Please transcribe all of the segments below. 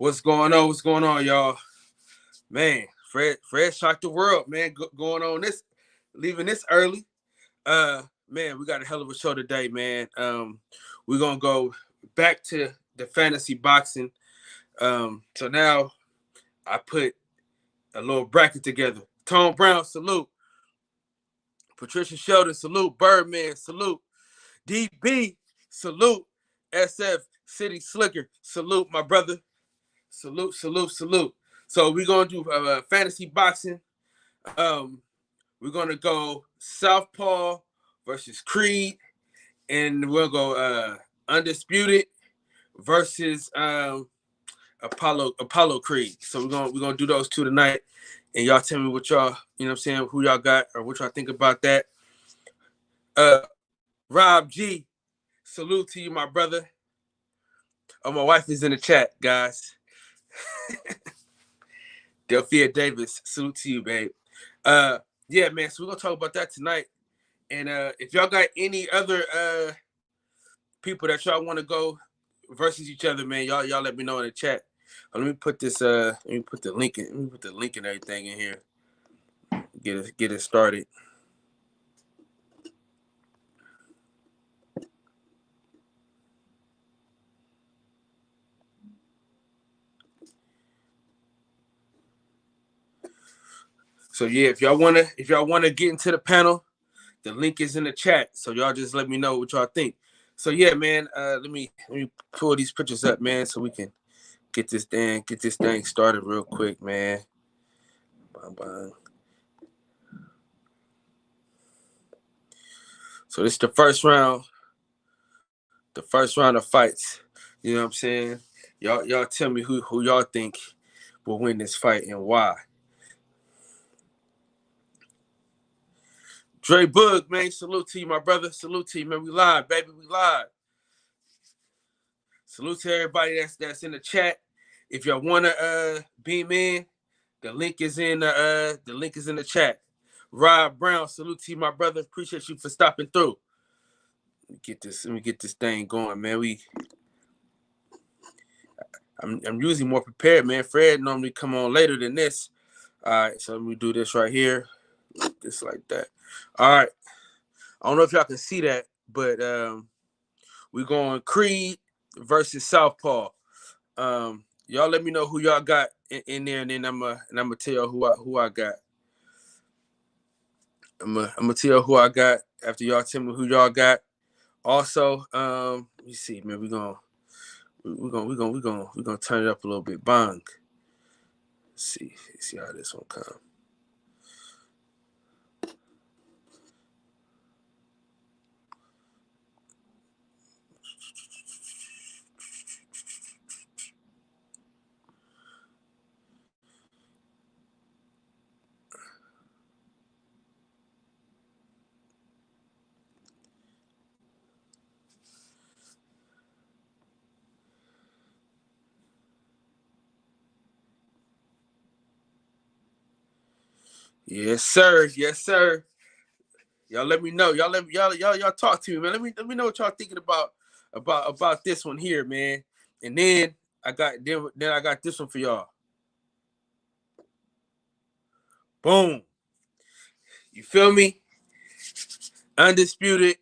What's going on? What's going on, y'all? Man, Fred shocked the world, man. Going on this, leaving this early. Man, we got a hell of a show today, man. We're gonna go back to the fantasy boxing. So now I put a little bracket together. Tone Brown, salute. Patricia Sheldon, salute. Birdman, salute. DB, salute. SF City Slicker, salute, my brother. Salute, salute, salute. So we're gonna do fantasy boxing. Um, we're gonna go Southpaw versus Creed, and we'll go Undisputed versus Apollo Creed. So we're gonna do those two tonight, and y'all tell me what y'all, you know what I'm saying, who y'all got or what y'all think about that. Rob G, salute to you, my brother. Oh, my wife is in the chat, guys. Delphia Davis, salute to you, babe. Yeah, man. So we're gonna talk about that tonight. And if y'all got any other people that y'all want to go versus each other, man, y'all let me know in the chat. Let me put this. Let me put the link in. Let me put the link and everything in here. Get it started. So yeah, if y'all wanna get into the panel, the link is in the chat. So y'all just let me know what y'all think. So yeah, man. Let me pull these pictures up, man, so we can get this thing started real quick, man. Bye. So this is the first round of fights. You know what I'm saying? Y'all tell me who y'all think will win this fight and why. Dre Boog, man, salute to you, my brother. Salute to you, man. We live, baby. We live. Salute to everybody that's in the chat. If y'all wanna beam in, the link is in the chat. Rob Brown, salute to you, my brother. Appreciate you for stopping through. Let me get this thing going, man. I'm usually more prepared, man. Fred normally come on later than this. All right, so let me do this right here. Just like that. All right. I don't know if y'all can see that, but we're going Creed versus Southpaw. Y'all let me know who y'all got in there, and then I'm gonna tell y'all who I got. I'm gonna tell y'all who I got after y'all tell me who y'all got. Also, let me see, man. We're gonna turn it up a little bit. Bang. Let's see how this one comes. Yes, sir. Yes, sir. Y'all let me know. Y'all talk to me, man. Let me know what y'all thinking about this one here, man. And then I got this one for y'all. Boom. You feel me? Undisputed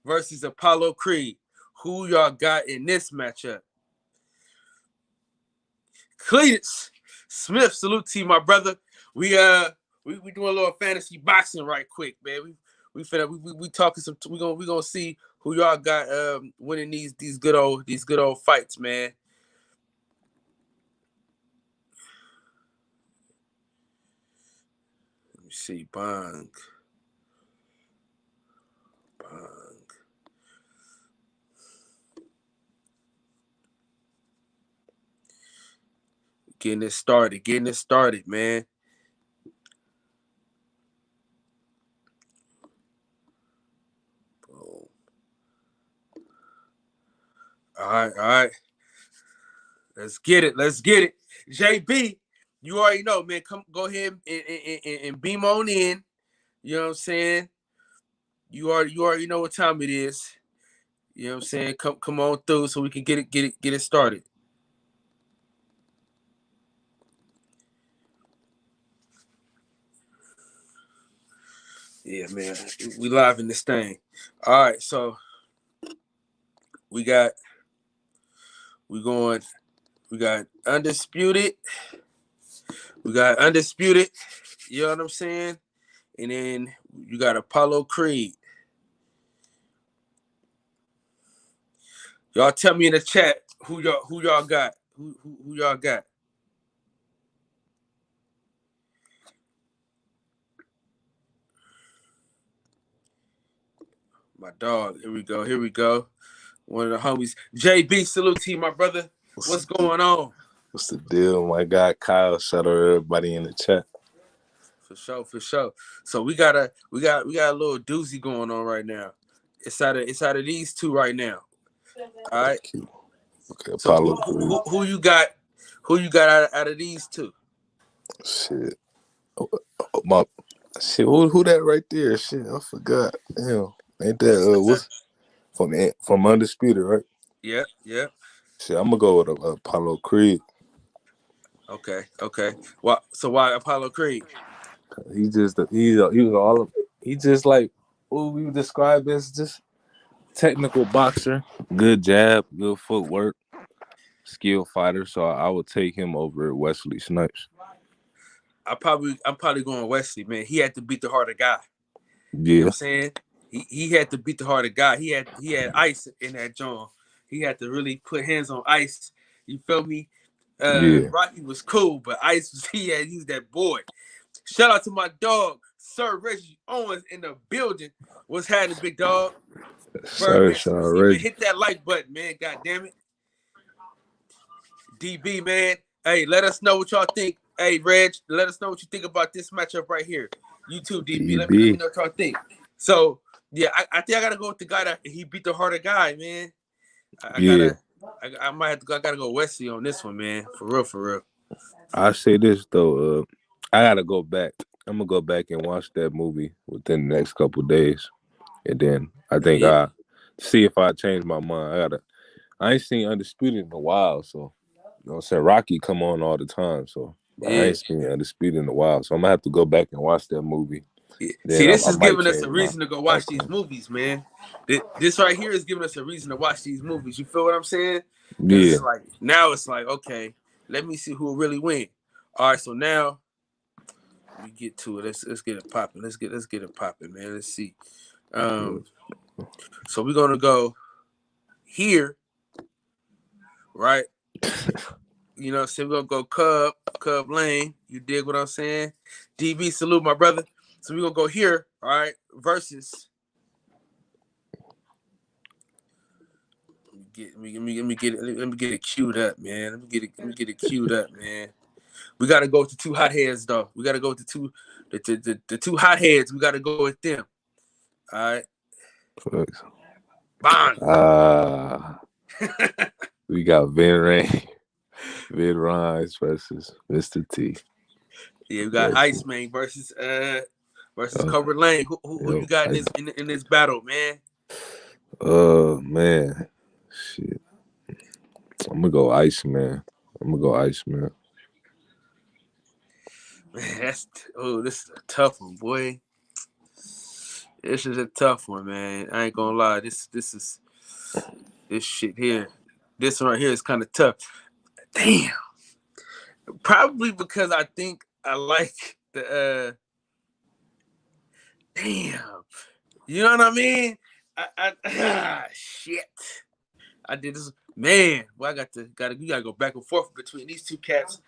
versus Apollo Creed. Who y'all got in this matchup? Cletus Smith, salute to you, my brother. We doing a little fantasy boxing right quick, man. We talking some. We gonna see who y'all got winning these good old fights, man. Let me see, bang. Getting it started, man. Boom. All right. Let's get it. JB, you already know, man. Go ahead and beam on in. You know what I'm saying? You already know what time it is. You know what I'm saying? Come on through so we can get it started. Yeah, man. We live in this thing. All right, so we got undisputed. We got undisputed. You know what I'm saying? And then you got Apollo Creed. Y'all tell me in the chat who y'all got. Who y'all got? My dog. Here we go. One of the homies. JB, salute to you, my brother. What's going on? What's the deal, my guy Kyle? Shout out to everybody in the chat. For sure. So we got a little doozy going on right now. It's out of these two right now. All right. Okay, So Apollo. who you got? Who you got out of these two? Shit. Who that right there? Shit, I forgot. Damn. Ain't that what's from Undisputed, right? Yeah. Shit, I'm gonna go with Apollo Creed. Okay. Why Apollo Creed? He just like what we would describe as just technical boxer, good jab, good footwork, skilled fighter. So I would take him over Wesley Snipes. I'm probably going Wesley, man. He had to beat the harder guy. Yeah. You know what I'm saying? He had to beat the harder guy. He had ice in that joint. He had to really put hands on ice. You feel me? Rocky was cool, but Ice was he's that boy. Shout out to my dog, Sir Reggie Owens in the building. What's happening, big dog? Birdman, hit that like button, man. God damn it. DB, man. Hey, let us know what y'all think. Hey, Reg, let us know what you think about this matchup right here. You too, DB. Let me know what y'all think. So, yeah, I think I gotta go with the guy that he beat the harder guy, man. I gotta go Wesley on this one, man. For real. I say this though, I gotta go back. I'm gonna go back and watch that movie within the next couple of days, and then I think I see if I change my mind. I ain't seen Undisputed in a while, so you know what I'm saying. Rocky come on all the time, so I ain't seen Undisputed in a while, so I'm gonna have to go back and watch that movie. Yeah. See, this is giving us a reason to go watch these movies, man. This right here is giving us a reason to watch these movies. You feel what I'm saying? Yeah. It's like now it's like, okay, let me see who will really win. All right, so now we get to it. Let's get it popping. Let's get it popping, man. Let's see. So we're gonna go here, right? You know, so we're gonna go Cub Lane. You dig what I'm saying? DB, salute my brother. So we're gonna go here, all right, versus. Let me get it queued up, man. Let me get it queued up, man. We gotta go with the two hotheads though. We gotta go with the two hotheads. We gotta go with them. All right. Bond. We got Vin Rhymes versus Mr. T. Yeah, we got Iceman versus Cobra Lane. Who you got in this battle, man? Man, shit. I'm gonna go Iceman. Man, this is a tough one, boy. This is a tough one, man. I ain't gonna lie. This shit here. This one right here is kind of tough. Damn. Probably because I think I like the damn. You know what I mean? Shit. I did this, man. Well, you gotta go back and forth between these two cats.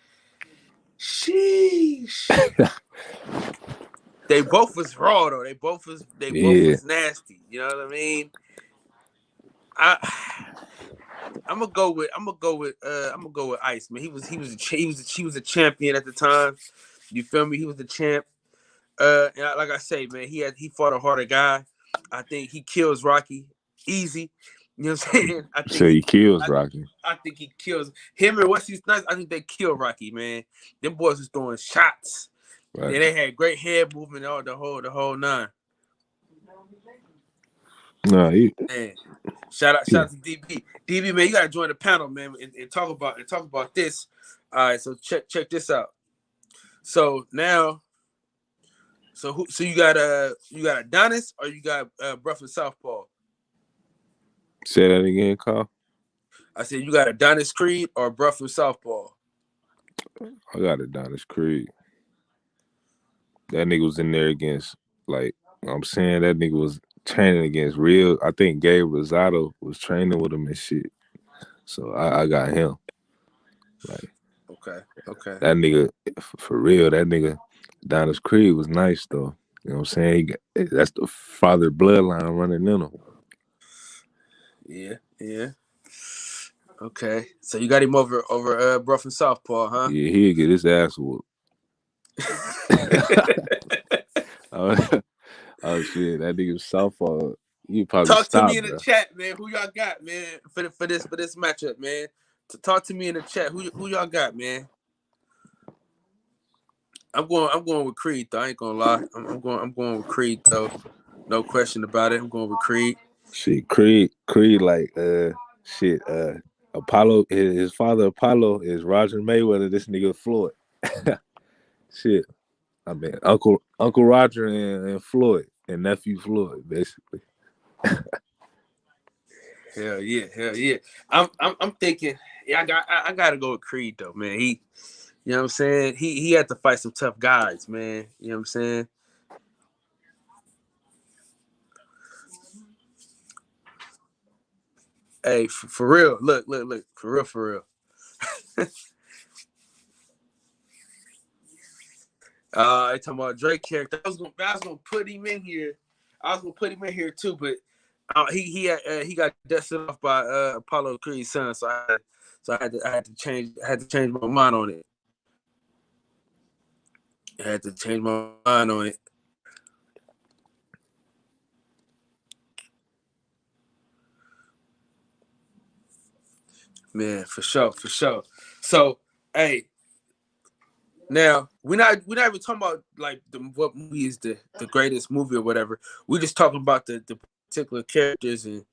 Sheesh. They both was raw though. They both was nasty. You know what I mean? I'm gonna go with Ice, man. He was a champion at the time. You feel me? He was the champ. And like I say, man, he fought a harder guy. I think he kills Rocky easy. You know what I'm saying? He kills Rocky. I think he kills him and Wesley Snipes. I think they kill Rocky, man. Them boys was throwing shots. Right. And they had great head movement, all the whole nine. No, man. Shout out to DB. DB, man, you gotta join the panel, man, and talk about this. All right, so check this out. So now So you got Adonis or you got Bruff and Southpaw? Say that again, Carl. I said you got Adonis Creed or Bruff and Southpaw. I got Adonis Creed. That nigga was in there against, like, I'm saying that nigga was training against real. I think Gabe Rosado was training with him and shit. So I got him. Like, Okay. that nigga, for real, that nigga, Adonis Creed was nice, though. You know what I'm saying? That's the father bloodline running in him. Yeah. Okay. So you got him over Bruff and Southpaw, huh? Yeah, he'll get his ass whooped. Oh shit, that nigga Southpaw. You probably Talk to me in bro. the chat, man. Who y'all got, man, for this matchup, man? Talk to me in the chat. Who y'all got, man? I'm going with Creed though. I ain't gonna lie. I'm going with Creed though. No question about it. I'm going with Creed. Shit, Creed, like Apollo. His father Apollo is Roger Mayweather. This nigga Floyd. Shit, I mean Uncle Roger and Floyd and nephew Floyd, basically. Hell yeah. I'm thinking. Yeah, I gotta go with Creed though, man. He, you know what I'm saying. He had to fight some tough guys, man. You know what I'm saying. Hey, for real. Look. For real. I talking about Drake character. I was gonna put him in here. I was gonna put him in here too, but he got dusted off by Apollo Creed's son, so I had to change my mind on it. I had to change my mind on it. Man, for sure. So, hey, now we're not even talking about like what movie is the greatest movie or whatever. We're just talking about the particular characters and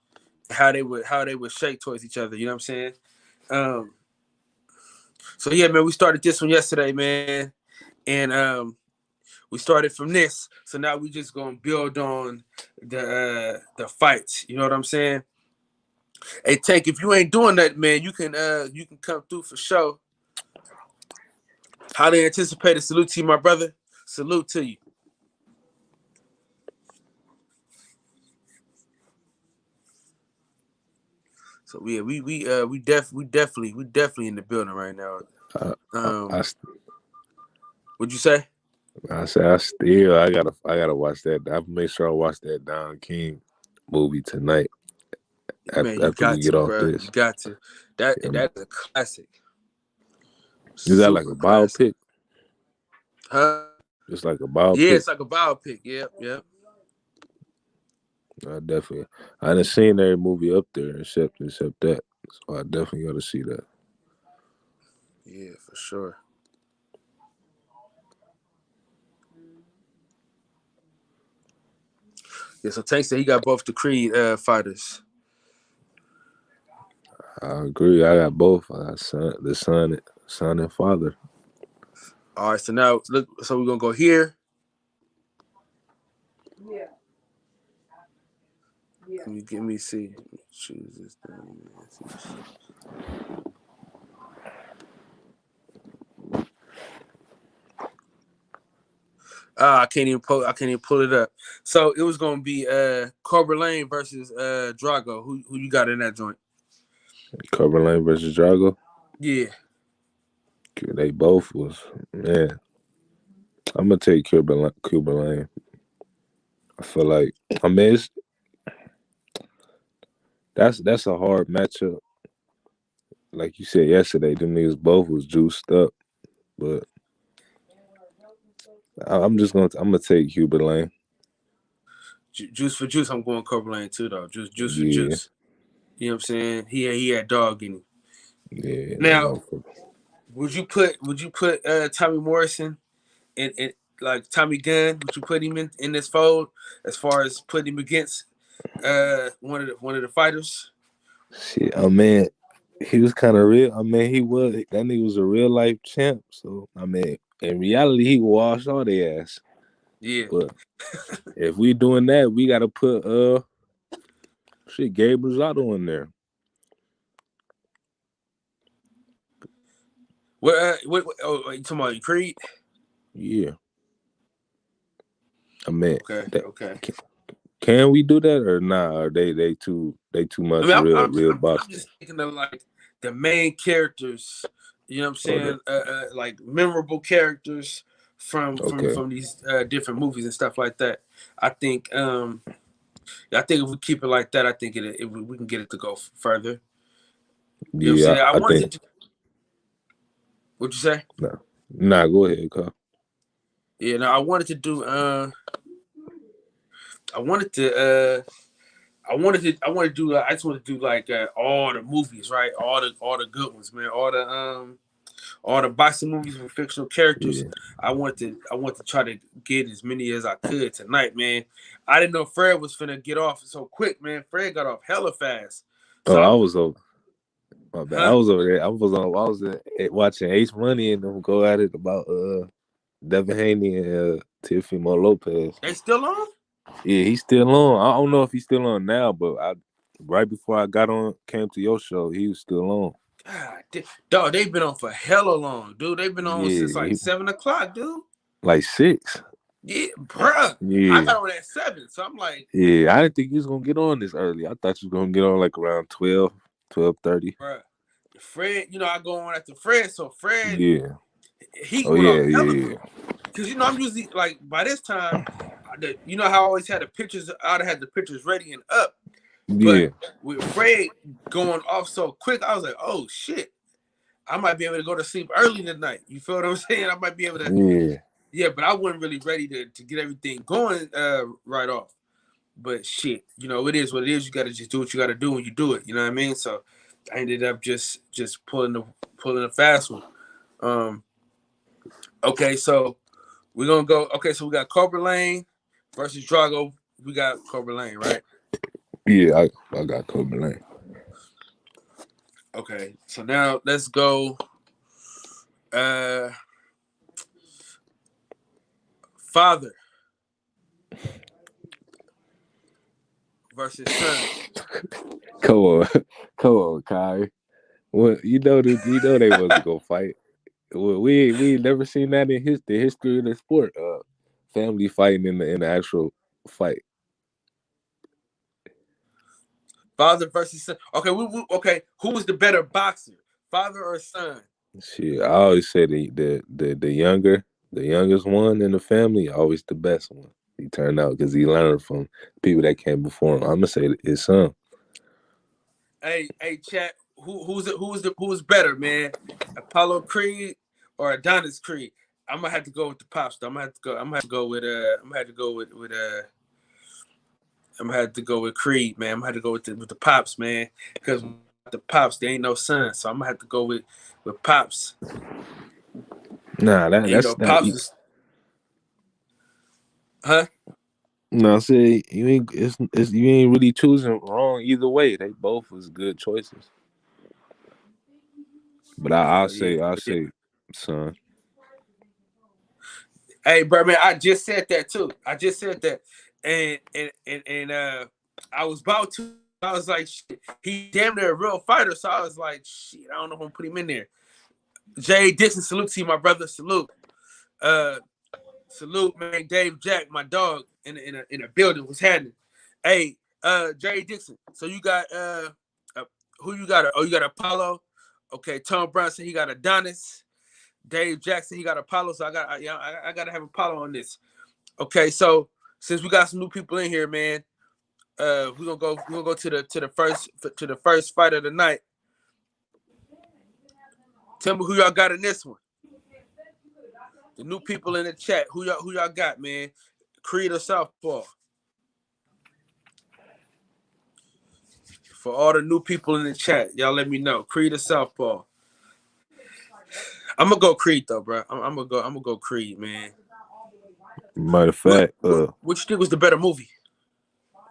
how they would shake towards each other. You know what I'm saying? So yeah, man, we started this one yesterday, man, and we started from this. So now we just gonna build on the fights. You know what I'm saying? Hey, Tank, if you ain't doing that, man, you can come through for sure. Highly anticipated. Salute to you, my brother. Salute to you. So yeah, we definitely in the building right now. What'd you say? I said I gotta watch that. I make sure I watch that Don King movie tonight. Man, you got to, bro. This. You got to. That is a classic. Is that like a biopic? Huh? It's like a biopic. Yeah, it's like a biopic. Yep. Definitely. I didn't seen every movie up there except that. So I definitely got to see that. Yeah, for sure. Yeah, so Tank said he got both the Creed fighters. I agree. I got both. I got son and father. All right, so now look. So we're gonna go here. Yeah. Let me see. Choose this thing. I can't even pull it up. So it was gonna be Cobra Lane versus Drago. Who you got in that joint? Cobra Lane versus Drago? Yeah. They both was, man. I'm gonna take Cobra Lane. I feel like, I mean, that's a hard matchup. Like you said yesterday, them niggas both was juiced up, but I'm gonna take Cobra Lane. Juice for juice, I'm going Cobra Lane too though. Juice for juice. You know what I'm saying? He had dog in him. Yeah. Now, would you put Tommy Morrison in like Tommy Gunn? Would you put him in this fold as far as putting him against one of the fighters? Shit, I mean, he was kind of real. I mean, that nigga was a real life champ. So I mean, in reality, he washed all their ass. Yeah. But if we doing that, we gotta put Gabe Rosado in there. What oh, you talking about Creed? Yeah. I mean, Okay. can we do that or nah? Or they too much real boxing? I'm just thinking of like the main characters. You know what I'm saying? Like memorable characters from these different movies and stuff like that. I think if we keep it like that, I think we can get it to go further. You know what I'm Yeah, saying? I wanted think. to. What'd you say? Nah, go ahead, Carl. Yeah, no, I wanted to do. I just want to do like all the movies, right? All the good ones, man. All the boxing movies with fictional characters. Yeah. I want to try to get as many as I could tonight, man. I didn't know Fred was finna get off so quick, man. Fred got off hella fast. So I was over. My bad. Huh? I was over there. I was watching Ace Money and them go at it about Devin Haney and Teofimo Lopez. They still on? Yeah, he's still on. I don't know if he's still on now, but right before I came to your show, he was still on. God, dog, they've been on for hella long, dude. They've been on since like 7 o'clock, dude. Like 6. Yeah, bruh. Yeah. I got on at 7, so I'm like, yeah, I didn't think he was gonna get on this early. I thought you was gonna get on like around 12:30. Bruh, Fred, I go on after Fred, so Fred, yeah, he went off hella because I'm usually like by this time, how I always had the pictures. I'd had the pictures ready and up. But with Fred going off so quick, I was like, oh shit, I might be able to go to sleep early tonight. You feel what I'm saying? I might be able to. Yeah, but I wasn't really ready to get everything going right off. But shit, it is what it is. You got to just do what you got to do when you do it. You know what I mean? So I ended up just pulling the fast one. Okay, so we're gonna go. Okay, so we got Cobra Lane versus Drago. We got Cobra Lane, right? Yeah, I got Cobra Lane. Okay, so now let's go. Father versus son. Come on, Kyrie. Well, they wasn't gonna fight. Well, we never seen that in the history of the sport. Family fighting in the actual fight. Father versus son. Okay, okay. Who was the better boxer, father or son? Shit, I always say the youngest one in the family, always the best one. He turned out because he learned from people that came before him. I'm gonna say his son. Hey, chat. Who's better, man? Apollo Creed or Adonis Creed? I'm gonna have to go with the pops. Though. I'm gonna have to go with Creed, man. I'm gonna have to go with the pops, man. Because the pops, they ain't no son, so I'm gonna have to go with pops. Nah, that's not. Pops huh? No, I say you ain't. You ain't really choosing wrong either way. They both was good choices. But I'll say, son. Hey, bro, man, I just said that too. I just said that, and I was about to. I was like, shit, he damn near a real fighter. So I was like, shit, I don't know if I'm gonna put him in there. Jay Dixon, salute to you, my brother. Salute. Salute, man. Dave Jack, my dog, in a building. What's happening? Hey, Jay Dixon. So you got who you got? Oh, you got Apollo. Okay, Tom Brown said he got Adonis. Dave Jackson, he got Apollo. So I gotta have Apollo on this. Okay, so since we got some new people in here, man, we're gonna go to the first fight of the night. Tell me who y'all got in this one. The new people in the chat, who y'all got, man? Creed or Southpaw? For all the new people in the chat, y'all let me know. Creed or Southpaw? I'm gonna go Creed though, bro. I'm gonna go Creed, man. Matter of fact, what you think was the better movie?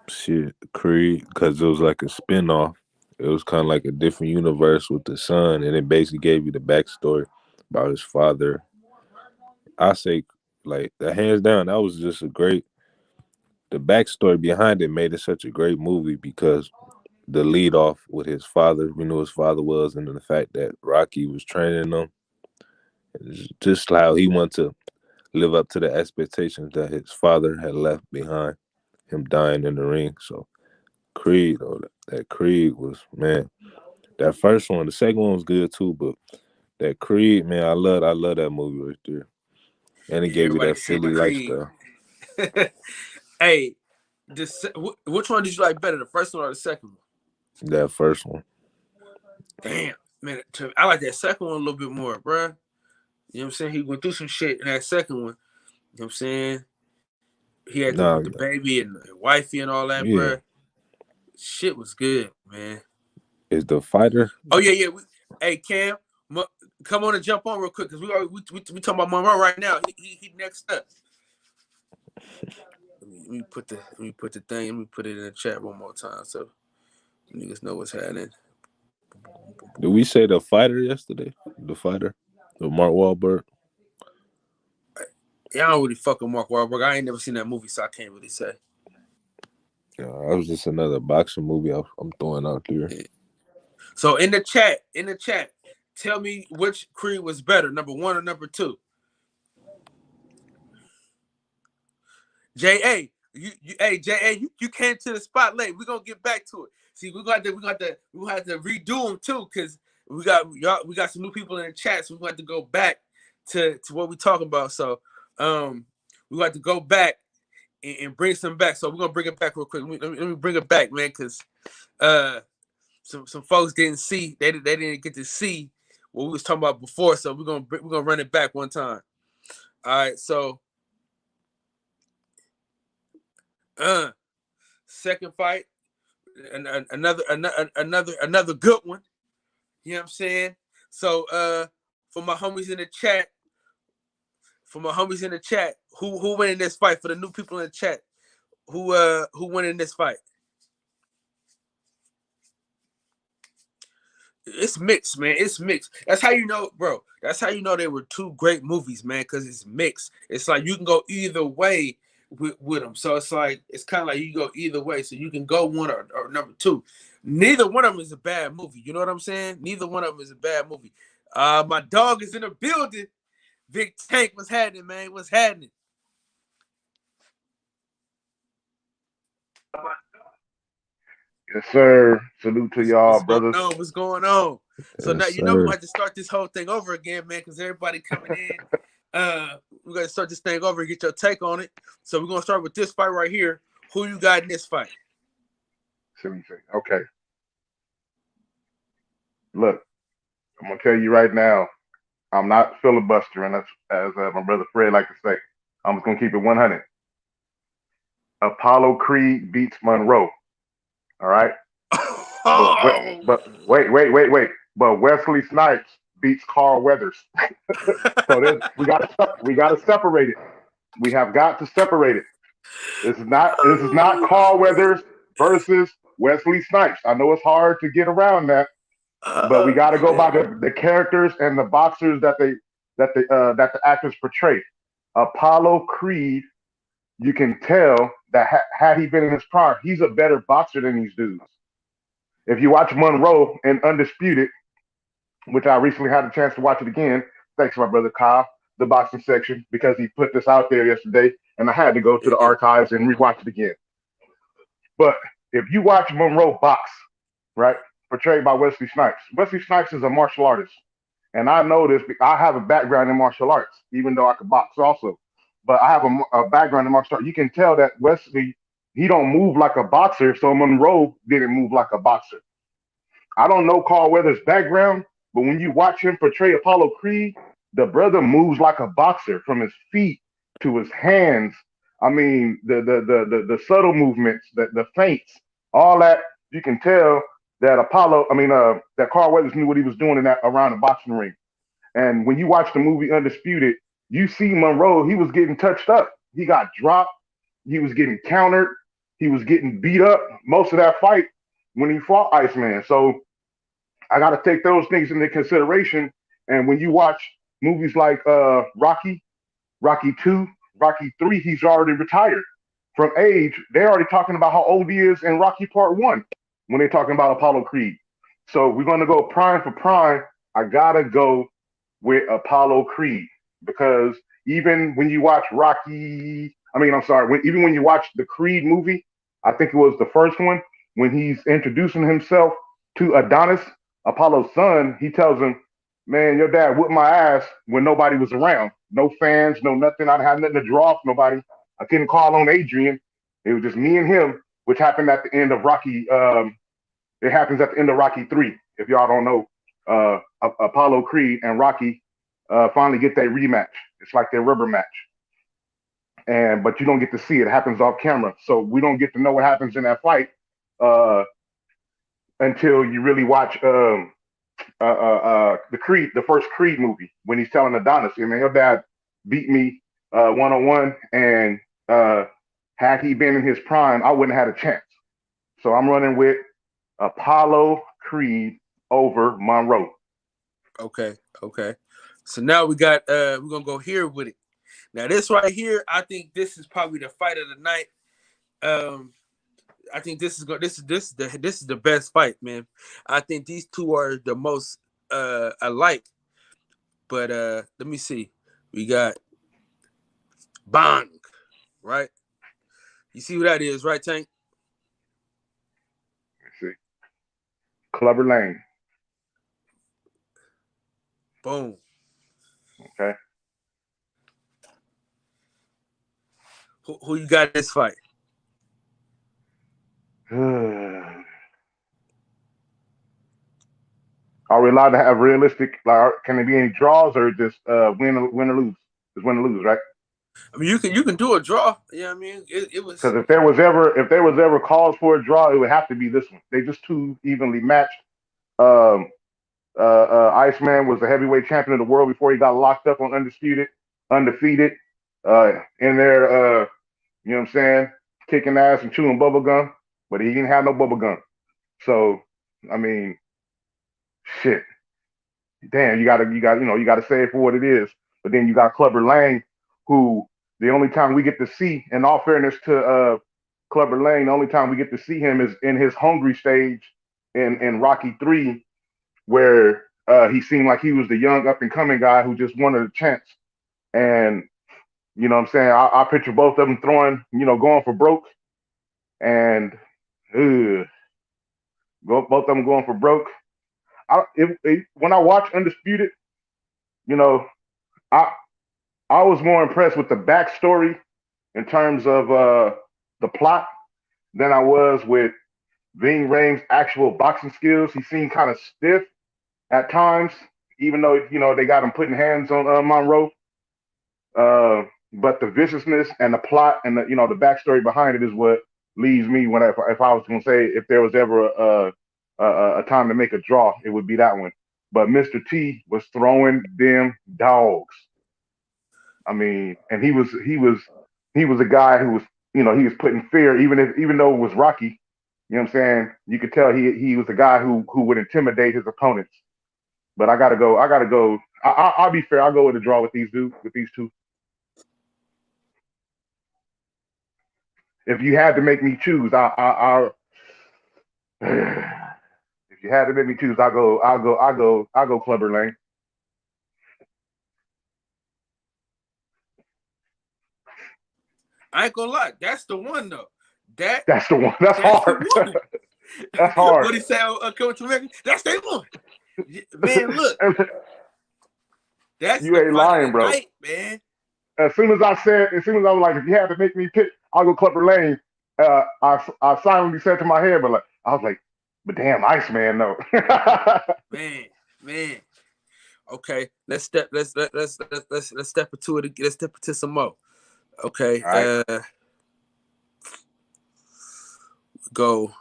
Shit, Creed, because it was like a spinoff. It was kind of like a different universe with the son, and it basically gave you the backstory about his father. I say, Like the hands down, that was just a great. The backstory behind it made it such a great movie because the lead off with his father, we knew his father was, and then the fact that Rocky was training him, just how he wanted to live up to the expectations that his father had left behind, him dying in the ring. So Creed, oh, that Creed was, man. That first one, the second one was good too, but that Creed, man, I love that movie right there. And it Yeah, gave you everybody that can see my Philly Creed. lifestyle. Hey, which one did you like better, the first one or the second one? That first one. Damn, man, I like that second one a little bit more, bruh. You know what I'm saying? He went through some shit in that second one. You know what I'm saying? He had Nah, the baby and the wifey and all that, yeah. bruh. Shit was good, man. Is the fighter? Oh yeah. Hey Cam, come on and jump on real quick because we talking about Monroe right now. He next up. Let me put the thing. Let me put it in the chat one more time so niggas know what's happening. Did we say the fighter yesterday? The fighter, the Mark Wahlberg. Yeah, I don't really fuck with Mark Wahlberg. I ain't never seen that movie, so I can't really say. Yeah, that was just another boxing movie I'm throwing out there. Yeah. So in the chat, tell me which Creed was better, number 1 or number 2. J.A., you came to the spotlight. We're gonna get back to it. See, we got to redo them too, because we got some new people in the chat, so we got to go back to what we talking about. So we got to go back and bring some back. So we're gonna bring it back real quick. Let me bring it back, man, because some folks didn't see, they didn't get to see what we was talking about before. So we're gonna run it back one time. All right, so second fight, another good one. You know what I'm saying? So for my homies in the chat, who winning this fight? For the new people in the chat, who winning this fight? It's mixed, man. It's mixed. That's how you know, bro. That's how you know they were two great movies, man, because it's mixed. It's like you can go either way with them. So it's like, it's kind of like you go either way. So you can go one or number 2. Neither one of them is a bad movie. You know what I'm saying? Neither one of them is a bad movie. My dog is in the building. Big Tank, what's happening, man? What's happening? Yes, sir. Salute to y'all, brothers. What's going on? So Yes, now we sir. have to start this whole thing over again, man, because everybody coming in. We're gonna start this thing over and get your take on it. So we're gonna start with this fight right here. Who you got in this fight? Okay. Look, I'm gonna tell you right now, I'm not filibustering, as my brother Fred like to say. I'm just gonna keep it 100. Apollo Creed beats Monroe. All right. But wait. But Wesley Snipes beats Carl Weathers. So we gotta separate it. We have got to separate it. This is not Carl Weathers versus Wesley Snipes. I know it's hard to get around that, but we got to go by the characters and the boxers that the actors portray. Apollo Creed, you can tell that had he been in his prime, he's a better boxer than these dudes. If you watch Monroe and Undisputed, which I recently had a chance to watch it again, thanks to my brother Kyle, the boxing section, because he put this out there yesterday, and I had to go to the archives and rewatch it again. But if you watch Monroe box, right, portrayed by Wesley Snipes is a martial artist. And I know this because I have a background in martial arts, even though I could box also. But I have a background in martial arts. You can tell that Wesley, he don't move like a boxer, so Monroe didn't move like a boxer. I don't know Carl Weathers' background, but when you watch him portray Apollo Creed, the brother moves like a boxer from his feet to his hands. I mean, the subtle movements, the feints, all that, you can tell that that Carl Weathers knew what he was doing around the boxing ring. And when you watch the movie Undisputed, you see Monroe, he was getting touched up. He got dropped. He was getting countered. He was getting beat up most of that fight when he fought Iceman. So I got to take those things into consideration. And when you watch movies like Rocky 2, Rocky 3, he's already retired from age. They're already talking about how old he is in Rocky Part 1 when they're talking about Apollo Creed. So we're going to go prime for prime. I got to go with Apollo Creed because even when you watch even when you watch the Creed movie, I think it was the first one, when he's introducing himself to Adonis, Apollo's son, he tells him, man, your dad whipped my ass when nobody was around. No fans, no nothing. I didn't have nothing to draw off nobody. I couldn't call on Adrian. It was just me and him, which happened at the end of Rocky. It happens at the end of Rocky 3. If y'all don't know, Apollo Creed and Rocky finally get their rematch. It's like their rubber match. But you don't get to see it. It happens off camera. So we don't get to know what happens in that fight until you really watch the first Creed movie, when he's telling Adonis, man, your dad beat me 1-on-1, and had he been in his prime, I wouldn't have had a chance. So I'm running with Apollo Creed over Monroe. Okay. So now we got we're gonna go here with it. Now this right here, I think this is probably the fight of the night. I think this is the best fight, man. I think these two are the most alike. But let me see. We got Bang, right? You see who that is, right, Tank? Let's see. Clubber Lang. Boom. Okay. Who you got in this fight? Are we allowed to have realistic? Like, can there be any draws, or just win or lose? Just win or lose, right? I mean, you can do a draw. Yeah, I mean, it was, because if there was ever cause for a draw, it would have to be this one. They just too evenly matched. Iceman was the heavyweight champion of the world before he got locked up on undefeated. In there, you know what I'm saying, kicking ass and chewing bubble gum, but he didn't have no bubble gum. So, I mean, shit. Damn, you gotta say it for what it is. But then you got Clubber Lang, who the only time we get to see, in all fairness to Clubber Lang, the only time we get to see him is in his hungry stage in Rocky 3, where he seemed like he was the young up and coming guy who just wanted a chance. And you know what I'm saying, I picture both of them going for broke, and both of them going for broke. When I watch Undisputed, I was more impressed with the backstory in terms of the plot than I was with Ving Rhames' actual boxing skills. He seemed kind of stiff at times, even though they got him putting hands on Monroe. But the viciousness and the plot and the backstory behind it is what leaves me if I was going to say if there was ever a time to make a draw, it would be that one. But Mr. T was throwing them dogs. I mean, and he was a guy who was he was putting fear, even though it was Rocky. You know what I'm saying? You could tell he was a guy who would intimidate his opponents. But I gotta go. I'll be fair. I'll go with a draw with these two. If you had to make me choose, if you had to make me choose, I'll go Clubber Lang. I ain't gonna lie, that's the one though. That's the one. That's hard. That's hard. What he say? Coming to America? That's the one. Man, look. That's you ain't lying, bro. Night, man. As soon as I was like, if you had to make me pick, I'll go Clubber Lang. I silently said to my head, but I was like, but damn, Iceman though. man. Okay, let's step into it. Let's step into some more. Okay, right. Go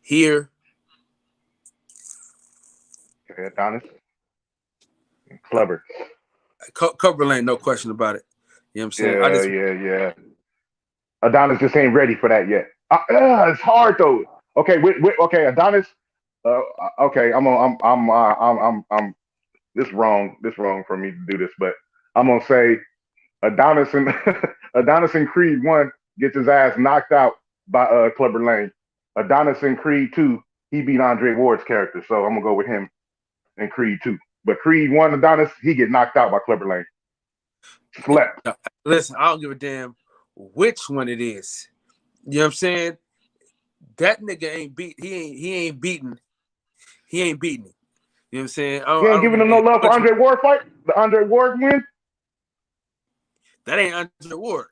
here. Okay, Adonis. Clubber. Clubber Lang, no question about it. You know what I'm saying? Yeah. Adonis just ain't ready for that yet. It's hard though. Okay, okay, Adonis. Okay, I'm this wrong for me to do this, but I'm gonna say Adonis and Adonis and Creed 1 gets his ass knocked out by Clubber Lang. Adonis in Creed 2, he beat Andre Ward's character, so I'm gonna go with him in Creed 2. But Creed 1, Adonis, he get knocked out by Clubber Lang. Slept. No, listen, I don't give a damn which one it is. You know what I'm saying? That nigga ain't beat. He ain't beaten. He ain't beaten. You know what I'm saying? He ain't giving him no love for Andre Ward fight. The Andre Ward win. That ain't Andre Ward.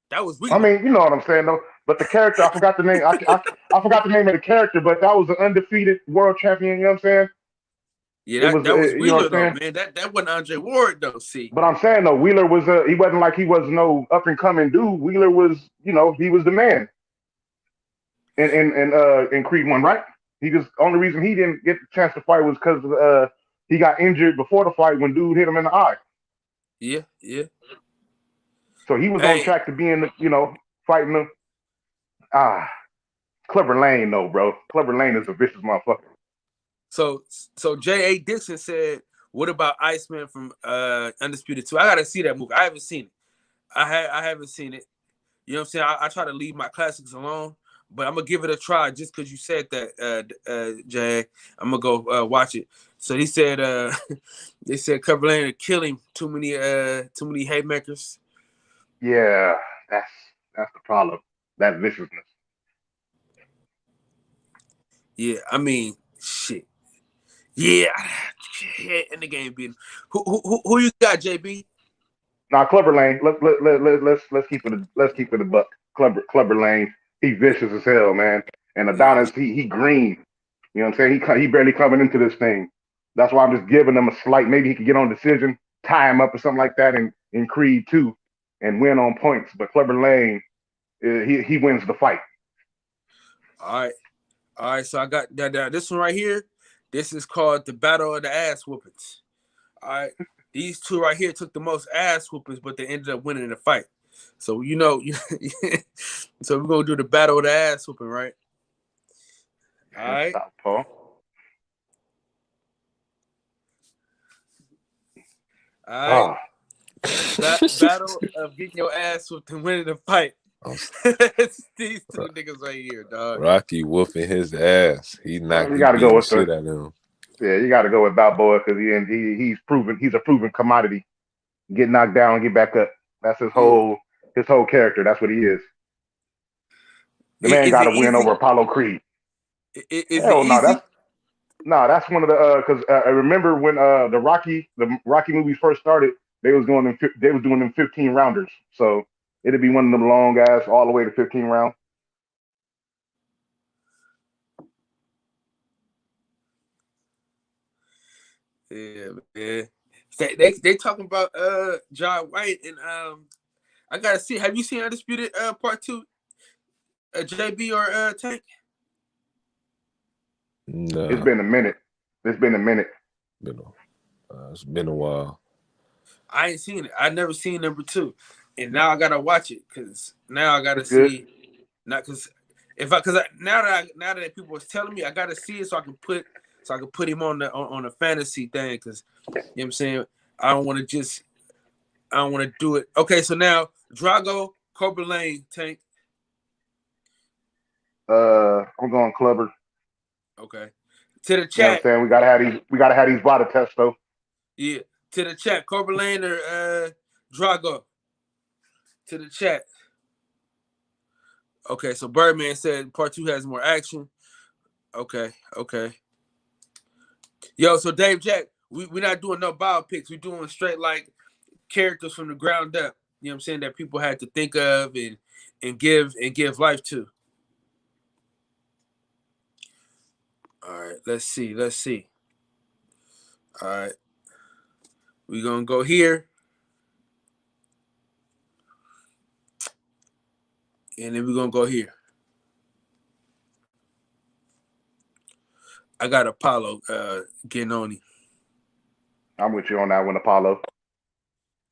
That was Wheeler. I mean, you know what I'm saying though. But the character, I forgot the name. I forgot the name of the character, but that was an undefeated world champion. You know what I'm saying? Yeah, that was Wheeler though, man. That wasn't Andre Ward though. See, but I'm saying though, Wheeler was he wasn't like he was no up and coming dude. Wheeler was, he was the man. In Creed 1, right? He just only reason he didn't get the chance to fight was because he got injured before the fight when dude hit him in the eye. Yeah. So he was on track to being, fighting him. Clubber Lang, though, bro. Clubber Lang is a vicious motherfucker. So J.A. Dixon said, "What about Iceman from Undisputed 2?" I gotta see that movie. I haven't seen it. I haven't seen it. You know what I'm saying? I try to leave my classics alone, but I'm gonna give it a try just because you said that, Jay. I'm gonna go watch it. So he said, they said Clubber Lang to kill him. Too many haymakers. Yeah, that's the problem. That viciousness. Yeah, I mean, shit. Yeah, and the game being who you got, JB? Nah, Clubber Lang. Let's keep it a buck. Clubber Lang. He vicious as hell, man. And Adonis, he green. You know what I'm saying? He barely coming into this thing. That's why I'm just giving him a slight. Maybe he could get on decision, tie him up or something like that in Creed 2, and win on points. But Clubber Lang, he wins the fight. All right. So I got this one right here. This is called the Battle of the Ass Whoopings. All right. These two right here took the most ass whoopings, but they ended up winning the fight. So so we're gonna do the Battle of the Ass Whooping, right? All right. Stop, Paul. All right. Battle of getting your ass whooped and winning the fight. These two niggas right here, dog. Rocky whooping his ass. He knocked the shit out of him. Yeah, you got to go with Balboa because he's proven. He's a proven commodity. Get knocked down, get back up. That's his whole character. That's what he is. The man got to win over Apollo Creed. Hell no, that's one of the because I remember when the Rocky movies first started, they was doing them 15 rounders. So it'd be one of them long guys all the way to 15 rounds. Yeah, man. They talking about John White and I gotta see. Have you seen Undisputed Part 2? JB or Tank? No. It's been a minute. It's been a while. I ain't seen it. I never seen number 2, and now I gotta watch it because now I gotta see. Not because now that people was telling me, I gotta see it so I can put him on the fantasy thing because you know what I'm saying. I don't want to do it. Okay, so now Drago, Clubber Lang, Tank. I'm going Clubber. Okay. To the chat. You know what I'm saying? We gotta have these body tests though. Yeah. To the chat. Clubber Lang or Drago. To the chat. Okay, so Birdman said Part 2 has more action. Okay. Yo, so Dave Jack, we're not doing no biopics. We're doing straight like characters from the ground up. You know what I'm saying? That people had to think of and give life to. All right, let's see. All right. We're gonna go here. And then we're gonna go here. I got Apollo getting on him. I'm with you on that one, Apollo.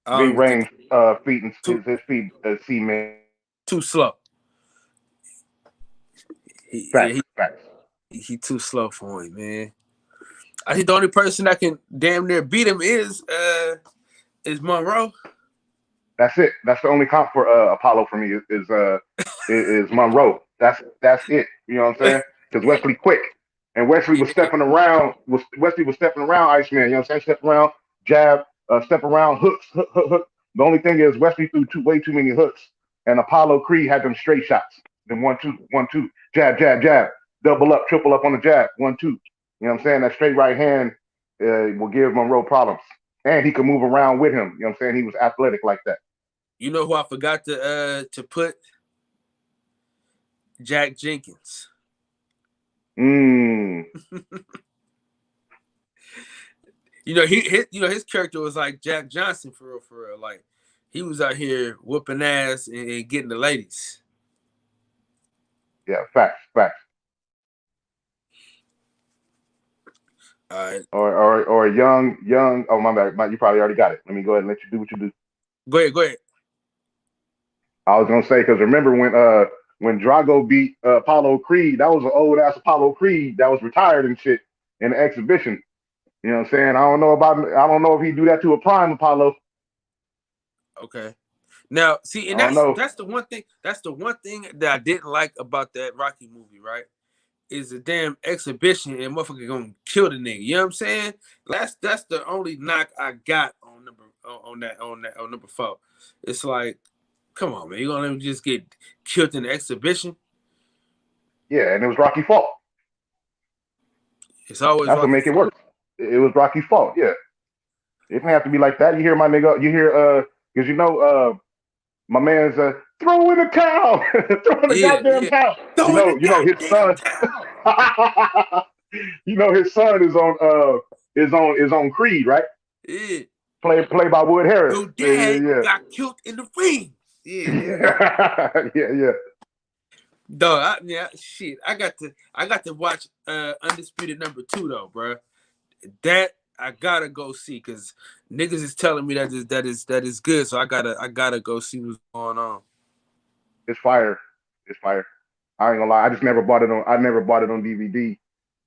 Big range feet and his feet cement. Too slow. Facts. He too slow for him, man. I think the only person that can damn near beat him is Monroe. That's it. That's the only comp for Apollo for me is Monroe. That's it. You know what I'm saying? Because Wesley quick, and Wesley was Yeah. stepping around. Wesley was stepping around Iceman? You know what I'm saying? Step around, jab, step around, hooks, hook. The only thing is Wesley threw way too many hooks, and Apollo Creed had them straight shots. Then 1-2, 1-2, jab, jab, jab, double up, triple up on the jab, 1-2. You know what I'm saying? That straight right hand will give Monroe problems, and he could move around with him. You know what I'm saying? He was athletic like that. You know who I forgot to put? Jack Jenkins. Mm. His character was like Jack Johnson for real. Like he was out here whooping ass and getting the ladies. Yeah, facts. Or a young. Oh my bad, you probably already got it. Let me go ahead and let you do what you do. Go ahead. I was gonna say because remember when Drago beat Apollo Creed, that was an old ass Apollo Creed that was retired and shit in the exhibition. You know what I'm saying? I don't know if he do that to a prime Apollo. Okay. Now, see, and I don't know. that's the one thing. That's the one thing that I didn't like about that Rocky movie, right? Is a damn exhibition and motherfucker gonna kill the nigga. You know what I'm saying? That's the only knock I got on number 4. It's like, come on, man, you gonna let me just get killed in the exhibition? Yeah, and it was Rocky's fault. It's always That's what Rocky's make it fault. worse. It was Rocky's fault. Yeah, it didn't have to be like that. You hear my nigga? You hear because my man's throw in the towel, throw in the goddamn Yeah. towel. Throw in the You know his goddamn son. towel. His son is on Creed, right? Yeah. Played by Wood Harris. Your dad Yeah. got killed in the ring. Yeah. Dog, shit. I got to watch Undisputed #2 though, bro. That I gotta go see because niggas is telling me that is good. So I gotta go see what's going on. It's fire. I ain't gonna lie. I just never bought it on. I never bought it on DVD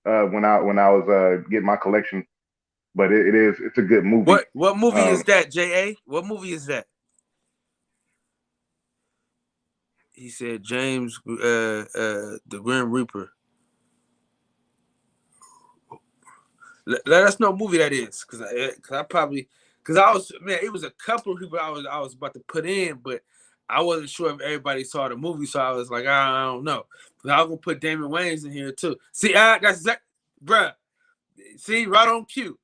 when I was getting my collection. But it's a good movie. What movie is that, J.A.? What movie is that? He said James the Grim Reaper. Let us know what movie that is, cause it was a couple of people I was about to put in, but I wasn't sure if everybody saw the movie, so I was like, I don't know. I was gonna put Damon Wayans in here too. See, bruh. See, right on cue,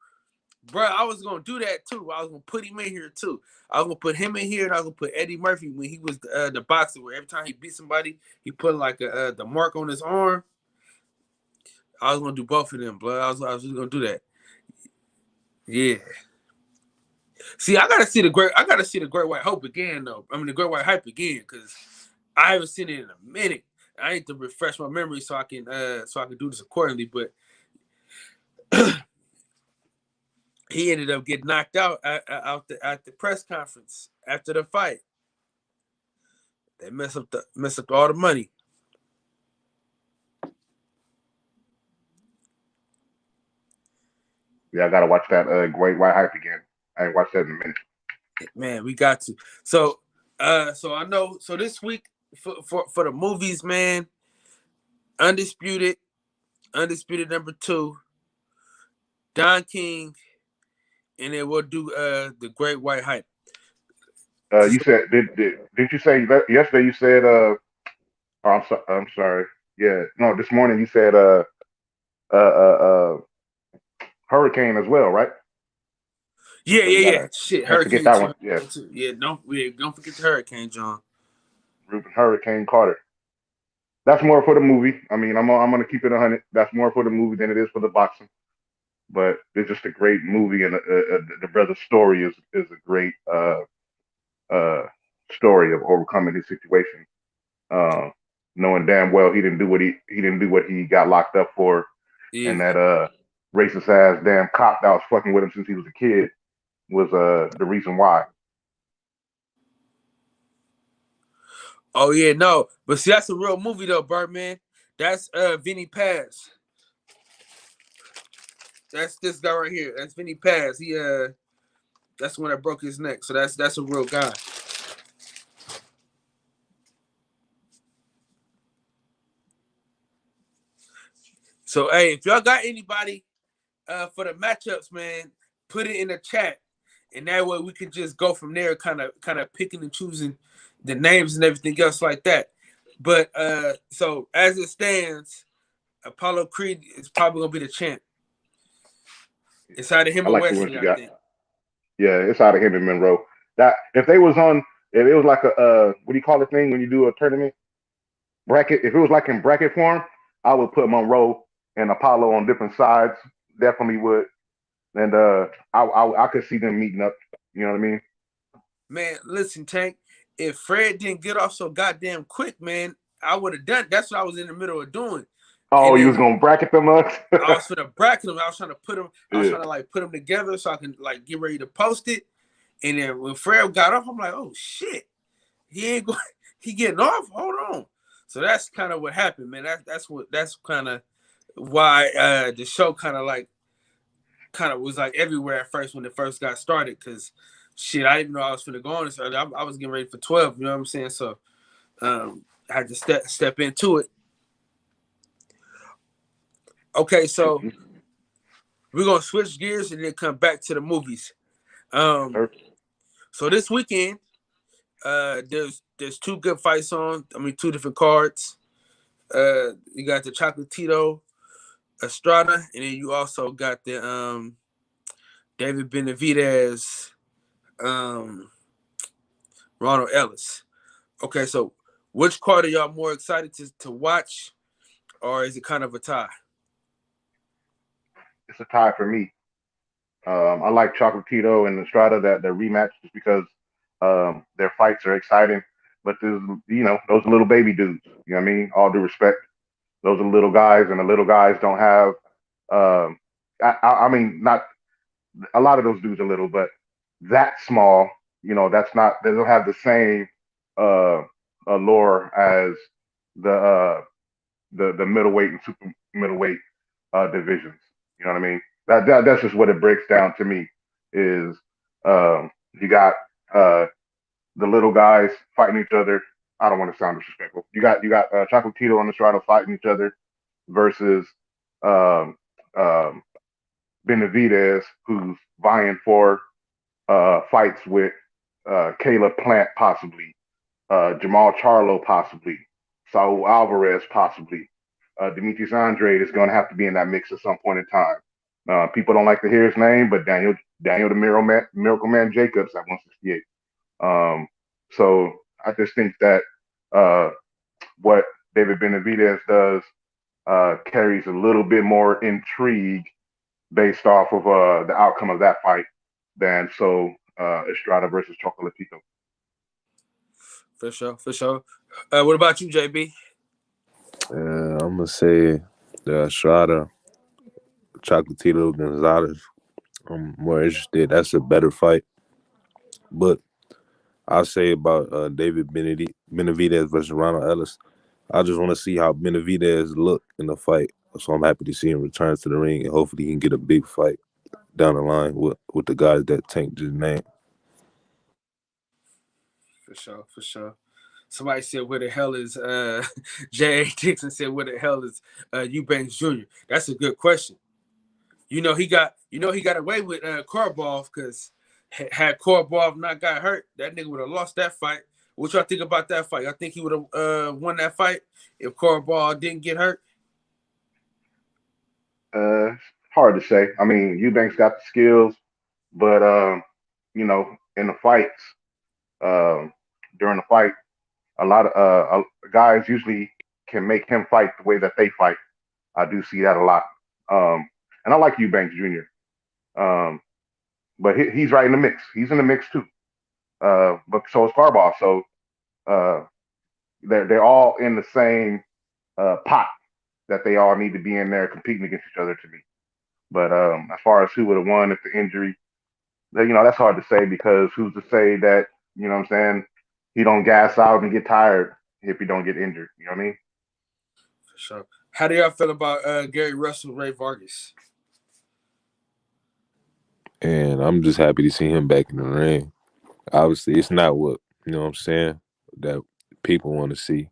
bruh. I was gonna do that too. I was gonna put him in here too. I was gonna put him in here, and I was gonna put Eddie Murphy when he was the boxer, where every time he beat somebody, he put like the mark on his arm. I was gonna do both of them, blood. I was just gonna do that. Yeah. See, I gotta see the Great White Hope again, though. I mean, the Great White Hype again, because I haven't seen it in a minute. I need to refresh my memory so I can do this accordingly. But he ended up getting knocked out at the press conference after the fight. They messed up all the money. Yeah, I gotta watch that Great White Hype again. I ain't watched that in a minute. Man, we got to. So I know. So this week for the movies, man, Undisputed #2, Don King, and then we'll do the Great White Hype. You said did you say yesterday? You said I'm sorry. Yeah, no. This morning you said Hurricane as well, right? Yeah. Shit, Can't forget Hurricane that too. one. Yeah, Yeah, don't forget the Hurricane, John. Reuben Hurricane Carter. That's more for the movie. I mean, I'm gonna keep it 100. That's more for the movie than it is for the boxing. But it's just a great movie, and the brother's story is a great story of overcoming his situation. Knowing damn well he didn't do what he got locked up for, Yeah. and that racist ass damn cop that was fucking with him since he was a kid was the reason why. Oh yeah, no, but see, that's a real movie though, Birdman. That's Vinny Paz. That's this guy right here. That's Vinny Paz. He that's the one that broke his neck. So that's a real guy. So hey, if y'all got anybody for the matchups, man, put it in the chat, and that way we can just go from there, kind of picking and choosing the names and everything else like that. But so as it stands, Apollo Creed is probably gonna be the champ. It's either him I or like the ones Wesley, you I got. think. Yeah, it's out of him and Monroe. That if they was on, if it was like a what do you call the thing when you do a tournament bracket? If it was like in bracket form, I would put Monroe and Apollo on different sides. Definitely would, and I could see them meeting up. You know what I mean? Man, listen, Tank. If Fred didn't get off so goddamn quick, man, I would have done. That's what I was in the middle of doing. Oh, And you was then gonna bracket them up? I was gonna bracket them. I was trying to put them. I was Yeah. trying to like put them together so I can like get ready to post it. And then when Fred got off, I'm like, oh shit, he ain't going. He getting off. Hold on. So that's kind of what happened, man. That's kind of why the show kind of was like everywhere at first when it first got started. Because shit, I didn't know I was gonna go on this early. I was getting ready for 12. You know what I'm saying? So I had to step into it. Okay, so we're gonna switch gears and then come back to the movies. So this weekend, there's two good fights on. I mean, two different cards. You got the Chocolatito Estrada, and then you also got the David Benavidez, Ronald Ellis. Okay, so which card are y'all more excited to watch, or is it kind of a tie? It's a tie for me. I like Chocolatito and Estrada that rematch just because their fights are exciting. But there's those little baby dudes. You know what I mean? All due respect, those are little guys, and the little guys don't have. Um, I mean, not a lot of those dudes are little, but that small. That's not. They don't have the same uh, allure as the the middleweight and super middleweight divisions. You know what I mean? That's just what it breaks down to me. Is you got the little guys fighting each other. I don't want to sound disrespectful. You got Chocolatito and Estrada fighting each other versus um, um, Benavidez, who's vying for fights with Caleb Plant possibly, Jamal Charlo possibly, Saul Alvarez possibly. Demetrius Andrade is going to have to be in that mix at some point in time. People don't like to hear his name, but Daniel the Miracle Man Jacobs at 168. So I just think that what David Benavidez does carries a little bit more intrigue based off of the outcome of that fight than Estrada versus Chocolatito. For sure, for sure. What about you, JB? I'm gonna say the Estrada, Chocolatito Gonzalez. I'm more interested. That's a better fight. But I'll say about David Benavidez versus Ronald Ellis. I just want to see how Benavidez look in the fight. So I'm happy to see him return to the ring, and hopefully he can get a big fight down the line with the guys that Tank just named. For sure, for sure. Somebody said, "Where the hell is J.A. Dixon?" Said, "Where the hell is Eubanks Jr.?" That's a good question. He got away with Korobov because had Korobov not got hurt, that nigga would have lost that fight. What y'all think about that fight? I think he would have won that fight if Korobov didn't get hurt. Hard to say. I mean, Eubanks got the skills, but in the fights, um, during the fight, a lot of guys usually can make him fight the way that they fight. I do see that a lot. And I like Eubanks Jr. But he's right in the mix. He's in the mix too. But so is Karabov. So uh, they're all in the same pot that they all need to be in there competing against each other to me. But as far as who would have won if the injury, that's hard to say because who's to say that, what I'm saying, he don't gas out and get tired if he don't get injured. You know what I mean? For sure. How do y'all feel about Gary Russell, Ray Vargas? And I'm just happy to see him back in the ring. Obviously, it's not what, I'm saying, that people want to see.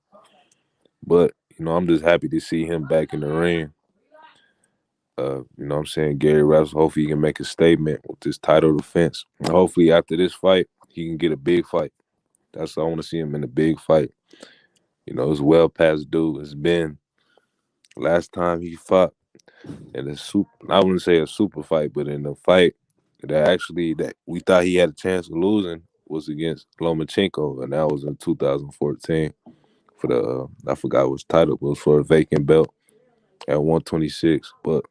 But, I'm just happy to see him back in the ring. You know what I'm saying? Gary Russell, hopefully he can make a statement with this title defense. And hopefully after this fight, he can get a big fight. That's what I want to see him in a big fight. You know, it's well past due. It's been last time he fought in a super, I wouldn't say a super fight, but in a fight that we thought he had a chance of losing was against Lomachenko, and that was in 2014 for the, I forgot which title, it was for a vacant belt at 126. But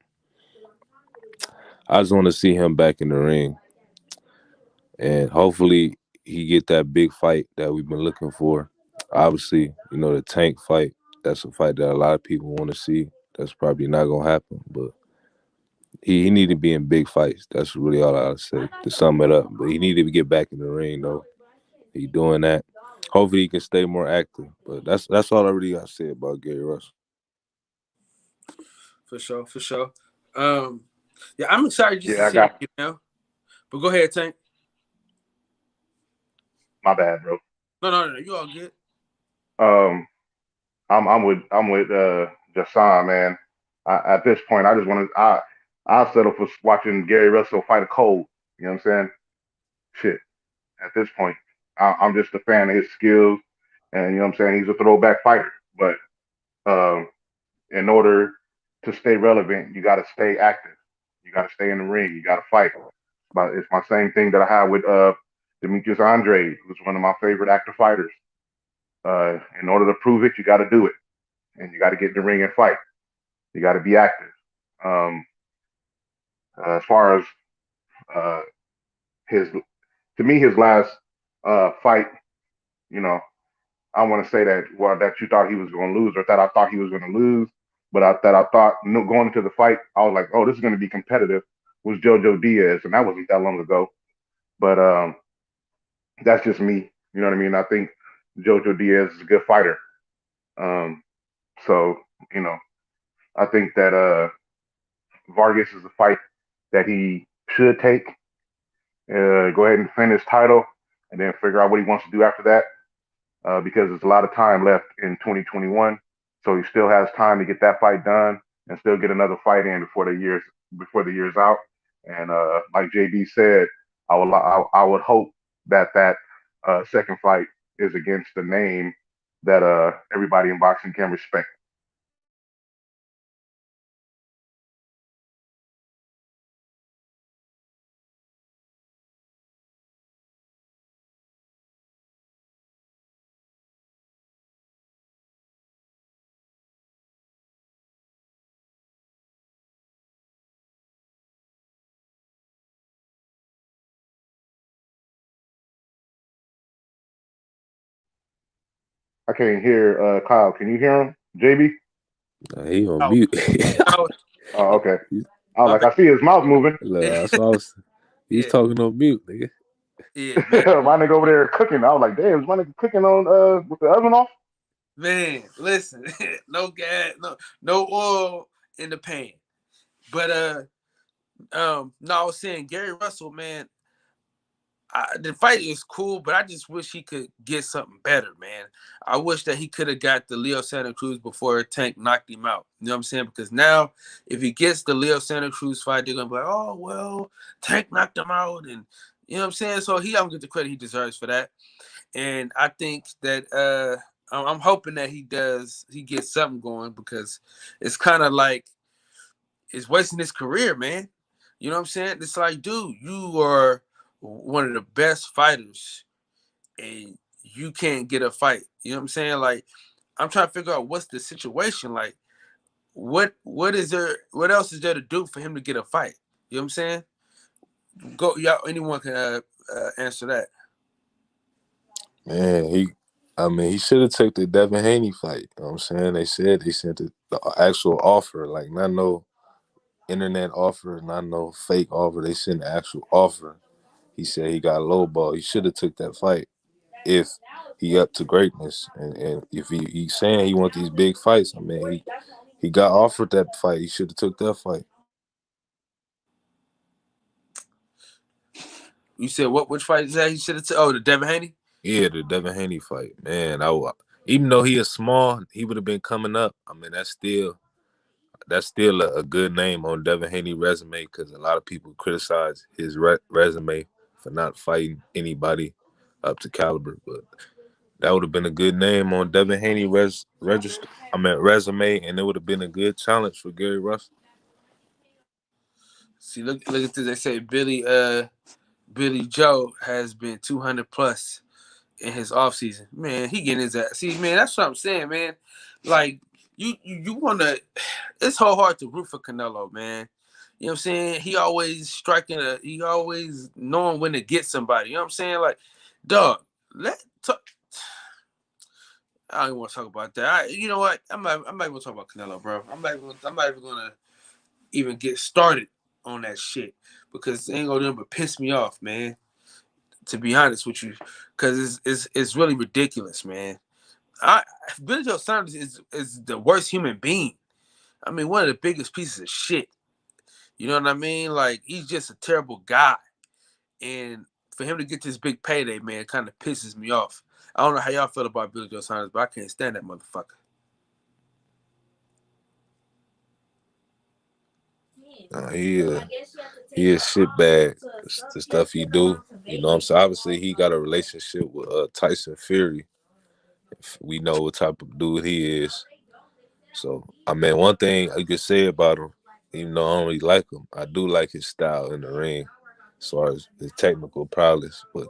I just want to see him back in the ring, and hopefully he get that big fight that we've been looking for. Obviously, you know, the Tank fight, that's a fight that a lot of people want to see. That's probably not gonna happen, but he need to be in big fights. That's really all I gotta say to sum it up. But he needed to get back in the ring though. He doing that. Hopefully he can stay more active. But that's all I really gotta say about Gary Russell. For sure. Yeah, I'm excited just Yeah, to see him get now. But go ahead, Tank. My bad, bro. No, you all good. I'm with Jason, man. At this point, I just want to I'll settle for watching Gary Russell fight a cold. You know what I'm saying? Shit. At this point, I'm just a fan of his skills, and you know what I'm saying. He's a throwback fighter, but um, in order to stay relevant, you got to stay active. You got to stay in the ring. You got to fight. But it's my same thing that I have with Demetrius Andrade, who's one of my favorite active fighters. In order to prove it, you got to do it, and you got to get in the ring and fight. You got to be active. Um, as far as uh, his, to me, his last fight, you know, I want to say that that you thought he was going to lose, or that I thought he was going to lose, but I thought going into the fight, I was like, oh, this is going to be competitive. Was Jojo Diaz, and that wasn't that long ago. But that's just me. You know what I mean? I think Jojo Diaz is a good fighter. Um, so you know, I think that Vargas is a fight that he should take. Go ahead and defend his title, and then figure out what he wants to do after that. Because there's a lot of time left in 2021, so he still has time to get that fight done and still get another fight in before the year's out. And like JB said, I would hope that second fight is against the name that everybody in boxing can respect. I can't hear Kyle. Can you hear him, JB? He on Oh, mute. Oh, okay. my I see his mouth moving. Look, he's Yeah. talking on mute, nigga. Yeah, man. My nigga over there cooking. I was like, damn, is my nigga cooking on with the oven off? Man, listen, no gas, no oil in the pan. But no, I was saying Gary Russell, man. The fight is cool, but I just wish he could get something better, man. I wish that he could have got the Leo Santa Cruz before Tank knocked him out. You know what I'm saying? Because now, if he gets the Leo Santa Cruz fight, they're gonna be like, "Oh well, Tank knocked him out," and you know what I'm saying. So he don't get the credit he deserves for that. And I think that I'm hoping that he gets something going, because it's kind of like it's wasting his career, man. You know what I'm saying? It's like, dude, you are one of the best fighters and you can't get a fight. You know what I'm saying? Like, I'm trying to figure out what's the situation. Like, what is there? What else is there to do for him to get a fight? You know what I'm saying? Go, y'all. Anyone can answer that. Man, he should have took the Devin Haney fight. You know what I'm saying? They sent the actual offer, like not no internet offer, not no fake offer. They sent the actual offer. He said he got lowball. He should have took that fight if he up to greatness. And if he's saying he want these big fights, I mean, he got offered that fight. He should have took that fight. You said what? Which fight is that? He should have. Oh, the Devin Haney. Yeah, the Devin Haney fight, man. Even though he is small, he would have been coming up. I mean, that's still. that's still a good name on Devin Haney resume because a lot of people criticize his resume for not fighting anybody up to caliber. But that would have been a good name on Devin Haney resume, and it would have been a good challenge for Gary Russell. See, look at this. They say Billy Joe has been 200 plus in his offseason. Man, he getting his ass. See, man, that's what I'm saying, man. Like, you want to – it's so hard to root for Canelo, man. You know what I'm saying? He always he always knowing when to get somebody. You know what I'm saying? Like, dog, I don't even want to talk about that. You know what? I'm not even going to talk about Canelo, bro. I'm not even going to even get started on that shit because it ain't going to do but piss me off, man. To be honest with you, because it's really ridiculous, man. Billy Joe Saunders is the worst human being. I mean, one of the biggest pieces of shit. You know what I mean? Like, he's just a terrible guy. And for him to get this big payday, man, kind of pisses me off. I don't know how y'all feel about Billy Joe Saunders, but I can't stand that motherfucker. He is shit bad. The stuff he do, you know what I'm saying? Obviously, he got a relationship with Tyson Fury. We know what type of dude he is. So, I mean, one thing I could say about him, even though I don't really like him, I do like his style in the ring as far as his technical prowess. But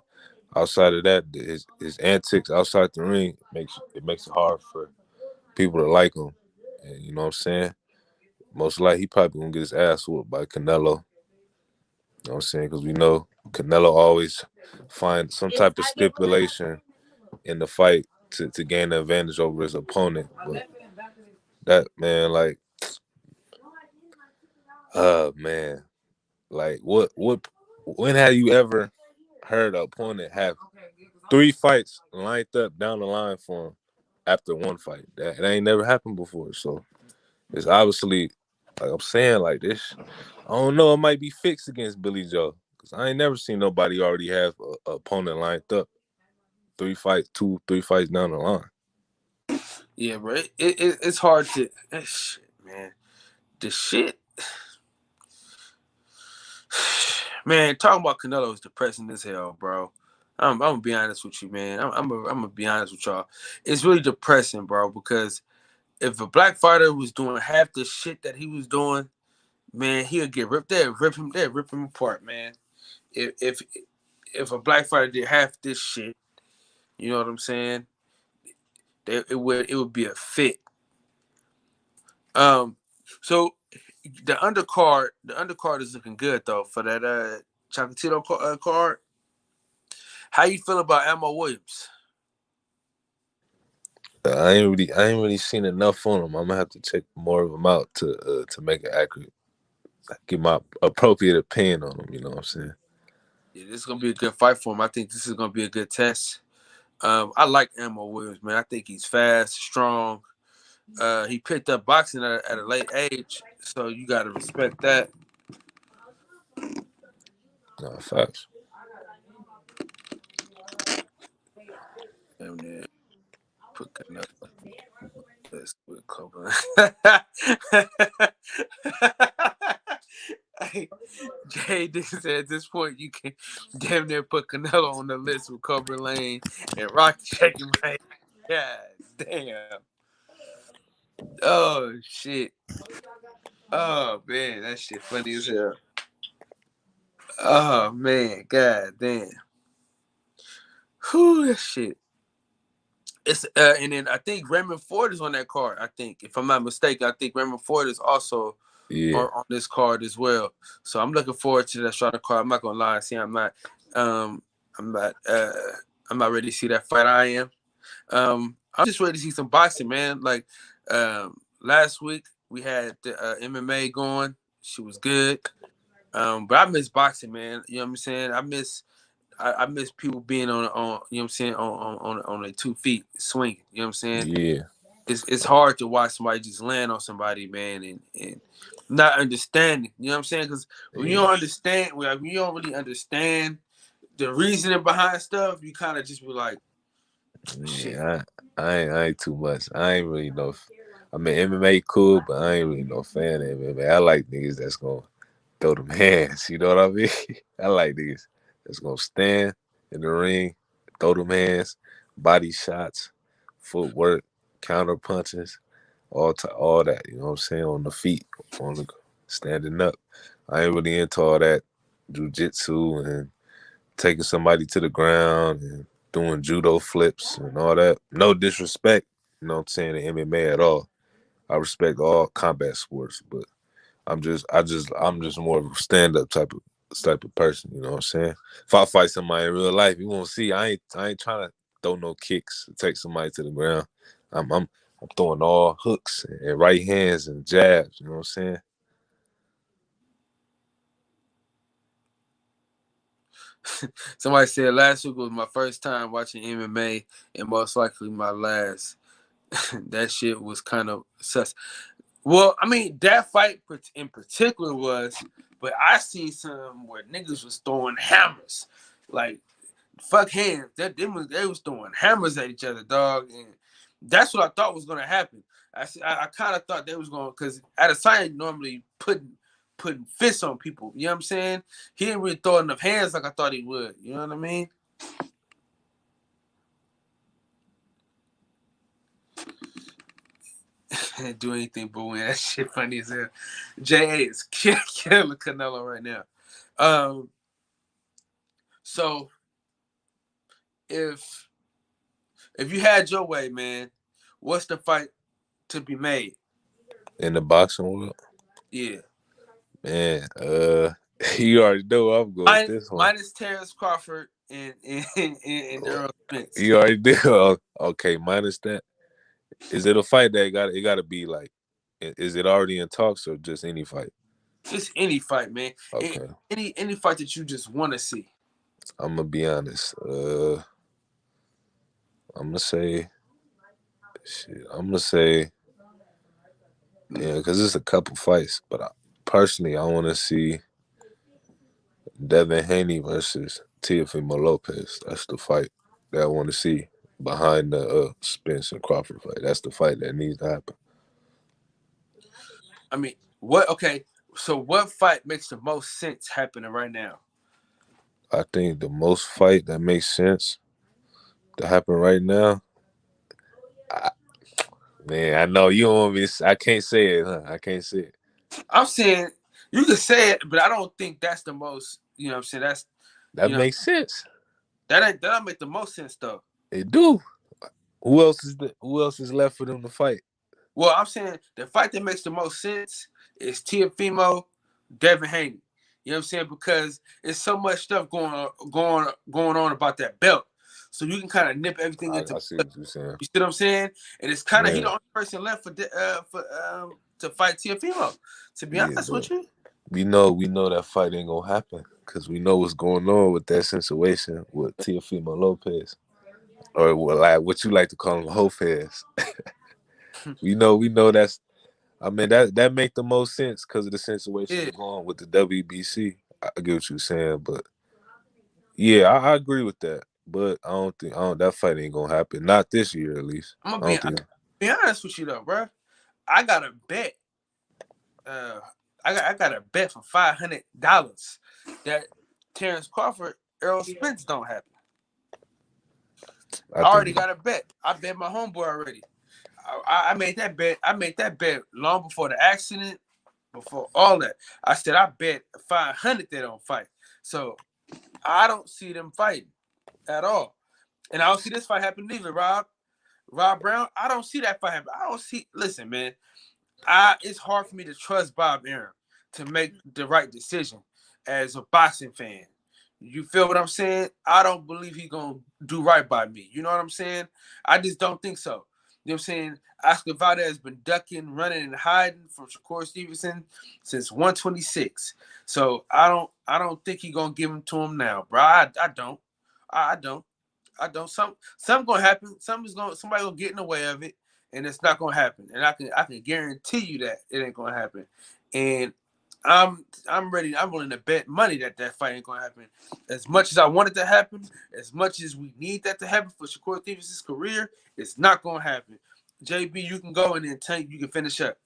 outside of that, his antics outside the ring makes it hard for people to like him. And you know what I'm saying? Most likely, he probably gonna get his ass whooped by Canelo. You know what I'm saying? Because we know Canelo always find some type of stipulation in the fight to gain the advantage over his opponent. But that, man, like, man, like, when have you ever heard an opponent have 3 fights lined up down the line for him after one fight? That ain't never happened before. So it's obviously, like I'm saying, like this, I don't know, it might be fixed against Billy Joe. Because I ain't never seen nobody already have a opponent lined up 3 fights down the line. Yeah, bro. It's hard to shit, man. The shit. Man, talking about Canelo is depressing as hell, bro. I'm gonna be honest with you, man. I'm gonna be honest with y'all. It's really depressing, bro, because if a black fighter was doing half the shit that he was doing, man, he'll get ripped. Rip him apart, man. If a black fighter did half this shit, you know what I'm saying? It would be a fit. So the undercard is looking good though for that Chocolatito card. How you feel about Ammo Williams? I ain't really seen enough on him. I'm gonna have to check more of them out to make it accurate. Get my appropriate opinion on him. You know what I'm saying? Yeah, this is gonna be a good fight for him. I think this is gonna be a good test. I like Ammo Williams, man. I think he's fast, strong. He picked up boxing at a late age, so you got to respect that. No, facts. And then put Canelo. Let's put Copeland. Hey, Jay Dixon said at this point you can damn near put Canelo on the list with Copeland Lane and Rocky shaking my head. God damn. Oh shit. Oh man, that shit funny as hell. Oh man, god damn. Whew, that shit. It's and then I think Raymond Ford is on that card. I think, if I'm not mistaken, I think Raymond Ford is also on this card as well. So I'm looking forward to that Strider card. I'm not gonna lie. See, I'm not ready to see that fight. I am. I'm just ready to see some boxing, man. Like last week we had the MMA going. She was good. But I miss boxing, man. You know what I'm saying? I miss people being on you know what I'm saying, on their 2 feet swinging. You know what I'm saying? Yeah. It's hard to watch somebody just land on somebody, man, and not understanding. You know what I'm saying? Because when you don't understand, when you don't really understand the reasoning behind stuff, you kind of just be like, shit. Yeah, I ain't too much. I ain't really know I mean, MMA cool, but I ain't really no fan of MMA. I like niggas that's gonna throw them hands. You know what I mean? I like niggas that's gonna stand in the ring, throw them hands, body shots, footwork, counter punches, all that. You know what I'm saying? On the feet, on the standing up. I ain't really into all that jujitsu and taking somebody to the ground and doing judo flips and all that. No disrespect, you know what I'm saying, to MMA at all. I respect all combat sports, but I'm just more of a stand-up type of person, you know what I'm saying? If I fight somebody in real life, you won't see I ain't trying to throw no kicks, take somebody to the ground. I'm throwing all hooks and right hands and jabs, you know what I'm saying? Somebody said last week was my first time watching MMA and most likely my last. That shit was kind of sus. Well, I mean, that fight in particular was, but I see some where niggas was throwing hammers. Like, fuck hands. They was throwing hammers at each other, dog. And that's what I thought was going to happen. I kind of thought they was going, because at a time, normally putting fists on people. You know what I'm saying? He didn't really throw enough hands like I thought he would. You know what I mean? Can't do anything but win. That shit funny as hell. J.A. is killing Canelo right now. So if you had your way, man, what's the fight to be made? In the boxing world? Yeah. Man, you already know I'm going with this one. Minus Terrence Crawford and Errol Spence. You already do. Okay, minus that. Is it a fight that it got to be like? Is it already in talks or just any fight? Just any fight, man. Okay. Any fight that you just want to see. I'm gonna be honest. I'm gonna say, yeah, because it's a couple fights, but personally, I want to see Devin Haney versus Teofimo Lopez. That's the fight that I want to see behind the Spence and Crawford fight. That's the fight that needs to happen. I mean, what? Okay, so what fight makes the most sense happening right now? I think the most fight that makes sense to happen right now. Man, I know you don't want me to, I can't say it, huh? I can't say it. I'm saying you can say it, but I don't think that's the most. You know what I'm saying? That makes sense. That don't make the most sense though. It do. Who else is left for them to fight? Well, I'm saying the fight that makes the most sense is Teofimo, Devin Haney. You know what I'm saying? Because it's so much stuff going on about that belt. So you can kind of nip everything into. I see what you're saying. You see what I'm saying? And it's kind of he the only person left to fight Teofimo. To be honest with you, we know that fight ain't gonna happen because we know what's going on with that situation with Teofimo Lopez, or what you like to call him, Hofez. we know that's. I mean that make the most sense because of the situation going on with the WBC. I get what you're saying, but yeah, I agree with that. But I don't think that fight ain't gonna happen. Not this year, at least. I'm gonna be honest with you though, bro. I got a bet. I got a bet for $500 that Terrence Crawford, Errol Spence don't happen. I already got a bet. I bet my homeboy already. I made that bet. I made that bet long before the accident, before all that. I said I bet 500 they don't fight. So I don't see them fighting at all. And I don't see this fight happening either, Rob Brown. I don't see that fight happen. I don't see. Listen, man. It's hard for me to trust Bob Arum to make the right decision as a boxing fan. You feel what I'm saying? I don't believe he's gonna do right by me. You know what I'm saying? I just don't think so. You know what I'm saying? Oscar Valdez has been ducking, running, and hiding from Shakur Stevenson since 126. So I don't think he's gonna give him to him now, bro. I don't. Something gonna happen. Somebody gonna get in the way of it, and it's not gonna happen. And I can guarantee you that it ain't gonna happen. And I'm ready. I'm willing to bet money that fight ain't gonna happen. As much as I want it to happen, as much as we need that to happen for Shakur Stevenson's career, it's not gonna happen. JB, you can go, and then Tank, you can finish up.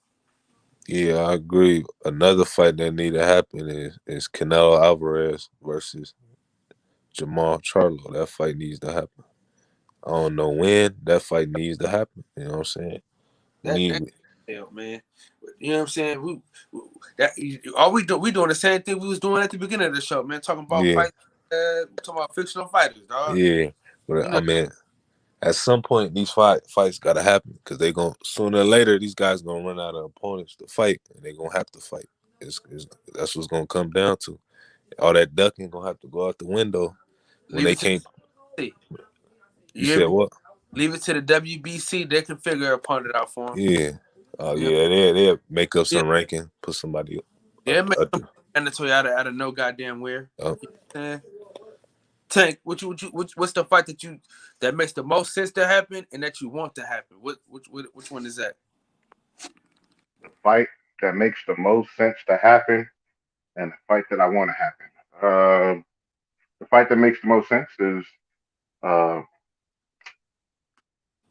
Yeah, I agree. Another fight that need to happen is Canelo Alvarez versus Jamal Charlo. That fight needs to happen. I don't know when that fight needs to happen. You know what I'm saying? That hell, man. You know what I'm saying? We doing the same thing we was doing at the beginning of the show, man. Talking about Yeah, fights, talking about fictional fighters, dog. yeah. But You I know, mean, at some point these fights gotta happen because they gonna sooner or later these guys gonna run out of opponents to fight and they gonna have to fight. That's what's gonna come down to. All that ducking gonna have to go out the window when leave they it to can't. the You you hear said me? what? Leave it to the WBC. They can figure an opponent out for them. Yeah. Oh You know? yeah, they'll make up Yeah, some ranking, put somebody they'll make up them mandatory out of no goddamn where. there. You know what I'm saying? Tank, what's the fight that makes the most sense to happen and that you want to happen? Which one is that? Fight that makes the most sense to happen, and the fight that I want to happen. The fight that makes the most sense is uh,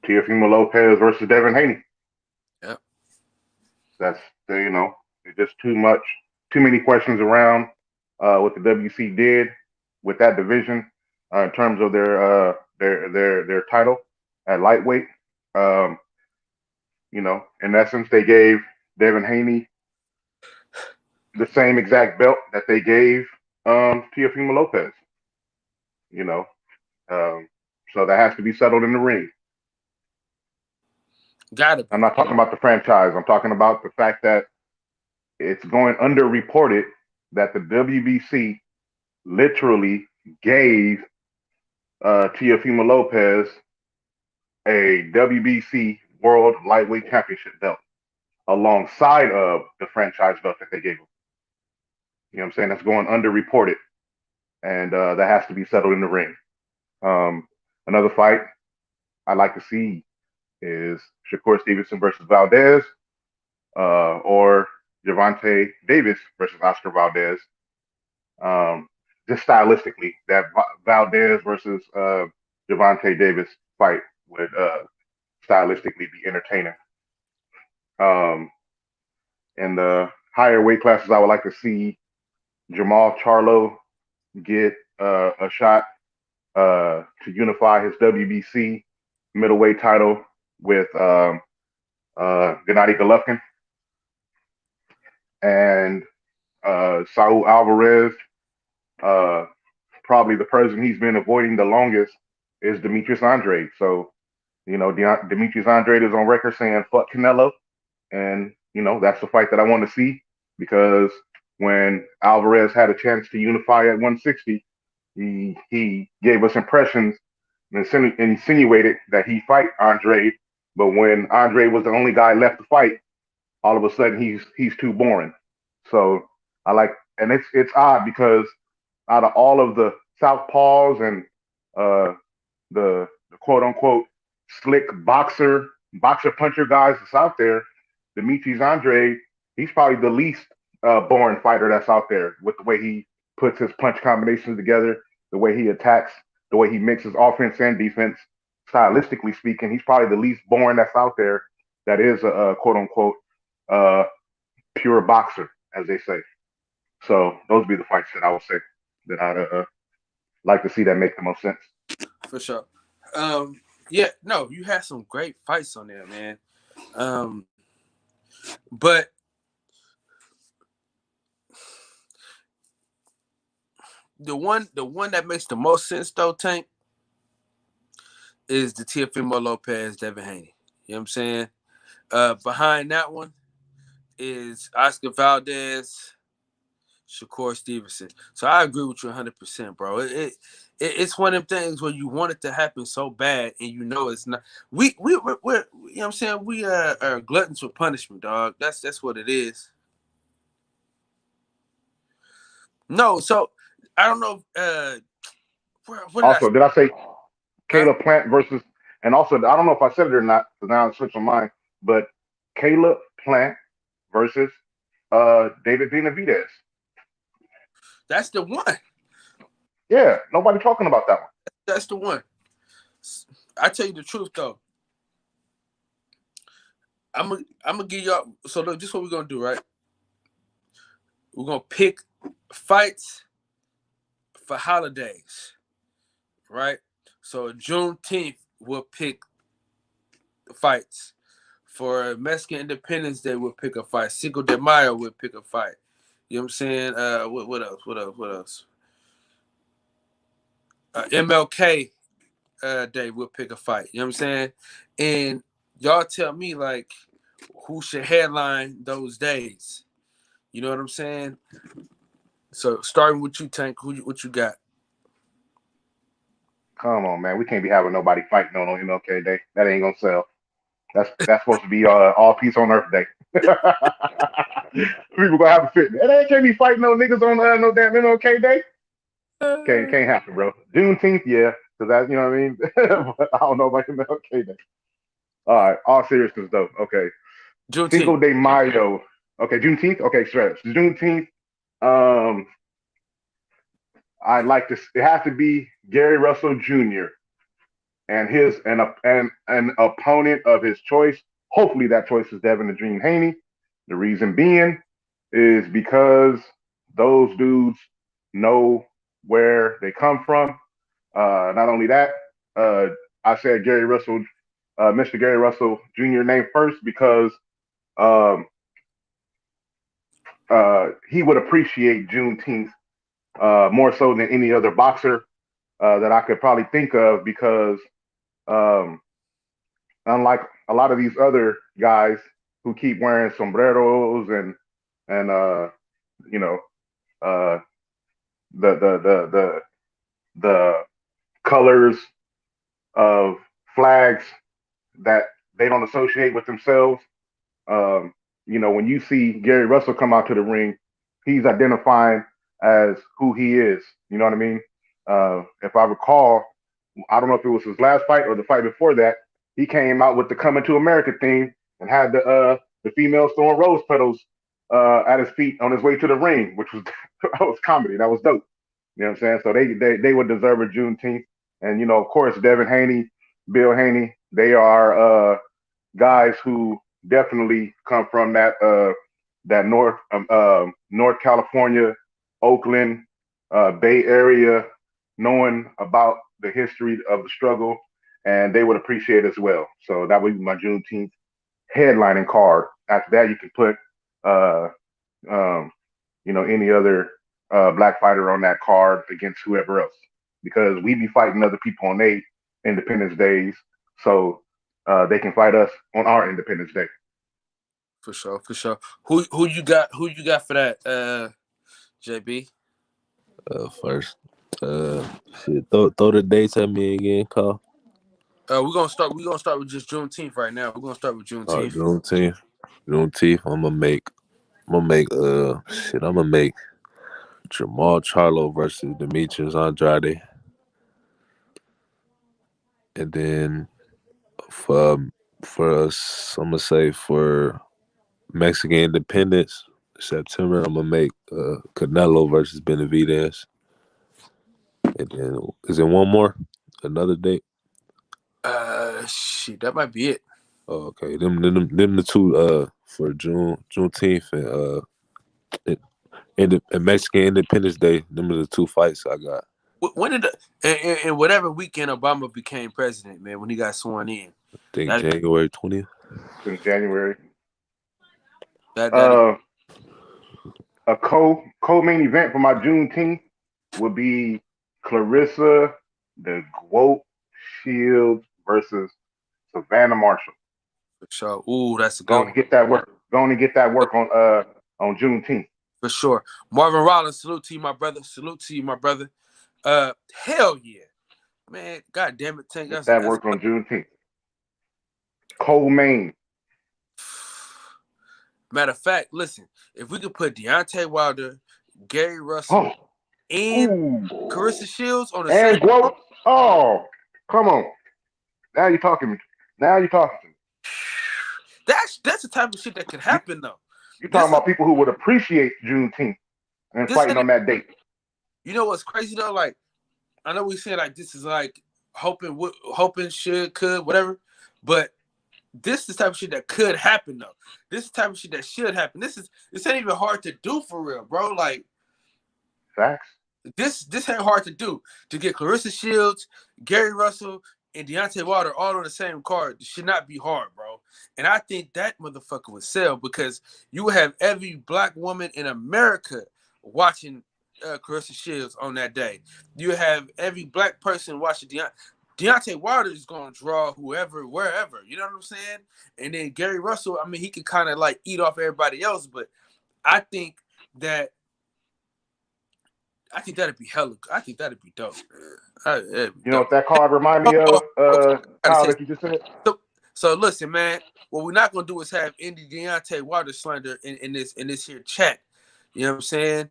Teofimo Lopez versus Devin Haney. Yep. That's there's just too many questions around what the WC did with that division in terms of their title at lightweight. Um, in essence, they gave Devin Haney the same exact belt that they gave Teofimo Lopez. You know, um, so that has to be settled in the ring. Gotta I'm be. not talking about the franchise. I'm talking about the fact that it's going underreported that the WBC literally gave Teofimo Lopez a WBC World Lightweight Championship belt alongside of the franchise belt that they gave him. You know what I'm saying? That's going underreported, and that has to be settled in the ring. Another fight I'd like to see is Shakur Stevenson versus Valdez, or Gervonta Davis versus Oscar Valdez. Just stylistically, that Valdez versus Gervonta Davis fight would stylistically be entertaining. Um, in the higher weight classes, I would like to see Jamal Charlo get a shot to unify his WBC middleweight title with Gennady Golovkin, and Saul Alvarez. Probably the person he's been avoiding the longest is Demetrius Andrade. So, Demetrius Andrade is on record saying fuck Canelo. And, that's the fight that I want to see, because when Alvarez had a chance to unify at 160, he gave us impressions and insinuated that he fight Andrade. But when Andrade was the only guy left to fight, all of a sudden he's too boring. So I like, and it's odd because out of all of the southpaws and the quote unquote slick boxer puncher guys that's out there, Demetrius Andrade, he's probably the least boring fighter that's out there, with the way he puts his punch combinations together, the way he attacks, the way he mixes offense and defense. Stylistically speaking, he's probably the least boring that's out there that is a quote unquote uh, pure boxer, as they say. So those would be the fights that I would say that I'd like to see that make the most sense. For sure. Yeah, no, you had some great fights on there, man. But the one that makes the most sense though, Tank, is the Teofimo Lopez, Devin Haney. You know what I'm saying? Behind that one is Oscar Valdez, Shakur Stevenson. So I agree with you 100%, bro. It's one of them things where you want it to happen so bad, and it's not. We're you know what I'm saying? We are gluttons for punishment, dog. That's what it is. No, so I don't know. What did I say? Also, did I say Huh? Caleb Plant versus, and also, I don't know if I said it or not, because now I switched my mind, but Caleb Plant versus David Benavidez. That's the one. Yeah, nobody talking about that one. That's the one. I tell you the truth though. I'm gonna give y'all. So look, this is what we're gonna do, right? We're gonna pick fights for holidays, right? So Juneteenth, we'll pick fights. For Mexican Independence Day, we'll pick a fight. Cinco de Mayo, we'll pick a fight. You know what I'm saying? What else? What else? MLK Day, we'll pick a fight. You know what I'm saying? And y'all tell me like who should headline those days. You know what I'm saying? So starting with you, Tank, what you got? Come on, man. We can't be having nobody fighting on MLK Day. That ain't gonna sell. That's supposed to be all peace on Earth Day. People gonna have a fit. They can't be fighting no niggas on no damn MLK Day. Can't happen, bro. Juneteenth, yeah, because that you know what I mean. But I don't know about MLK Day. All right, all seriousness though. Okay, Juneteenth. Cinco de Mayo. Okay, Juneteenth. Okay, stress. Juneteenth. Um, I'd like to. It has to be Gary Russell Jr. and an opponent of his choice. Hopefully, that choice is Devin the Dream Haney. The reason being is because those dudes know where they come from. Not only that, I said Gary Russell, Mr. Gary Russell Jr. name first because um, he would appreciate Juneteenth more so than any other boxer that I could probably think of because um, unlike a lot of these other guys who keep wearing sombreros and you know uh, the colors of flags that they don't associate with themselves. Um, when you see Gary Russell come out to the ring, he's identifying as who he is. You know what I mean? If I recall, I don't know if it was his last fight or the fight before that, he came out with the "Coming to America" theme and had the females throwing rose petals at his feet on his way to the ring, which was that was comedy. That was dope. You know what I'm saying? So they would deserve a Juneteenth. And of course, Devin Haney, Bill Haney, they are guys who definitely come from that North California, Oakland, Bay Area, knowing about the history of the struggle, and they would appreciate it as well. So that would be my Juneteenth headlining card. After that, you can put uh, um, any other black fighter on that card against whoever else, because we be fighting other people on their Independence Days, so they can fight us on our Independence Day. For sure. Who you got? Who you got for that, JB? First, shit, throw the dates at me again, Carl. We're gonna start with just Juneteenth right now. We're gonna start with Juneteenth. Juneteenth. I'm gonna make Jamal Charlo versus Demetrius Andrade, and then for us, I'm gonna say for Mexican Independence, September, I'm gonna make Canelo versus Benavidez. And then is there one more? Another date? Shit, that might be it. Oh, okay. Them the two for Juneteenth and Mexican Independence Day. Them are the two fights I got. When did in whatever weekend Obama became president, man, when he got sworn in? I think January 20th. In January. That a co-main event for my Juneteenth would be Clarissa the Goat Shields versus Savannah Marshall. for sure. Ooh, that's a good Going one. to get that work. Going to get that work on Juneteenth. For sure. Marvin Rollins, salute to you, my brother. Hell yeah. Man, god damn it, Tank. That work on Juneteenth. Co-main. Matter of fact, listen, if we could put Deontay Wilder, Gary Russell, and Clarissa Shields on the same. Quote. Oh, come on. Now you're talking to me. That's the type of shit that could happen, though. You're talking about people who would appreciate Juneteenth and fighting on that date. You know what's crazy, though? Like, I know we said, like, this is, like, hoping, should, could, whatever. But this is the type of shit that could happen though. This is the type of shit that should happen. This ain't even hard to do for real, bro. Like Facts. this ain't hard to do. To get Clarissa Shields, Gary Russell, and Deontay Wilder all on the same card should not be hard, bro. And I think that motherfucker would sell because you would have every black woman in America watching Clarissa Shields on that day. You have every black person watching Deontay Wilder is going to draw whoever, wherever. You know what I'm saying? And then Gary Russell, I mean, he can kind of like eat off everybody else, but I think that'd be hella. I think that'd be dope. You know what that card remind me of? Kyle, that you just said. So listen, man. What we're not gonna do is have any Deontay Wilder slander in this here chat. You know what I'm saying?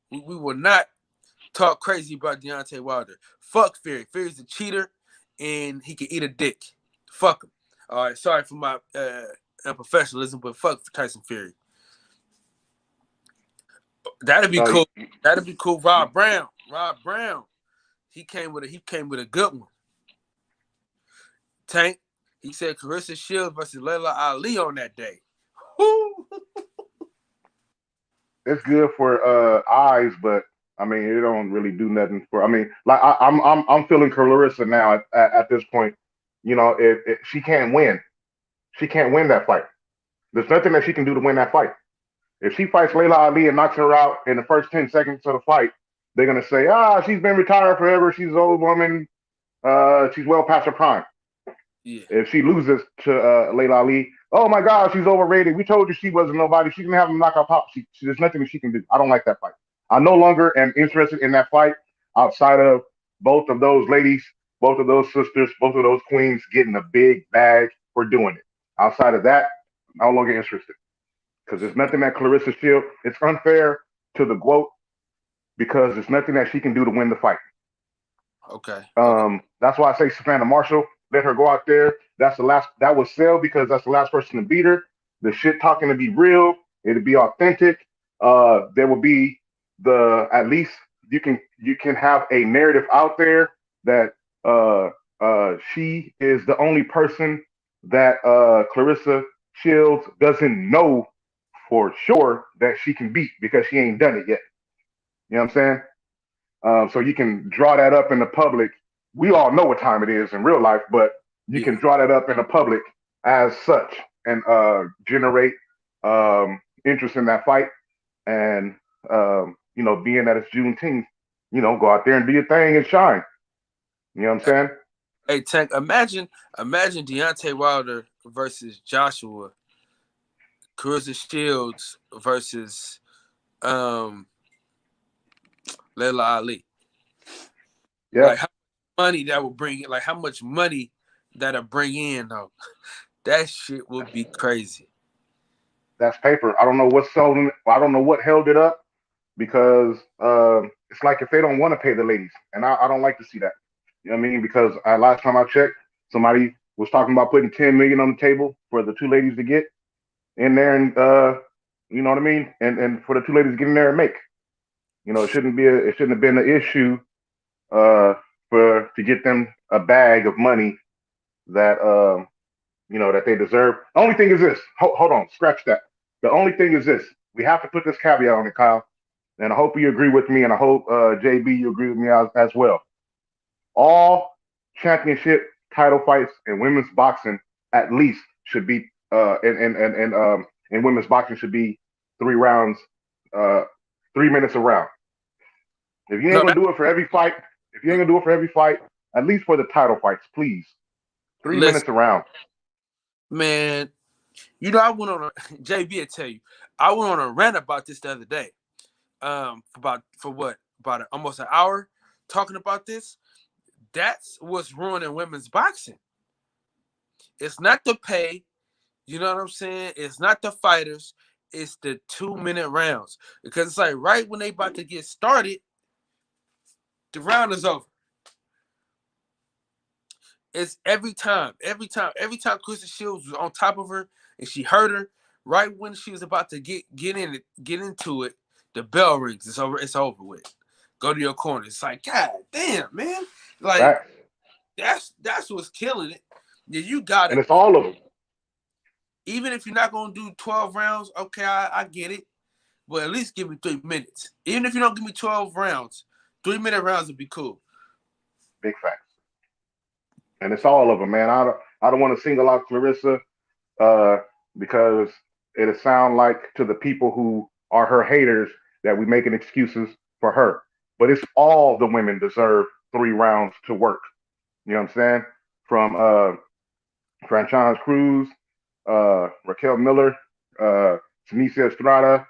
We will not talk crazy about Deontay Wilder. Fuck Fury. Fury's a cheater, and he can eat a dick. Fuck him. All right. Sorry for my unprofessionalism, but fuck Tyson Fury. That'd be cool. That'd be cool. Rob Brown. He came with a good one. Tank. He said Clarissa Shields versus Layla Ali on that day. Woo! It's good for eyes, but I mean, it don't really do nothing for. I mean, like I'm feeling Clarissa now at this point. You know, if she can't win that fight. There's nothing that she can do to win that fight. If she fights Layla Ali and knocks her out in the first 10 seconds of the fight, they're gonna say, she's been retired forever. She's an old woman. She's well past her prime. Yeah. If she loses to Layla Ali, oh my God, she's overrated. We told you she wasn't nobody. She can have a knockout pop. There's nothing that she can do. I don't like that fight. I no longer am interested in that fight outside of both of those ladies, both of those sisters, both of those queens getting a big bag for doing it. Outside of that, I'm no longer interested. Because there's nothing that Clarissa Shields, it's unfair to the GOAT because there's nothing that she can do to win the fight. Okay. That's why I say Savannah Marshall, let her go out there. That was sell because that's the last person to beat her. The shit talking to be real. It'll be authentic. There will be at least you can have a narrative out there that she is the only person that Clarissa Shields doesn't know for sure that she can beat because she ain't done it yet. You know what I'm saying? So you can draw that up in the public. We all know what time it is in real life, but you can draw that up in the public as such and generate interest in that fight. And, being that it's Juneteenth, go out there and do your thing and shine. You know what I'm saying? Hey, Tank, imagine Deontay Wilder versus Joshua, Clarissa Shields versus Layla Ali. Yeah. Like how much money that would bring, like how much money that'll bring in though. That shit would be crazy. That's paper. I don't know what's selling. I don't know what held it up because it's like if they don't want to pay the ladies, and I don't like to see that. You know what I mean? Because last time I checked, somebody was talking about putting $10 million on the table for the two ladies to get in there, and you know what I mean, and for the two ladies to get in there and make. It shouldn't have been an issue to get them a bag of money that that they deserve. The only thing is this. Hold on, scratch that. The only thing is this. We have to put this caveat on it, Kyle, and I hope you agree with me, and I hope JB you agree with me as well. All championship title fights in women's boxing at least should be in women's boxing should be 3 rounds, 3 minutes a round. If you ain't gonna do it for every fight, at least for the title fights, please. 3 minutes a round. Man, I went on JB will tell you, I went on a rant about this the other day. About almost an hour talking about this. That's what's ruining women's boxing. It's not the pay, you know what I'm saying? It's not the fighters, it's the 2-minute rounds. Because it's like right when they about to get started, the round is over. It's every time Clarissa Shields was on top of her and she hurt her, right when she was about to get into it, the bell rings. It's over with. Go to your corner. It's like, God damn, man. Like that's what's killing it. Yeah, you got and it. it's all of them. Even if you're not gonna do 12 rounds, okay, I get it. But at least give me 3 minutes. Even if you don't give me 12 rounds, 3-minute rounds would be cool. Big facts. And it's all of them, man. I don't want to single out Clarissa because it'll sound like to the people who are her haters that we making excuses for her. But it's all the women deserve 3 rounds to work. You know what I'm saying? From Franchise Cruz, Raquel Miller, Tanisha Estrada,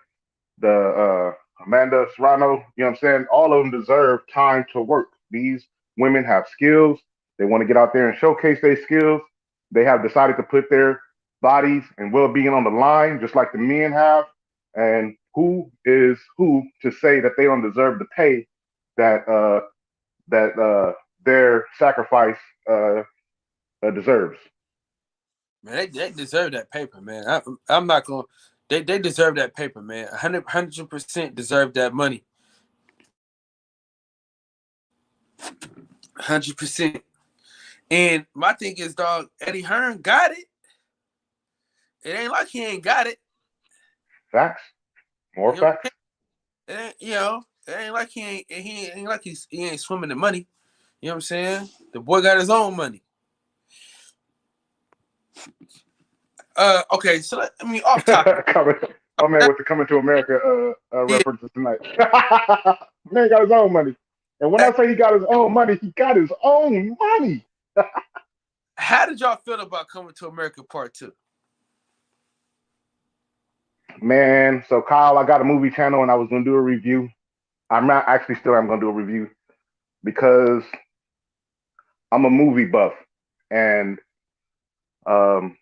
the Amanda Serrano, you know what I'm saying? All of them deserve time to work. These women have skills. They want to get out there and showcase their skills. They have decided to put their bodies and well-being on the line, just like the men have. And who is who to say that they don't deserve the pay that their sacrifice deserves? Man, they deserve that paper, man. I'm not gonna. They deserve that paper, man. 100% deserve that money. 100%. And my thing is, dog, Eddie Hearn got it. It ain't like he ain't got it. Facts. More You know, facts. it ain't like he ain't like he ain't swimming in money. You know what I'm saying? The boy got his own money. Okay, so off topic. My man with the Coming to America Yeah. references tonight. Man got his own money. And when I say he got his own money, he got his own money. How did y'all feel about Coming to America Part 2? Man, so Kyle, I got a movie channel and I was gonna do a review. I'm not actually still I'm gonna do a review because I'm a movie buff and um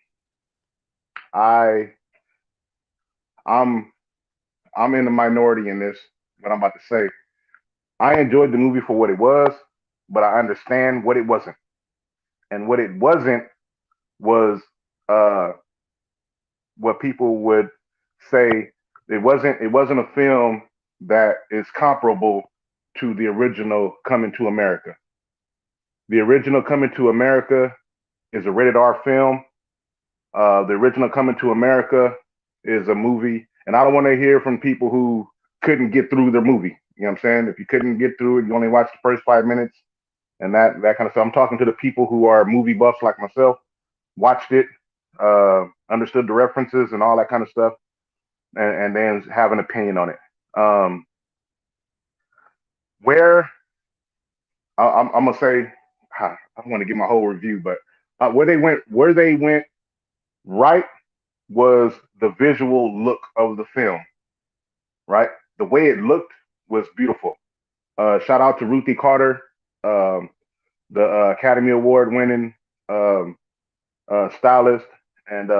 I I'm I'm in the minority in this, what I'm about to say. I enjoyed the movie for what it was, but I understand what it wasn't. And what it wasn't was uh, what people would say it wasn't a film that is comparable to the original Coming to America. The original Coming to America is a rated R film. The original Coming to America is a movie, and I don't want to hear from people who couldn't get through their movie. You know what I'm saying? If you couldn't get through it, you only watched the first 5 minutes and that kind of stuff. I'm talking to the people who are movie buffs like myself, watched it, understood the references and all that kind of stuff, and then have an opinion on it. Where I'm gonna say, I don't want to give my whole review, but where they went right was the visual look of the film. Right, the way it looked was beautiful. Shout out to Ruthie Carter, um, the Academy Award winning um, stylist and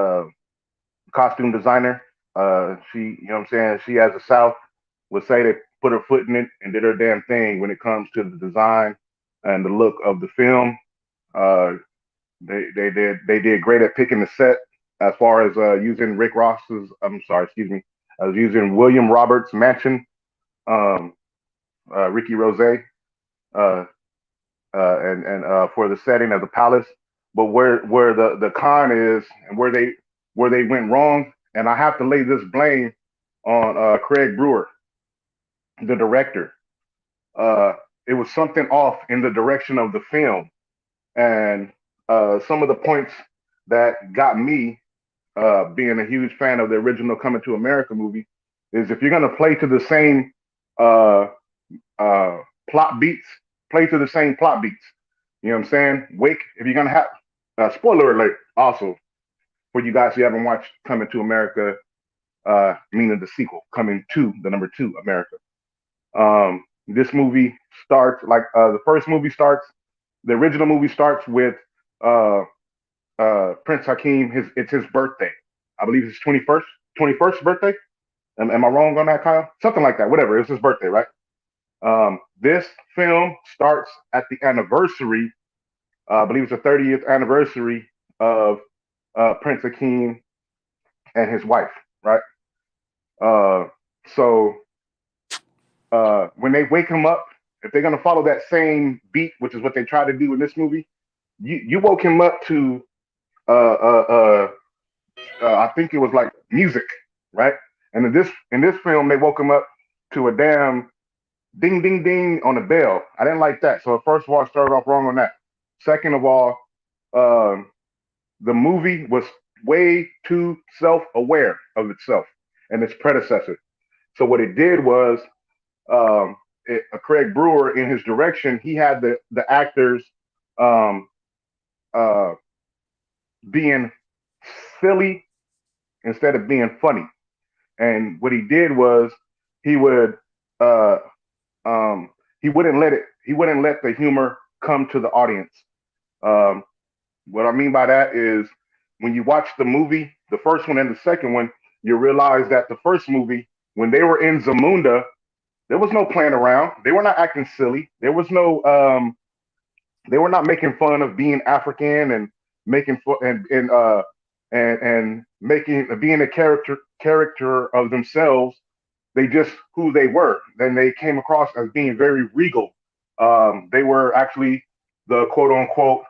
costume designer. You know what I'm saying? She, as a South, would say they put her foot in it and did her damn thing when it comes to the design and the look of the film. Uh, they did great at picking the set as far as using Rick Ross's. I'm sorry, excuse me. I was using William Roberts' mansion, um, Ricky Rose, and for the setting of the palace. But where the con is and where they went wrong, and I have to lay this blame on Craig Brewer, the director. Uh, it was something off in the direction of the film, and some of the points that got me, being a huge fan of the original Coming to America movie, is if you're gonna play to the same uh, uh, plot beats, play to the same plot beats. You know what I'm saying? Wake, if you're gonna have spoiler alert also for you guys who haven't watched Coming to America, meaning the sequel, Coming to the number 2 America. This movie starts like the first movie starts. The original movie starts with uh, Prince Hakeem. It's his birthday. I believe his 21st birthday. Am I wrong on that, Kyle? Something like that. Whatever. It's his birthday, right? This film starts at the anniversary. I believe it's the 30th anniversary of Prince Hakeem and his wife, right? Uh, so when they wake him up, if they're gonna follow that same beat, which is what they try to do in this movie, you woke him up to I think it was like music, right? And in this film, they woke him up to a damn ding ding ding on the bell. I didn't like that. So first of all, I started off wrong on that. Second of all, um, the movie was way too self-aware of itself and its predecessor. So what it did was, Craig Brewer in his direction, he had the actors um, uh, being silly instead of being funny. And what he did was he would uh, he wouldn't let the humor come to the audience. Um, what I mean by that is when you watch the movie, the first one and the second one, you realize that the first movie, when they were in Zamunda, there was no playing around. They were not acting silly. There was no they were not making fun of being African and making fun and making being a character of themselves. They just who they were. Then they came across as being very regal. They were actually the quote unquote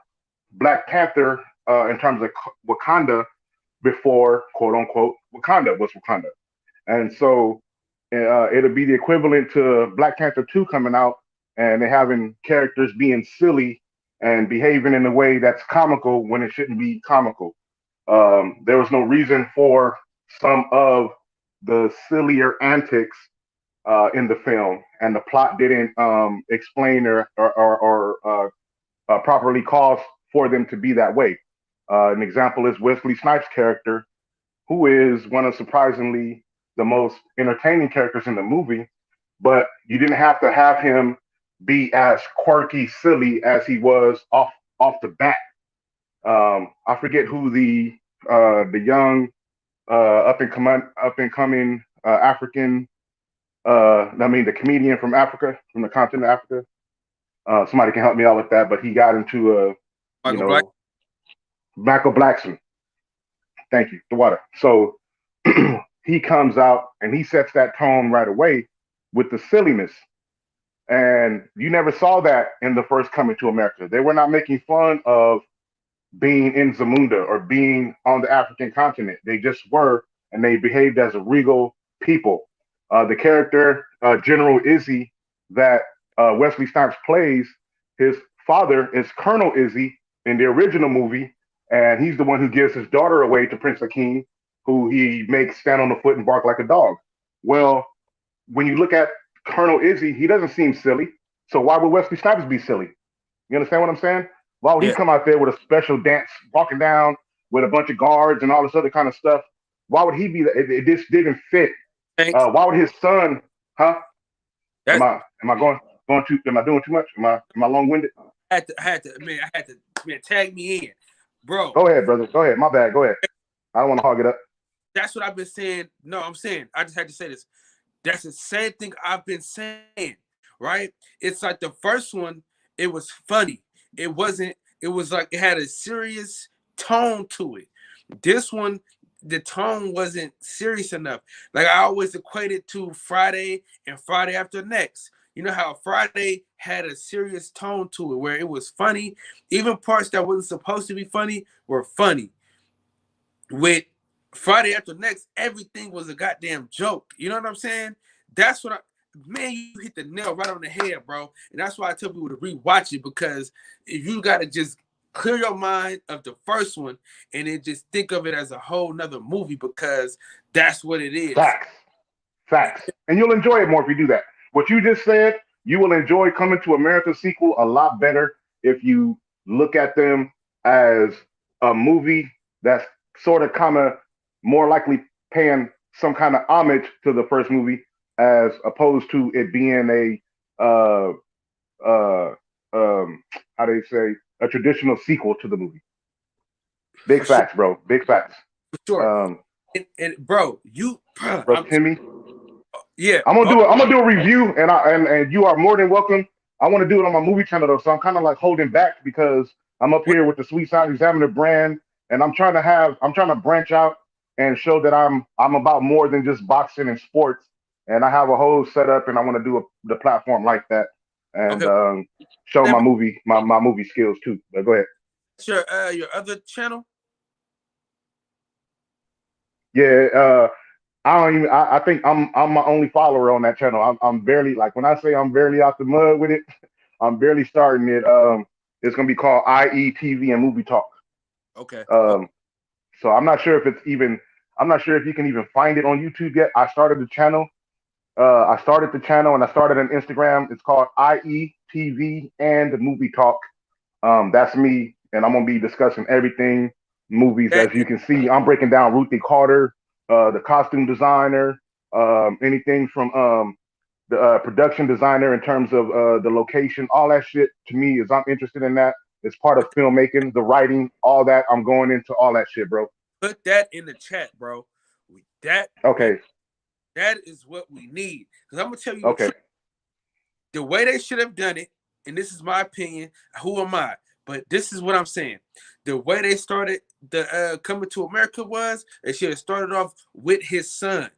Black Panther in terms of Wakanda before quote unquote Wakanda was Wakanda. And so it'll be the equivalent to Black Panther 2 coming out and they having characters being silly and behaving in a way that's comical when it shouldn't be comical. There was no reason for some of the sillier antics in the film, and the plot didn't explain or properly cause for them to be that way. An example is Wesley Snipes' character, who is one of surprisingly the most entertaining characters in the movie, but you didn't have to have him be as quirky, silly as he was off the bat. I forget who the young up and coming African. I mean, the comedian from Africa, from the continent of Africa. Somebody can help me out with that, but he got into Michael Black. Michael Blackson. Thank you, the water. So he comes out and he sets that tone right away with the silliness. And you never saw that in the first Coming to America. They were not making fun of being in Zamunda or being on the African continent. They just were, and they behaved as a regal people. The character, General Izzy, that Wesley Snipes plays, his father is Colonel Izzy in the original movie, and he's the one who gives his daughter away to Prince Akeem, who he makes stand on the foot and bark like a dog. Well, when you look at Colonel Izzy, he doesn't seem silly. So why would Wesley Snipes be silly? You understand what I'm saying? Why would he come out there with a special dance, walking down with a bunch of guards and all this other kind of stuff? Why would he be that? It just didn't fit. Why would his son? Huh? Am I going too? Am I doing too much? Am I long winded? I had to tag me in, bro. Go ahead, brother. Go ahead. My bad. Go ahead. I don't want to hog it up. That's what I've been saying. No, I'm saying I just had to say this. That's the same thing I've been saying, right? It's like the first one, it was funny. It wasn't, it was like it had a serious tone to it. This one, the tone wasn't serious enough. Like I always equated to Friday and Friday After Next. You know how Friday had a serious tone to it where it was funny. Even parts that wasn't supposed to be funny were funny. With Friday After Next, everything was a goddamn joke. You know what I'm saying? That's what man, you hit the nail right on the head, bro. And that's why I tell people to rewatch it, because if you gotta just clear your mind of the first one and then just think of it as a whole nother movie, because that's what it is. Facts. And you'll enjoy it more if you do that. What you just said, you will enjoy Coming to America sequel a lot better if you look at them as a movie that's sort of kind of more likely paying some kind of homage to the first movie as opposed to it being how do you say, a traditional sequel to the movie. Big facts, bro. Big facts. For sure. And bro, Timmy. Yeah, I'm gonna do a review, and you are more than welcome. I want to do it on my movie channel though, so I'm kind of like holding back because I'm up here with the Sweet Sound Examiner brand, and I'm trying to branch out and show that I'm about more than just boxing and sports, and I have a whole setup, and I want to do the platform like that, and show my movie skills too. But go ahead. Sure. Your other channel? Yeah, I don't even. I think I'm my only follower on that channel. I'm barely like when I say I'm barely out the mud with it. I'm barely starting it. It's gonna be called IETV and Movie Talk. Okay. Um, so I'm not sure if it's even. I'm not sure if you can even find it on YouTube yet. I started the channel. And I started an Instagram. It's called IETV and Movie Talk. That's me, and I'm gonna be discussing everything movies. That As you can see, I'm breaking down Ruthie Carter, the costume designer, anything from the production designer in terms of the location, all that shit. To me, is I'm interested in that. It's part of filmmaking, the writing, all that. I'm going into all that shit, bro. put that in the chat, bro. That Okay, that is what we need. Because I'm gonna tell you the okay. truth. The way they should have done it, and this is my opinion. Who am I? But this is what I'm saying. The way they started the Coming to America was they should have started off with his son,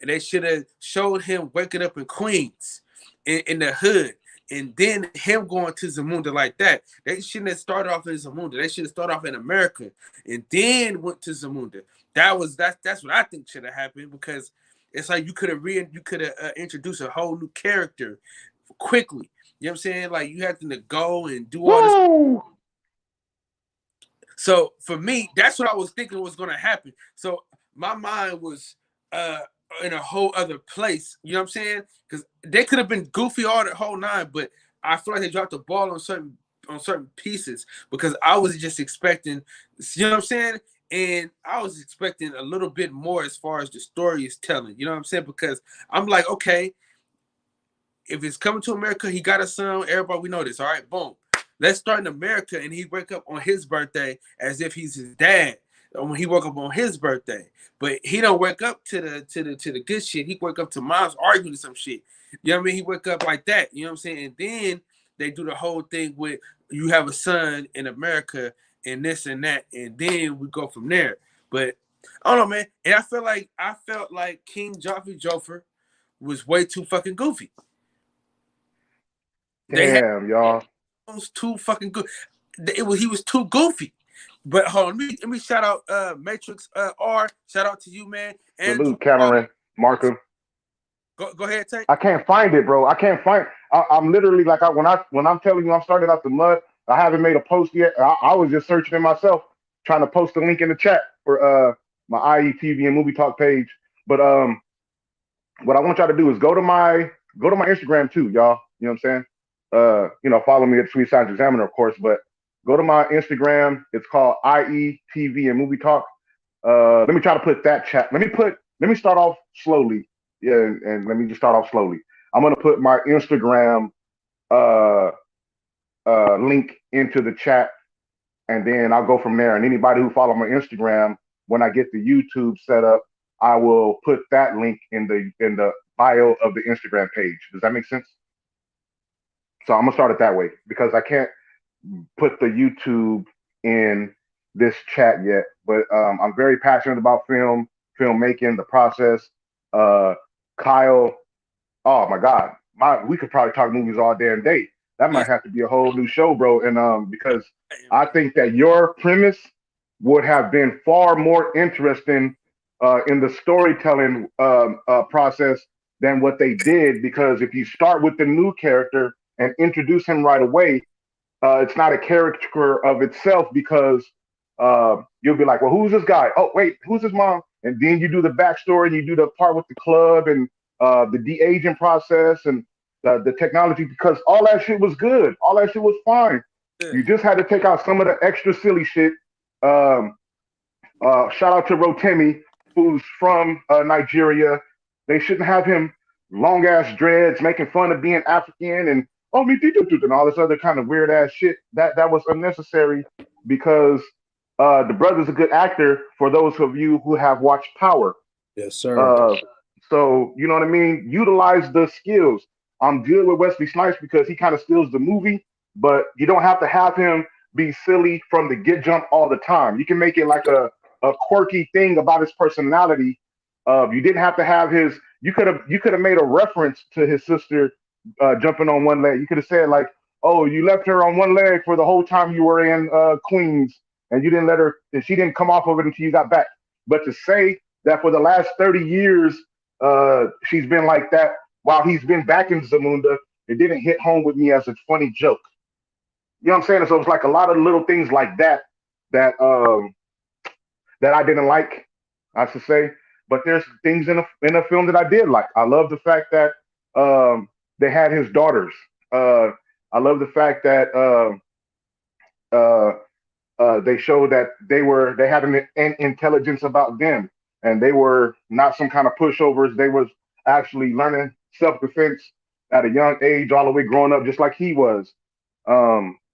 and they should have showed him waking up in Queens, in the hood, and then him going to Zamunda like that. They shouldn't have started off in Zamunda. They should have started off in America and then went to Zamunda. That's what I think should have happened because it's like you could have introduced a whole new character quickly. You know what I'm saying? Like you had to go and do all this. Woo! So for me, that's what I was thinking was gonna happen. So my mind was in a whole other place. You know what I'm saying? Because they could have been goofy all the whole nine, but I feel like they dropped the ball on certain pieces because I was just expecting, you know what I'm saying? And I was expecting a little bit more as far as the story is telling. You know what I'm saying? Because I'm like, okay, if it's Coming to America, he got a son. Everybody, we know this. All right, boom. Let's start in America, and he wake up on his birthday as if he's his dad. When he woke up on his birthday, but he don't wake up to the good shit. He wake up to mom's arguing some shit. You know what I mean? He wake up like that. You know what I'm saying? And then they do the whole thing with you have a son in America and this and that, and then we go from there. But I don't know, man. And I felt like King Joffrey Joffer was way too fucking goofy. They had Damn, y'all. those too fucking good. He was too goofy. But hold on, let me shout out Matrix R. Shout out to you, man. Andrew, Salute, Cameron, Markham. go ahead, Tank. I can't find it, bro. I can't find. I'm literally like when I'm telling you I'm starting out the mud. I haven't made a post yet. I was just searching it myself, trying to post a link in the chat for my IETV and Movie Talk page. But what I want y'all to do is go to my Instagram too, y'all. You know what I'm saying? Follow me at Sweet Science Examiner, of course. But go to my Instagram. It's called IETV and Movie Talk. Let me try to put that chat. Let me start off slowly. Yeah, and let me just start off slowly. I'm gonna put my Instagram uh link into the chat, and then I'll go from there. And anybody who follow my Instagram, when I get the YouTube set up, I will put that link in the bio of the Instagram page. Does that make sense? So I'm gonna start it that way because I can't put the YouTube in this chat yet. But I'm very passionate about filmmaking, the process. Kyle, oh my God, we could probably talk movies all damn day. That might have to be a whole new show, bro. And because I think that your premise would have been far more interesting in the storytelling process than what they did. Because if you start with the new character and introduce him right away, it's not a character of itself because you'll be like, well, who's this guy? Oh, wait, who's his mom? And then you do the backstory and you do the part with the club and the de-aging process and the technology because all that shit was good. All that shit was fine. You just had to take out some of the extra silly shit. Shout out to Rotimi, who's from Nigeria. They shouldn't have him long ass dreads making fun of being African and and all this other kind of weird ass shit. That was unnecessary because the brother's a good actor. For those of you who have watched Power, yes, sir. So you know what I mean. Utilize the skills. I'm good with Wesley Snipes because he kind of steals the movie, but you don't have to have him be silly from the get jump all the time. You can make it like a quirky thing about his personality. You didn't have to have his. You could have made a reference to his sister jumping on one leg. You could have said like, "Oh, you left her on one leg for the whole time you were in Queens, and you didn't let her. And she didn't come off of it until you got back." But to say that for the last 30 years, she's been like that while he's been back in Zamunda. It didn't hit home with me as a funny joke. You know what I'm saying? So it's like a lot of little things like that that that I didn't like, I should say. But there's things in the film that I did like. I love the fact that they had his daughters. Uh, I love the fact that uh, they showed that they had an intelligence about them, and they were not some kind of pushovers. They was actually learning self defense at a young age, all the way growing up, just like he was.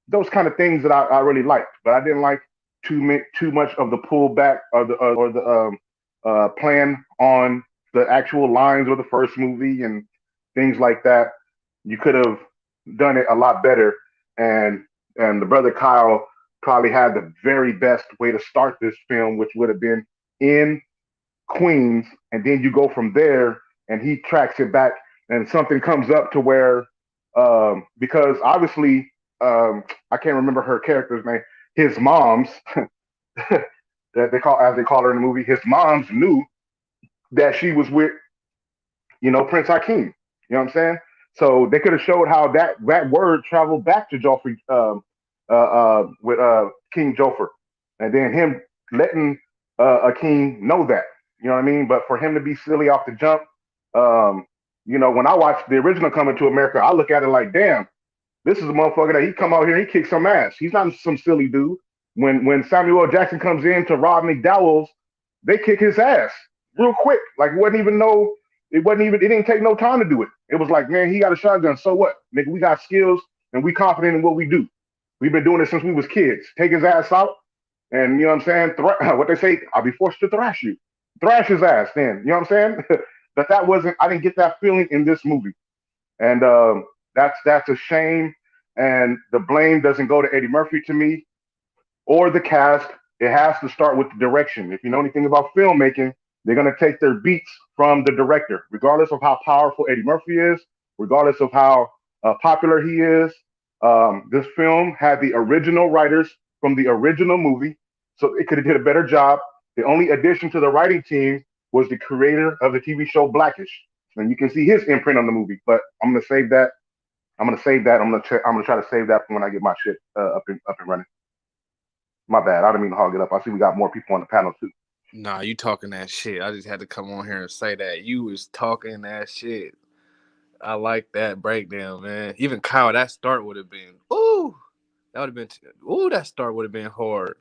Those kind of things that I really liked, but I didn't like too much of the pullback or the plan on the actual lines of the first movie and things like that. You could have done it a lot better, and the brother Kyle probably had the very best way to start this film, which would have been in Queens, and then you go from there, and he tracks it back, and something comes up to where, because obviously, I can't remember her character's name. His mom's that they call her in the movie. His mom's knew that she was with, Prince Hakeem. You know what I'm saying? So they could have showed how that word traveled back to Joffrey with King Joffrey, and then him letting Akeem know that. You know what I mean? But for him to be silly off the jump, when I watched the original Coming to America, I look at it like, damn, this is a motherfucker that he come out here and he kicks some ass. He's not some silly dude. When Samuel L. Jackson comes in to rob McDowell's, they kick his ass real quick. Like it didn't take no time to do it. It was like, man, he got a shotgun. So what? Nigga, we got skills and we confident in what we do. We've been doing it since we was kids. Take his ass out, and you know what I'm saying? What they say, I'll be forced to thrash you. Thrash his ass then. You know what I'm saying? But I didn't get that feeling in this movie. And that's a shame. And the blame doesn't go to Eddie Murphy to me or the cast. It has to start with the direction. If you know anything about filmmaking, they're going to take their beats from the director, regardless of how powerful Eddie Murphy is, regardless of how popular he is. This film had the original writers from the original movie, so it could have did a better job. The only addition to the writing team was the creator of the TV show Blackish, and you can see his imprint on the movie. But I'm gonna save that. I'm gonna try to save that for when I get my shit up and running. My bad. I didn't mean to hog it up. I see we got more people on the panel too. Nah, you talking that shit. I just had to come on here and say that. You was talking that shit. I like that breakdown, man. Even Kyle, that start would have been, ooh, that would have been, that start would have been hard.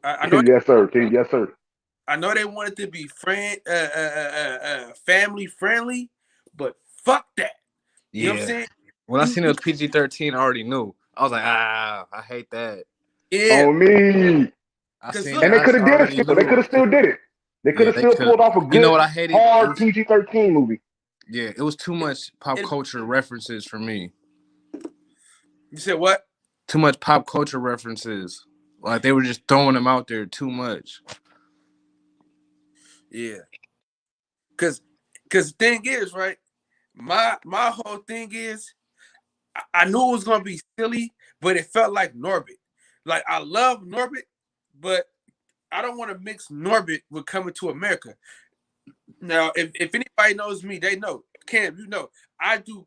I know. Yes, sir. Yes, sir. I know they wanted to be family friendly, but fuck that. You know what I'm saying? When I seen it was PG-13, I already knew. I was like, I hate that. Yeah. On me. And they could have did it. They could have still did it. They could have still pulled off a good, what I hated? Hard PG-13 movie. Yeah, it was too much pop culture references for me. You said what? Too much pop culture references. Like they were just throwing them out there too much. Yeah. Cause the thing is, right? My whole thing is, I knew it was gonna be silly, but it felt like Norbit. Like I love Norbit, but I don't want to mix Norbit with Coming to America. Now, if anybody knows me, they know. Cam, you know, I do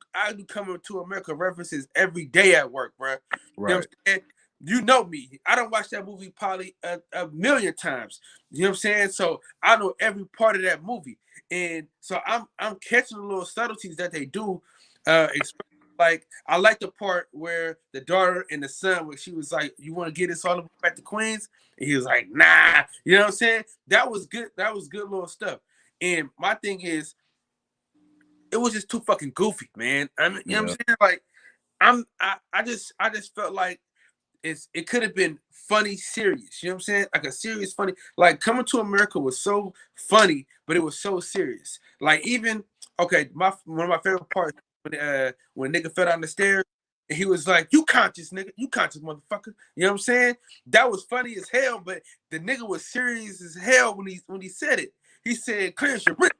Coming to America references every day at work, bro. Right. You know what I'm saying? You know me. I don't watch that movie probably a million times. You know what I'm saying? So I know every part of that movie. And so I'm catching the little subtleties that they do. Like I like the part where the daughter and the son, where she was like, "You want to get this all the way back to Queens?" And he was like, "Nah." You know what I'm saying? That was good. That was good little stuff. And my thing is, it was just too fucking goofy, man. I mean, you know what I'm saying? Like, I just felt like it could have been funny, serious. You know what I'm saying? Like a serious funny. Like Coming to America was so funny, but it was so serious. Like even one of my favorite parts when nigga fell down the stairs and he was like, "You conscious, nigga? You conscious, motherfucker?" You know what I'm saying? That was funny as hell, but the nigga was serious as hell when he said it. He said, "Clear your wrist,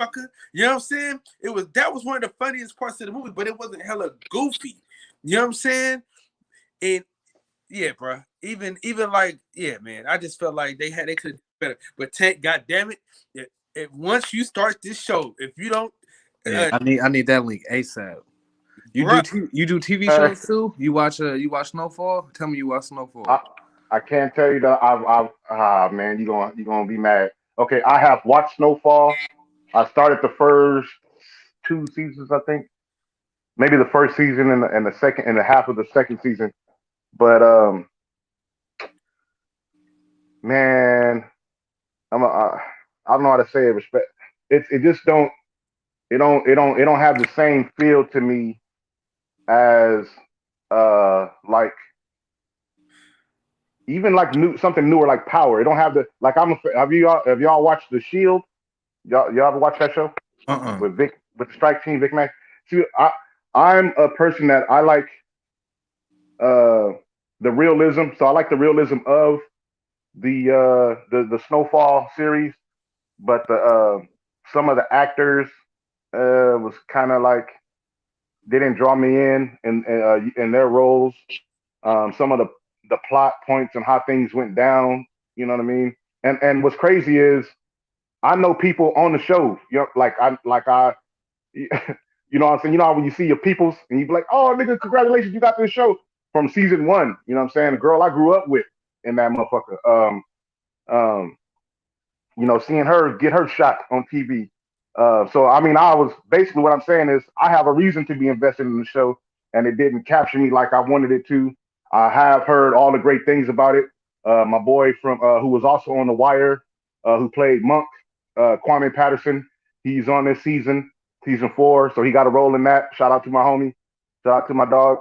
motherfucker." You know what I'm saying? That was one of the funniest parts of the movie, but it wasn't hella goofy. You know what I'm saying? And yeah, bro. even like, yeah, man, I just felt like they could better. But Tank, goddamn it, if once you start this show, if you don't, Yeah, I need that link ASAP. bruh, You do TV shows too? You watch Snowfall? Tell me you watch Snowfall. I can't tell you that man, you gonna be mad. Okay, I have watched Snowfall. I started the first 2 seasons, I think. Maybe the first season and the second and the half of the second season. But man, I don't know how to say it. Respect. It just don't have the same feel to me as like even like something newer like Power. It don't have the like. Have y'all watched The Shield? Y'all ever watch that show with the Strike Team, Vic Mac? See, I'm a person that I like the realism. So I like the realism of the Snowfall series, but the some of the actors was kind of like they didn't draw me in their roles. Some of the plot points and how things went down. You know what I mean? And what's crazy is I know people on the show. You know, you know what I'm saying? You know how when you see your peoples and you be like, oh nigga, congratulations, you got this show from season 1. You know what I'm saying? The girl I grew up with in that motherfucker. Um, you know, seeing her get her shot on TV. So I mean, I was basically what I'm saying is I have a reason to be invested in the show, and it didn't capture me like I wanted it to. I have heard all the great things about it. My boy from who was also on The Wire, who played Monk, Kwame Patterson, he's on this season 4, so he got a role in that. Shout out to my homie, shout out to my dog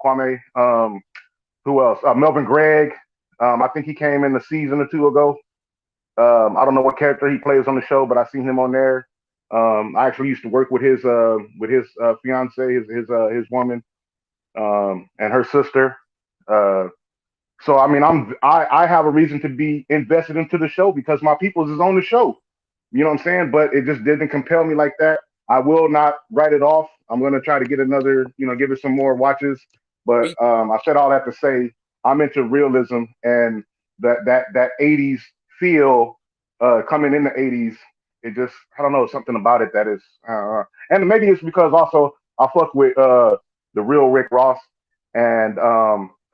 Kwame. Who else? Melvin Gregg. I think he came in a season or 2 ago. I don't know what character he plays on the show, but I seen him on there. I actually used to work with his fiance, his woman, and her sister. So I mean, I have a reason to be invested into the show because my people's is on the show. You know what I'm saying? But it just didn't compel me like that. I will not write it off. I'm gonna try to get another, give it some more watches. But I said all that to say I'm into realism and that 80s feel coming in the 80s. It just I don't know something about it that is, and maybe it's because also I fuck with the real Rick Ross and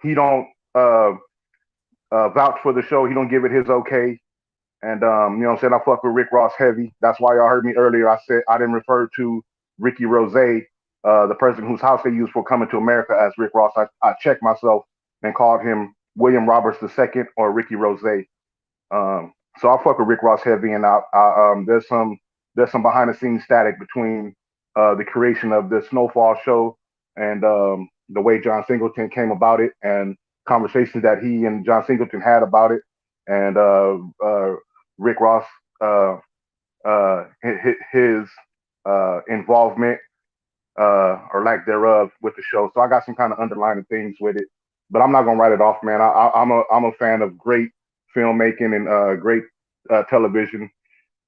he don't vouch for the show. He don't give it his okay. And you know what I'm saying? I fuck with Rick Ross heavy. That's why y'all heard me earlier. I said I didn't refer to Ricky Rose, the person whose house they used for Coming to America, as Rick Ross. I checked myself and called him William Roberts II or Ricky Rose. So I fuck with Rick Ross heavy, and there's some behind the scenes static between the creation of the Snowfall show and the way John Singleton came about it, and conversations that he and John Singleton had about it, and Rick Ross his involvement or lack thereof with the show. So I got some kind of underlying things with it, but I'm not gonna write it off, man. I'm a fan of great filmmaking and great television.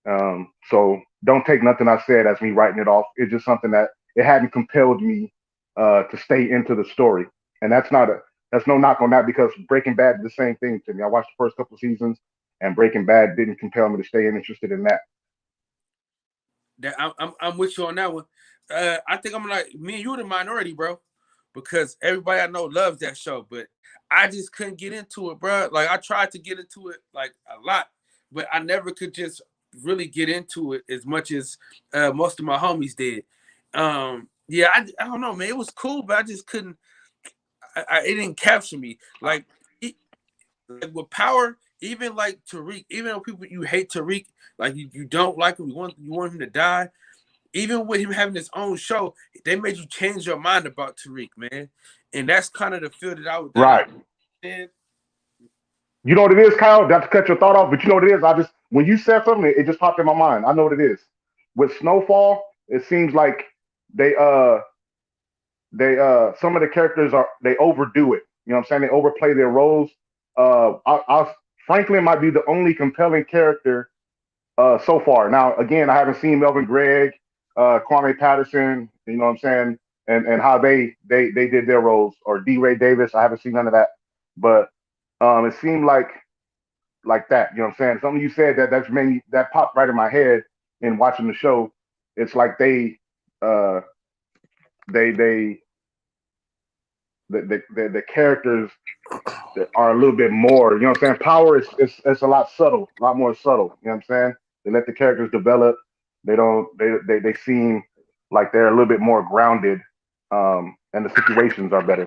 So don't take nothing I said as me writing it off. It's just something that it hadn't compelled me to stay into the story, and that's no knock on that because Breaking Bad did the same thing to me. I watched the first couple seasons, and Breaking Bad didn't compel me to stay interested in that. I'm with you on that one. I think I'm like me and you the minority, bro, because everybody I know loves that show, but I just couldn't get into it, bro. Like I tried to get into it like a lot, but I never could just really get into it as much as most of my homies did. Yeah, I don't know, man. It was cool, but I just couldn't. It didn't capture me. Like with Power, even like Tariq, even though people you hate Tariq, like you don't like him, you want him to die. Even with him having his own show, they made you change your mind about Tariq, man. And that's kind of the feel that I was right. You know what it is, Kyle? Not to cut your thought off, but you know what it is. When you said something, it just popped in my mind. I know what it is. With Snowfall, it seems like they some of the characters they overdo it. You know what I'm saying? They overplay their roles. Franklin might be the only compelling character so far. Now, again, I haven't seen Melvin Gregg, Kwame Patterson. You know what I'm saying? And how they did their roles, or D. Ray Davis. I haven't seen none of that. But It seemed like that. You know what I'm saying? Something you said that's made me, that popped right in my head in watching the show. It's like uh they the characters that are a little bit more. You know what I'm saying? Power is it's a lot subtle, a lot more subtle. You know what I'm saying? They let the characters develop. They don't. They seem like they're a little bit more grounded, and the situations are better.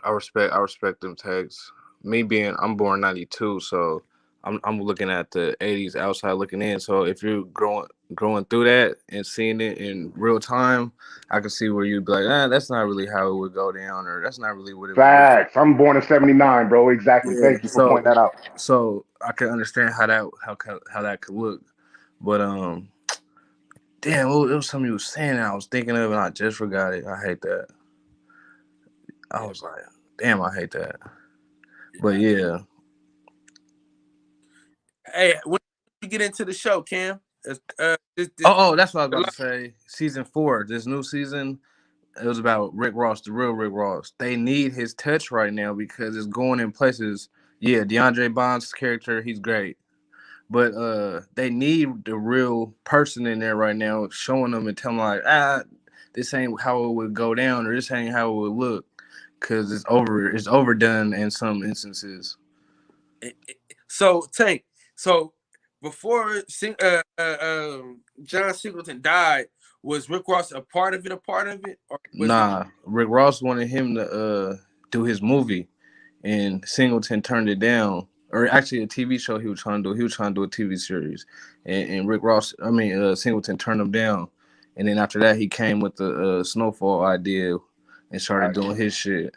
I respect them tags. I'm born '92, so I'm looking at the '80s outside looking in. So if you're growing through that and seeing it in real time, I can see where you'd be like, that's not really how it would go down, or that's not really what it would look. Facts. I'm born in '79, bro. Exactly. Yeah. Thank you for pointing that out. So I can understand how that could look, but damn, it was something you was saying and I was thinking of and I just forgot it. I hate that. I was like, damn, I hate that. But yeah. Hey, when you get into the show, Cam? That's what I was about to say. Season 4, this new season, it was about Rick Ross, the real Rick Ross. They need his touch right now because it's going in places. Yeah, DeAndre Bond's character, he's great. But they need the real person in there right now, showing them and telling them like, this ain't how it would go down, or this ain't how it would look, because it's overdone in some instances. So Tank, so before John Singleton died, was Rick Ross a part of it? Or was Rick Ross wanted him to do his movie, and Singleton turned it down. Or actually, a TV show he was trying to do. He was trying to do a TV series, and Singleton turned him down. And then after that, he came with the Snowfall idea and started doing his shit.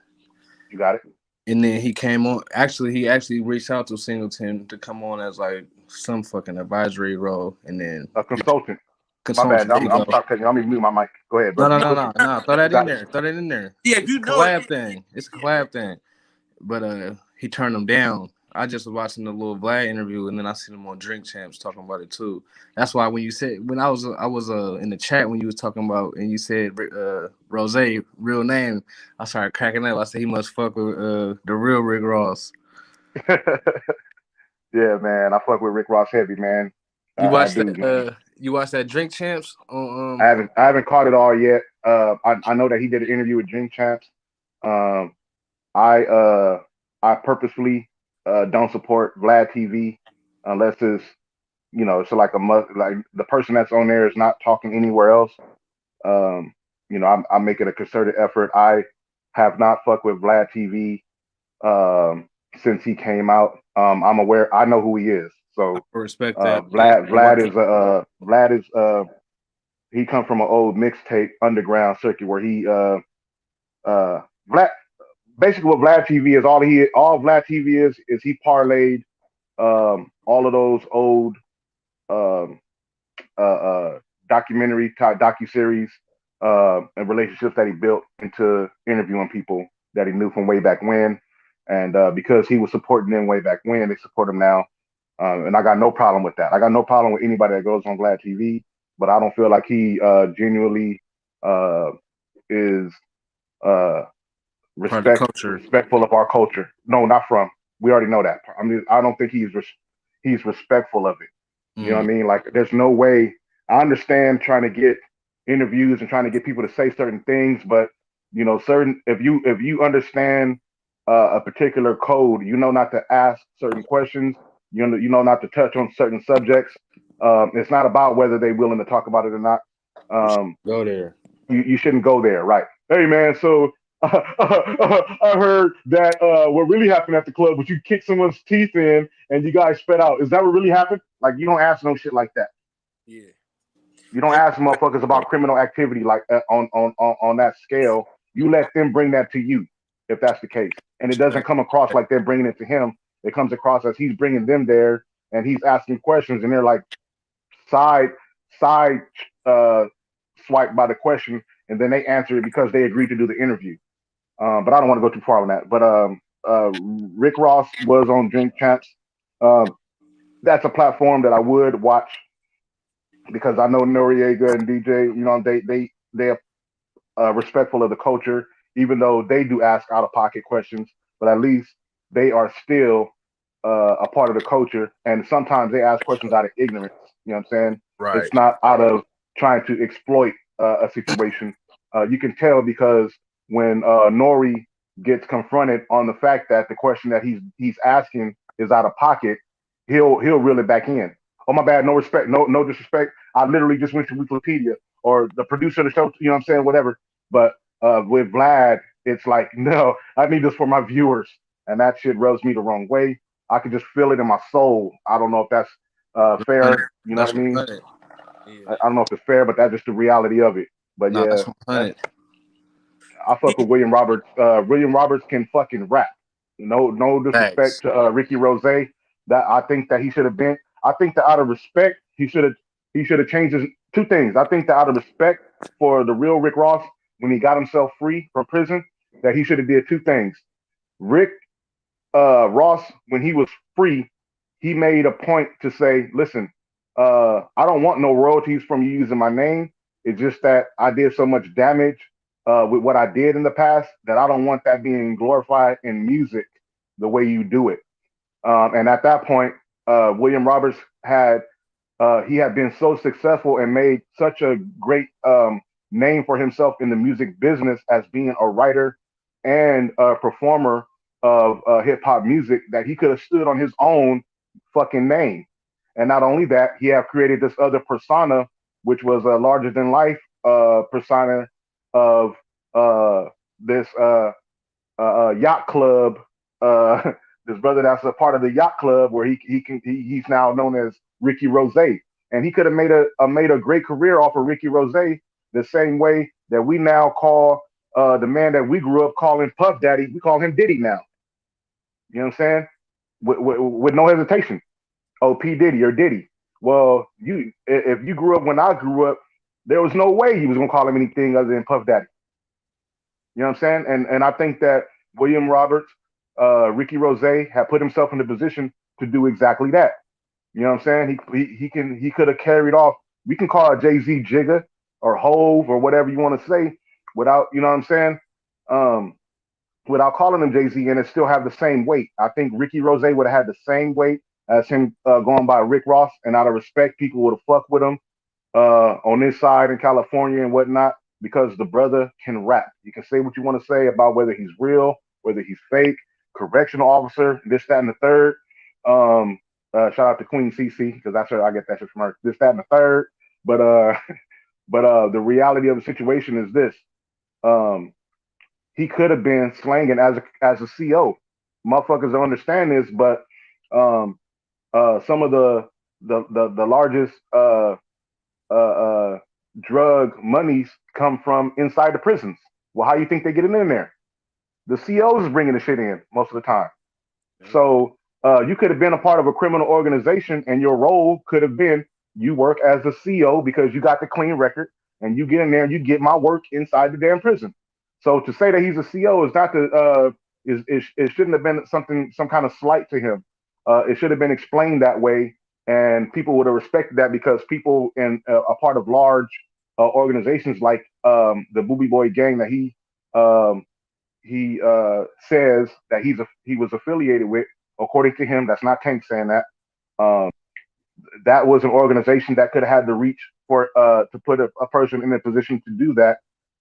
You got it. And then he came on. Actually, he actually reached out to Singleton to come on as like some fucking advisory role, and then A consultant. My consultant. bad. There you I'm go. stop taking. Let me mute my mic. Go ahead, bro. No. Throw that in Got there. it. Throw that in there. Yeah, if It's you a know collab it. thing. It's a collab thing. But he turned him down. I just was watching the Lil Vlad interview, and then I seen him on Drink Champs talking about it too. That's why when you said when I was in the chat when you was talking about and you said Rose real name, I started cracking up. I said he must fuck with the real Rick Ross. Yeah, man. I fuck with Rick Ross heavy, man. I do, man. You watched that Drink Champs I on haven't caught it all yet. I know that he did an interview with Drink Champs. Um, I I purposefully don't support Vlad TV unless it's it's like a must. Like the person that's on there is not talking anywhere else. Um, I'm making a concerted effort. I have not fucked with Vlad TV since he came out. I'm aware. I know who he is. So respect that. Vlad is he come from an old mixtape underground circuit where he Vlad basically what Vlad TV is all Vlad TV is he parlayed all of those old um, documentary docu series and relationships that he built into interviewing people that he knew from way back when, and because he was supporting them way back when, they support him now, and I got no problem with that. I got no problem with anybody that goes on Vlad TV, but I don't feel like he genuinely is uh, respectful of our culture. No, not from. We already know that. I mean, I don't think he's respectful of it. You know what I mean? Like, there's no way. I understand trying to get interviews and trying to get people to say certain things, but certain if you understand a particular code, you know not to ask certain questions. You know not to touch on certain subjects. It's not about whether they're willing to talk about it or not. Go there. You shouldn't go there, right? Hey, man. So I heard that what really happened at the club was you kicked someone's teeth in and you guys spit out. Is that what really happened? Like, you don't ask no shit like that. Yeah. You don't ask motherfuckers about criminal activity like on that scale. You let them bring that to you, if that's the case. And it doesn't come across like they're bringing it to him. It comes across as he's bringing them there and he's asking questions and they're like side uh, swipe by the question and then they answer it because they agreed to do the interview. But I don't want to go too far on that. But Rick Ross was on Drink Champs. That's a platform that I would watch because I know Noriega and DJ. They are respectful of the culture, even though they do ask out of pocket questions. But at least they are still a part of the culture, and sometimes they ask questions out of ignorance. You know what I'm saying? Right. It's not out of trying to exploit a situation. You can tell because when Nori gets confronted on the fact that the question that he's asking is out of pocket, he'll reel it back in. Oh my bad, no respect, no disrespect. I literally just went to Wikipedia or the producer of the show. You know what I'm saying? Whatever. But with Vlad, it's like no, I need this for my viewers, and that shit rubs me the wrong way. I can just feel it in my soul. I don't know if that's fair. You know what That's I mean? 100. Yeah. I don't know if it's fair, but that's just the reality of it. But No, yeah, that's 100. I fuck with William Roberts. William Roberts can fucking rap. No disrespect Facts. to Ricky Rose. That I think that he should have been. I think that out of respect, he should have changed his two things. I think that out of respect for the real Rick Ross, when he got himself free from prison, that he should have did two things. Rick Ross, when he was free, he made a point to say, "Listen, I don't want no royalties from you using my name. It's just that I did so much damage with what I did in the past that I don't want that being glorified in music the way you do it." And at that point, William Roberts he had been so successful and made such a great name for himself in the music business as being a writer and a performer of hip hop music that he could have stood on his own fucking name. And not only that, he have created this other persona, which was a larger than life persona of this yacht club. This brother that's a part of the yacht club where he's now known as Ricky Rose, and he could have made a great career off of Ricky Rose the same way that we now call the man that we grew up calling Puff Daddy, we call him Diddy now. You know what I'm saying? With no hesitation. Oh, P Diddy or Diddy. Well, if you grew up when I grew up, there was no way he was gonna call him anything other than Puff Daddy. You know what I'm saying? And I think that William Roberts, Ricky Rose had put himself in a position to do exactly that. You know what I'm saying? He could have carried off. We can call it Jay-Z Jigga or Hove or whatever you want to say without, you know what I'm saying? Um, Without calling him Jay-Z and it still have the same weight. I think Ricky Rose would have had the same weight as him going by Rick Ross, and out of respect, people would have fucked with him on this side in California and whatnot because the brother can rap. You can say what you want to say about whether he's real, whether he's fake, correctional officer, this, that, and the third. Um, Shout out to Queen CC because that's her. I get that shit from her. This, that, and the third. But the reality of the situation is this: um, he could have been slanging as a CO. Motherfuckers don't understand this, but um, some of the largest uh, uh, drug monies come from inside the prisons. Well, how you think they get it in there? The COs is bringing the shit in most of the time. So you could have been a part of a criminal organization, and your role could have been you work as a CO because you got the clean record, and you get in there and you get my work inside the damn prison. So to say that he's a CO is not the it shouldn't have been some kind of slight to him. It should have been explained that way, and people would have respected that because people in a part of large organizations like the Booby Boy Gang that um, he says that he was affiliated with. According to him, that's not Tank saying that. Um, that was an organization that could have had the reach for to put a person in a position to do that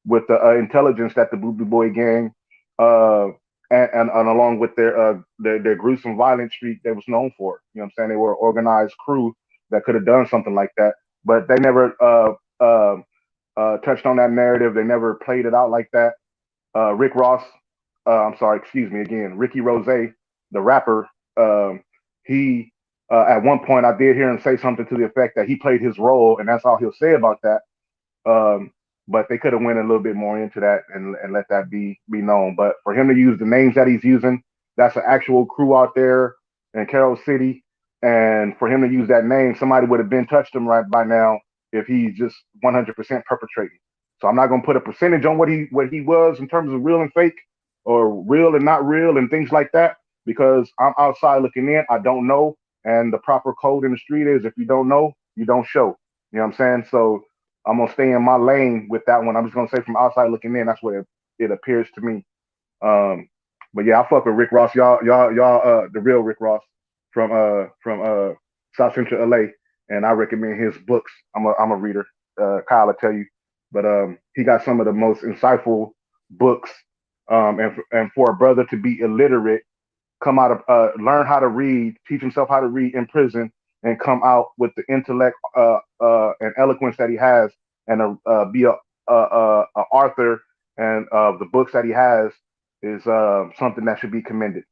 with the intelligence that the Booby Boy Gang uh, and along with their gruesome violent streak they was known for. You know what I'm saying? They were an organized crew that could have done something like that, but they never touched on that narrative. They never played it out like that. Rick Ross, I'm sorry, excuse me again, Ricky Rose, the rapper, he at one point I did hear him say something to the effect that he played his role, and that's all he'll say about that. Um, but they could have went a little bit more into that and let that be known. But for him to use the names that he's using, that's an actual crew out there in Carroll City, and for him to use that name, somebody would have been touched him right by now if he's just 100% perpetrating. So I'm not gonna put a percentage on what he was in terms of real and fake, or real and not real, and things like that, because I'm outside looking in. I don't know, and the proper code in the street is if you don't know, you don't show. You know what I'm saying? So I'm gonna stay in my lane with that one. I'm just gonna say from outside looking in, that's what it appears to me. Um, But yeah, I fuck with Rick Ross. Y'all, the real Rick Ross from South Central LA, and I recommend his books. I'm a reader. Kyle will tell you, but he got some of the most insightful books. And for a brother to be illiterate, come out of learn how to read, teach himself how to read in prison, and come out with the intellect and eloquence that he has, and be a author and the books that he has is something that should be commended.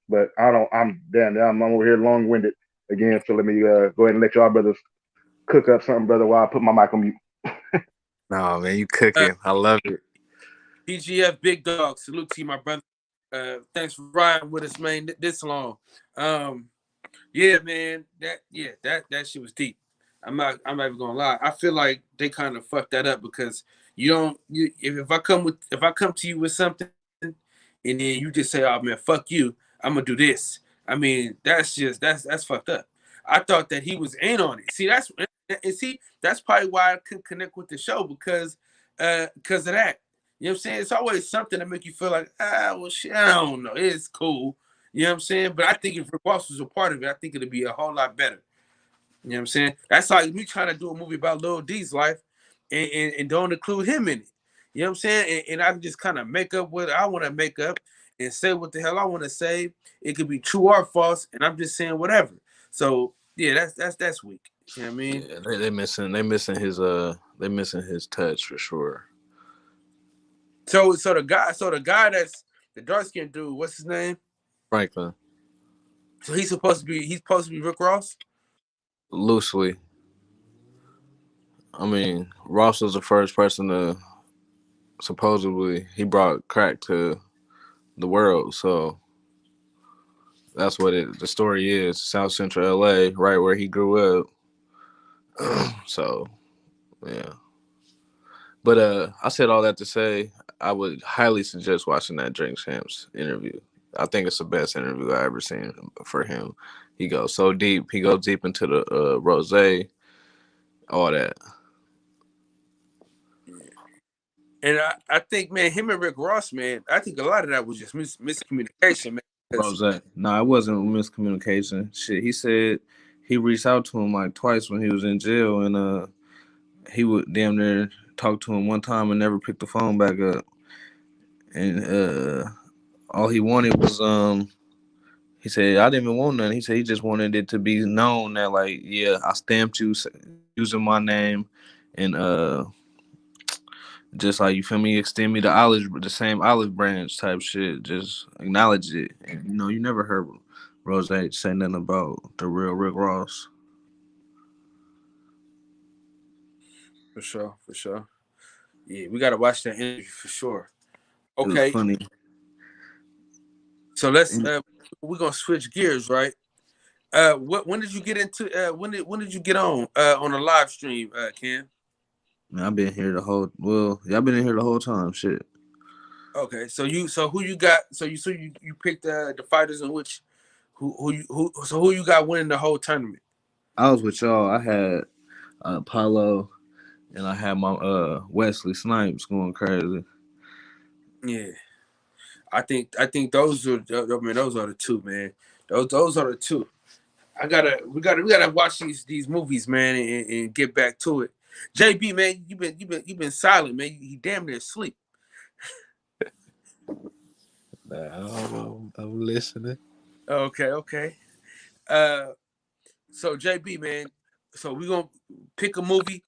But I don't. I'm damn. I'm over here long winded again. So let me go ahead and let y'all brothers cook up something, brother, while I put my mic on mute. No, man, you Uh, cooking. I love it. PGF Big Dog, salute to you, my brother. Thanks for riding with us, man, this long. Yeah, man, that shit was deep. I'm not even gonna lie. I feel like they kind of fucked that up because if I come to you with something and then you just say, oh man, fuck you, I'm gonna do this. I mean, that's fucked up. I thought that he was in on it. That's probably why I couldn't connect with the show because of that. You know what I'm saying? It's always something to make you feel like, well, shit, I don't know. It's cool. You know what I'm saying? But I think if Rick Ross was a part of it, I think it'd be a whole lot better. You know what I'm saying? That's like me trying to do a movie about Lil D's life and don't include him in it. You know what I'm saying? And I can just kind of make up what I want to make up and say what the hell I want to say. It could be true or false, and I'm just saying whatever. So yeah, that's weak. You know what I mean? Yeah, they missing his touch for sure. So the guy that's the dark skinned dude, what's his name? Franklin, So he's supposed to be Rick Ross? loosely. I mean, Ross was the first person to supposedly he brought crack to the world, so that's what the story is. South Central LA, right where he grew up. So yeah. But I said all that to say I would highly suggest watching that Drink Champs interview. I think it's the best interview I ever seen for him. He goes so deep. He goes deep into the rose, all that. And I think, man, him and Rick Ross, man, I think a lot of that was just miscommunication, man. Rose. No, it wasn't miscommunication. Shit, he said he reached out to him like twice when he was in jail, and he would damn near talk to him one time and never pick the phone back up. And all he wanted was he said I didn't even want nothing. He said he just wanted it to be known that like yeah I stamped you using my name, and just like you feel me, extend me the same olive branch type shit. Just acknowledge it. And, you never heard Rose say nothing about the real Rick Ross. For sure. Yeah, we gotta watch that interview for sure. It was Okay, funny. so we're gonna switch gears, right? When did you get into when did you get on a live stream, Ken? Man, I've been here y'all been in here the whole time. Shit. Okay, so who you got? So you picked the fighters in which who you got winning the whole tournament? I was with y'all. I had Apollo, and I had my Wesley Snipes going crazy. Yeah, I think those are those are the two, man. Those are the two. We gotta watch these movies, man, and get back to it. JB, man, you've been silent, man. You damn near asleep. I'm listening. Okay. So JB, man, so we're gonna pick a movie.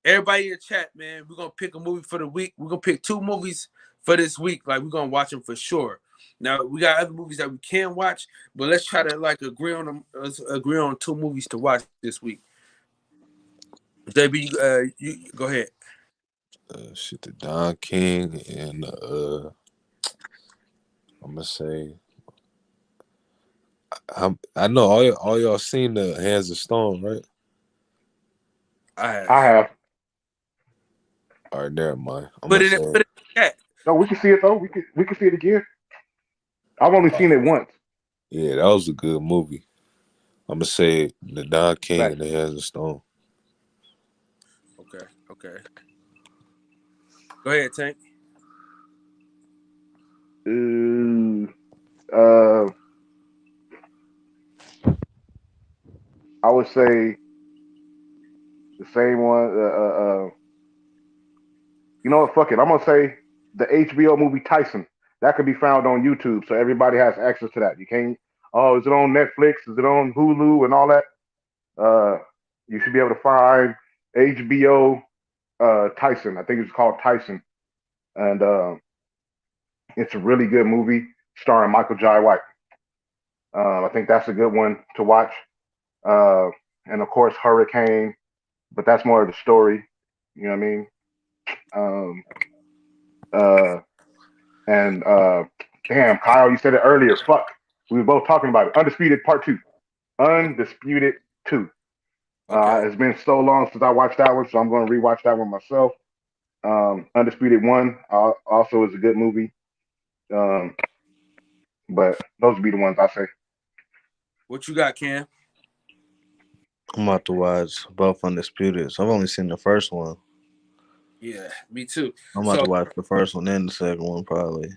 Everybody in the chat, man, we're gonna pick a movie for the week. We're gonna pick two movies for this week. Like we're gonna watch them for sure. Now we got other movies that we can watch, but let's try to like agree on them. Let's agree on two movies to watch this week. JB, you go ahead. Shit, the Don King and I'm gonna say I know all y'all seen the Hands of Stone, right? I have. I have. All right, never mind. I'm Put gonna it in, say put it in the chat. No, we can see it though. We can see it again. I've only seen it once. yeah, that was a good movie. I'm gonna say the Don King Right. and the Hands of Stone. Okay. Go ahead, Tank. Uh, I would say the same one. You know what? Fuck it. I'm gonna say the HBO movie Tyson. That could be found on YouTube, so everybody has access to that. You can't. Oh, is it on Netflix? Is it on Hulu and all that? Uh, you should be able to find HBO Tyson. I think it's called Tyson, and it's a really good movie starring Michael Jai White. I think that's a good one to watch. Uh, and of course, Hurricane, but that's more of the story. You know what I mean? Um, uh, and damn, Kyle, you said it earlier. Fuck, we were both talking about it. Undisputed Part Two. Undisputed Two. Okay. It's been so long since I watched that one, so I'm going to rewatch that one myself. Undisputed One also is a good movie. Um, but those would be the ones I say. What you got, Cam? I'm about to watch both Undisputed. So I've only seen the first one. Yeah, me too. I'm about So, to watch the first one and the second one probably.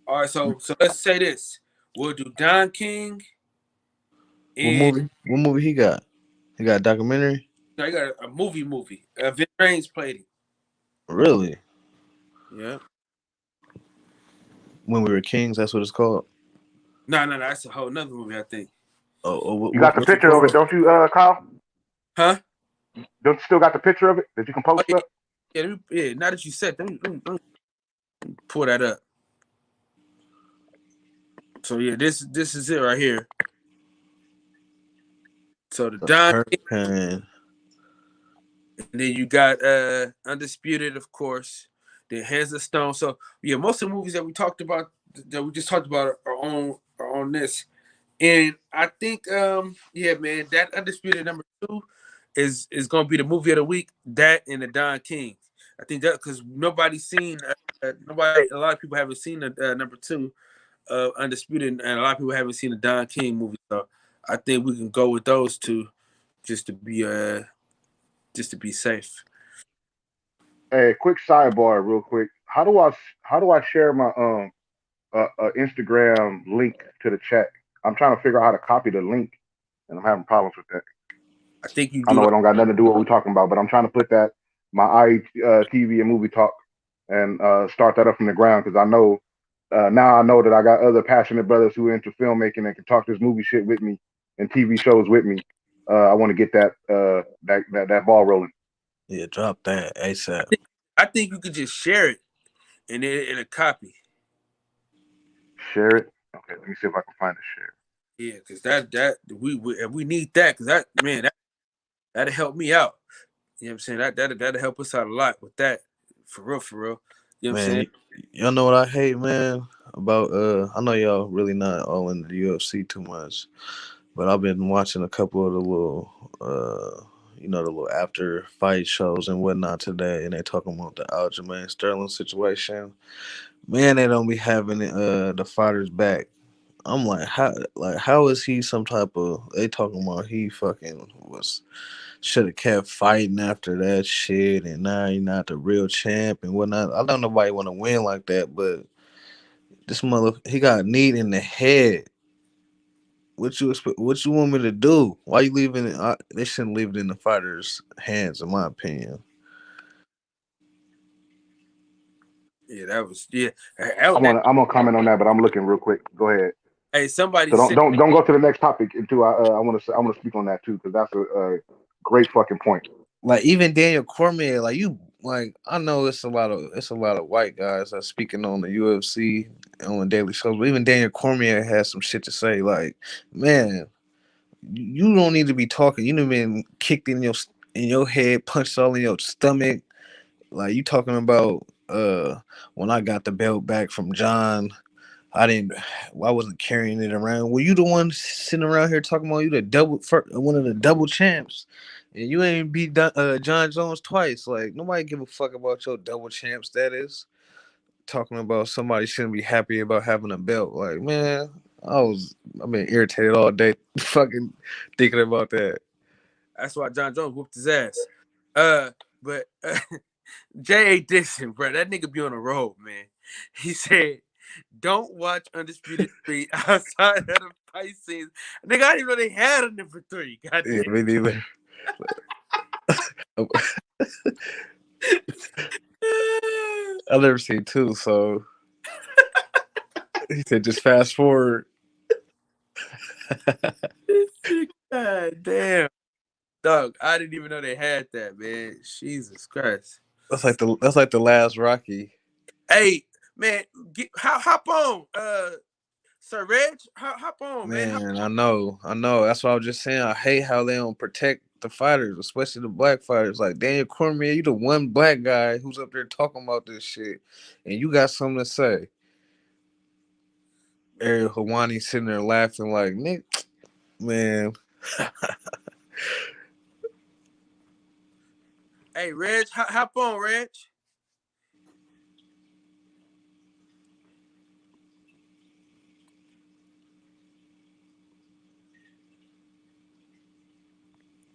all right, so let's say this. We'll do Don King What and movie? What movie he got? He got a documentary? I got a movie. Vin Rames played it. Really? Yeah. When We Were Kings, that's what it's called. No, that's a whole nother movie, I think. You got the what's it picture of it, called? don't you, Kyle? Huh? Don't you still got the picture of it that you can Oh, post up? yeah, now that you said that, let me pull that up. So yeah, this is it right here. So the Don King, Hurricane. and then you got Undisputed, of course. Then Hands of Stone. So yeah, most of the movies that we talked about that we just talked about are on this. And I think yeah, man, that Undisputed #2 is gonna be the movie of the week. That and the Don King. I think that because nobody's seen a lot of people haven't seen the #2 of Undisputed, and a lot of people haven't seen the Don King movie. So I think we can go with those two just to be safe. Hey, quick sidebar, real quick. How do I share my Instagram link to the chat? I'm trying to figure out how to copy the link, and I'm having problems with that. I think you I do know like it don't got nothing to do with what we're talking about, but I'm trying to put that my TV and movie talk and start that up from the ground because I know now I know that I got other passionate brothers who are into filmmaking and can talk this movie shit with me and TV shows with me. I want to get that ball rolling. Yeah, drop that ASAP. I think you could just share it and then it'll copy. Share it. Okay, let me see if I can find a share. Yeah, because that we need that because that man that'll help me out. You know what I'm saying? That'll help us out a lot with that. For real, for real. You know what I'm saying? Man, y'all know what I hate, man? About I know y'all really not all in the UFC too much, but I've been watching a couple of the little the little after fight shows and whatnot today, and they talking about the Aljamain Sterling situation. Man, they don't be having the fighters back. I'm how is he some type of they talking about he fucking was should have kept fighting after that shit and now he not the real champ and whatnot. I don't know nobody want to win like that, but this mother he got kneed in the head. What you expect? What you want me to do? Why you leaving it? They shouldn't leave it in the fighters' hands, in my opinion. Yeah, that was yeah. I'm gonna comment on that, but I'm looking real quick. Go ahead. Hey, somebody So don't said don't don't go to the next topic until I want to speak on that too because that's a great fucking point. Like even Daniel Cormier, I know it's a lot of white guys that's speaking on the UFC on daily shows, but even Daniel Cormier has some shit to say. Like, man, you don't need to be talking. You done been kicked in your head, punched all in your stomach. Like you talking about when I got the belt back from John, I wasn't carrying it around. Were you the one sitting around here talking about you one of the double champs, and you ain't beat John Jones twice? Like nobody give a fuck about your double champ status. Talking about somebody shouldn't be happy about having a belt. Like man, I've been irritated all day, fucking thinking about that. that's why John Jones whooped his ass. But J.A. Dixon, bro, that nigga be on the road, man. He said don't watch Undisputed 3 outside of the fight scenes. Nigga, I didn't even know they had a number 3. God Yeah, damn. me neither. I've never seen 2, so he said just fast forward. God damn. Dog, I didn't even know they had that, man. Jesus Christ. That's like the last Rocky. Hey, man, hop on. Sir Reg, hop on, man. Man, I know. That's what I was just saying. I hate how they don't protect the fighters, especially the black fighters. Like Daniel Cormier, you the one black guy who's up there talking about this shit, and you got something to say. Ariel Helwani sitting there laughing like, Nick, man. Hey, Reg, hop on, Reg.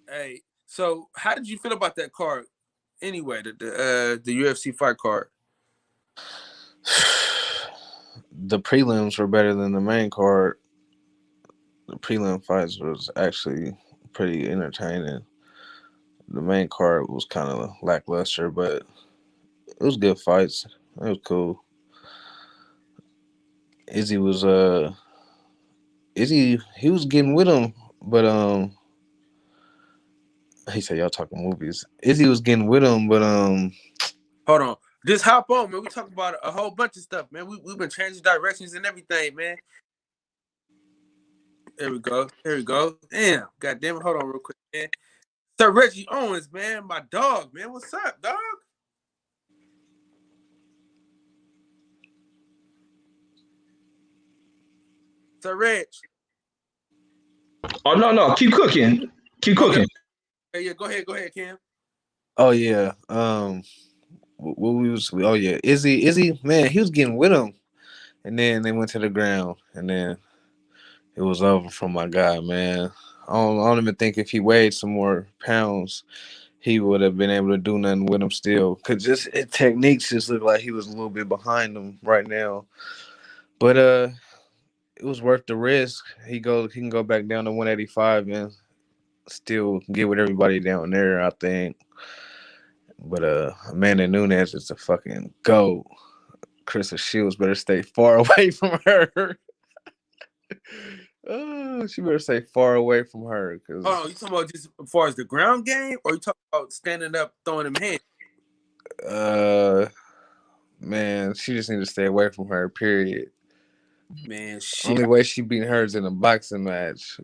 Hey, so how did you feel about that card? Anyway, the UFC fight card. The prelims were better than the main card. The prelim fights was actually pretty entertaining. The main card was kind of lackluster, but it was good fights. It was cool. Izzy was he was getting with him, but he said y'all talking movies. Izzy was getting with him, but hold on. Just hop on, man. We talking about a whole bunch of stuff, man. We've been changing directions and everything, man. There we go. Damn. God damn it. Hold on real quick, man. Sir Reggie Owens, man. My dog, man. What's up, dog? Sir Reg. Oh no, keep cooking. Hey, yeah, go ahead, Cam. oh yeah, Izzy, man, he was getting with him, and then they went to the ground, and then it was over for my guy, man. I don't even think if he weighed some more pounds, he would have been able to do nothing with him still. Cause techniques just look like he was a little bit behind him right now. But it was worth the risk. He can go back down to 185 and still get with everybody down there, I think. But Amanda Nunes is a fucking GOAT. Krista Shields better stay far away from her. Oh, she better stay far away from her. Cause Oh, you talking about just as far as the ground game, or you talking about standing up, throwing them hands? man, she just need to stay away from her. Period. Man, shit. Only way she beat her is in a boxing match.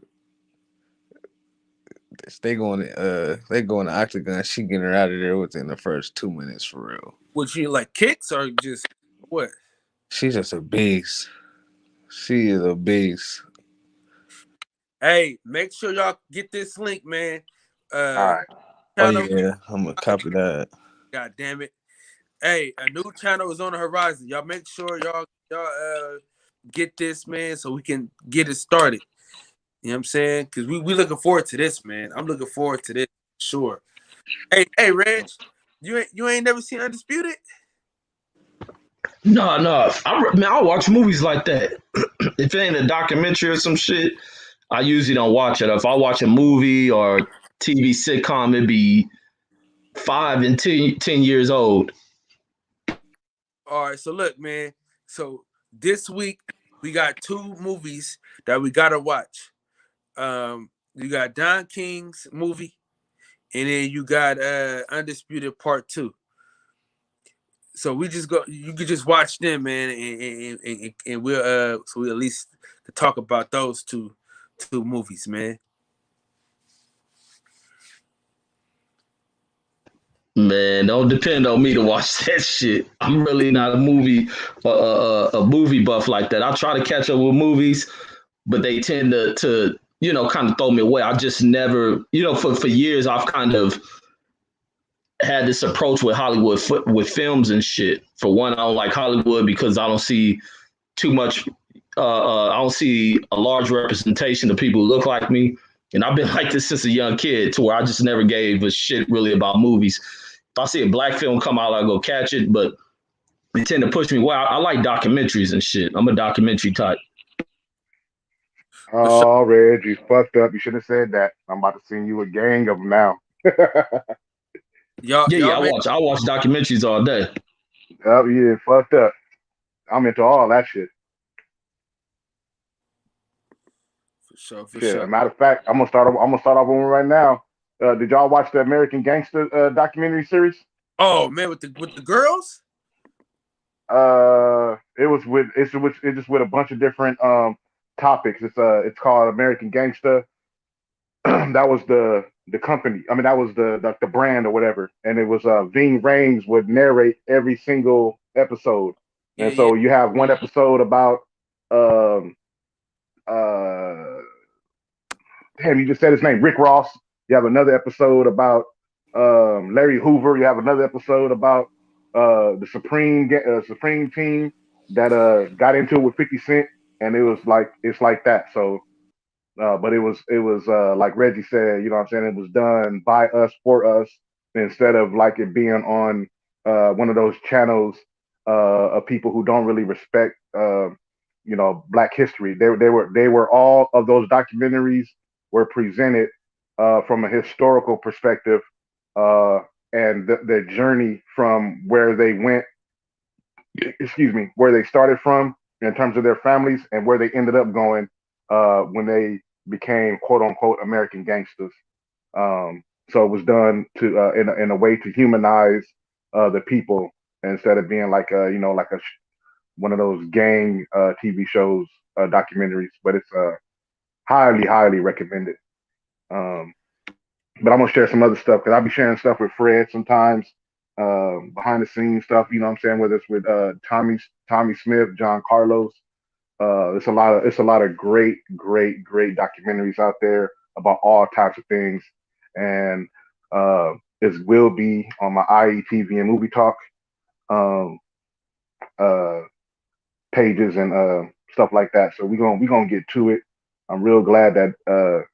They go in the octagon. She getting her out of there within the first 2 minutes for real. Would you like kicks or just what? She's just a beast. She is a beast. Hey, make sure y'all get this link, man. All right. Oh yeah, I'm gonna copy that. God damn it. Hey, a new channel is on the horizon. Y'all make sure y'all get this, man, so we can get it started. You know what I'm saying? Because we looking forward to this, man. I'm looking forward to this, sure. Hey, Reg, you ain't never seen Undisputed? No. I'll watch movies like that. If it ain't a documentary or some shit, I usually don't watch it. If I watch a movie or TV sitcom, it'd be 5 and 10 years old. All right, so look, man. So this week we got 2 movies that we gotta watch. You got Don King's movie, and then you got Undisputed Part 2. So you could just watch them, man, and we'll so we at least talk about those two movies, man. Man, don't depend on me to watch that shit. I'm really not a movie buff like that. I try to catch up with movies, but they tend to kind of throw me away. I just never, for years I've kind of had this approach with Hollywood with films and shit. For one, I don't like Hollywood because I don't see too much. I don't see a large representation of people who look like me, and I've been like this since a young kid, to where I just never gave a shit really about movies. If I see a black film come out, I'll go catch it. But They tend to push me. Well, I like documentaries and shit. I'm a documentary type. For sure. Oh, Reg, you fucked up. You should have said that. I'm about to send you a gang of them now. Y'all, Yeah, y'all man, I watch documentaries all day. Yep, you done fucked up. I'm into all that shit. for sure, for Shit. As a sure. matter of fact, I'm gonna start off with one right now. Did y'all watch the American Gangster documentary series? Oh man, with the girls. It's just with a bunch of different topics. It's called American Gangster. That was the company. I mean, that was the brand or whatever. And it was Ving Rhames would narrate every single episode. Yeah, And yeah, so you have one episode about um uh damn, you just said his name, Rick Ross. You have another episode about Larry Hoover. You have another episode about the Supreme team that got into it with 50 Cent, and it was like it's like that. So, but it was like Reggie said, you know what I'm saying? It was done by us for us instead of like it being on one of those channels of people who don't really respect Black history. They were all of those documentaries were presented from a historical perspective, uh, and the journey from where they went, excuse me, where they started from in terms of their families and where they ended up going when they became quote unquote American gangsters. So it was done to in a way to humanize the people instead of being like one of those gang TV shows documentaries. But it's highly highly recommended. Um, but I'm gonna share some other stuff because I'll be sharing stuff with Fred sometimes, behind the scenes stuff. You know what I'm saying? Whether it's with Tommy Smith, John Carlos. It's a lot of great documentaries out there about all types of things, and it will be on my IETV and Movie Talk um, uh, pages and stuff like that. So we gonna get to it. I'm real glad that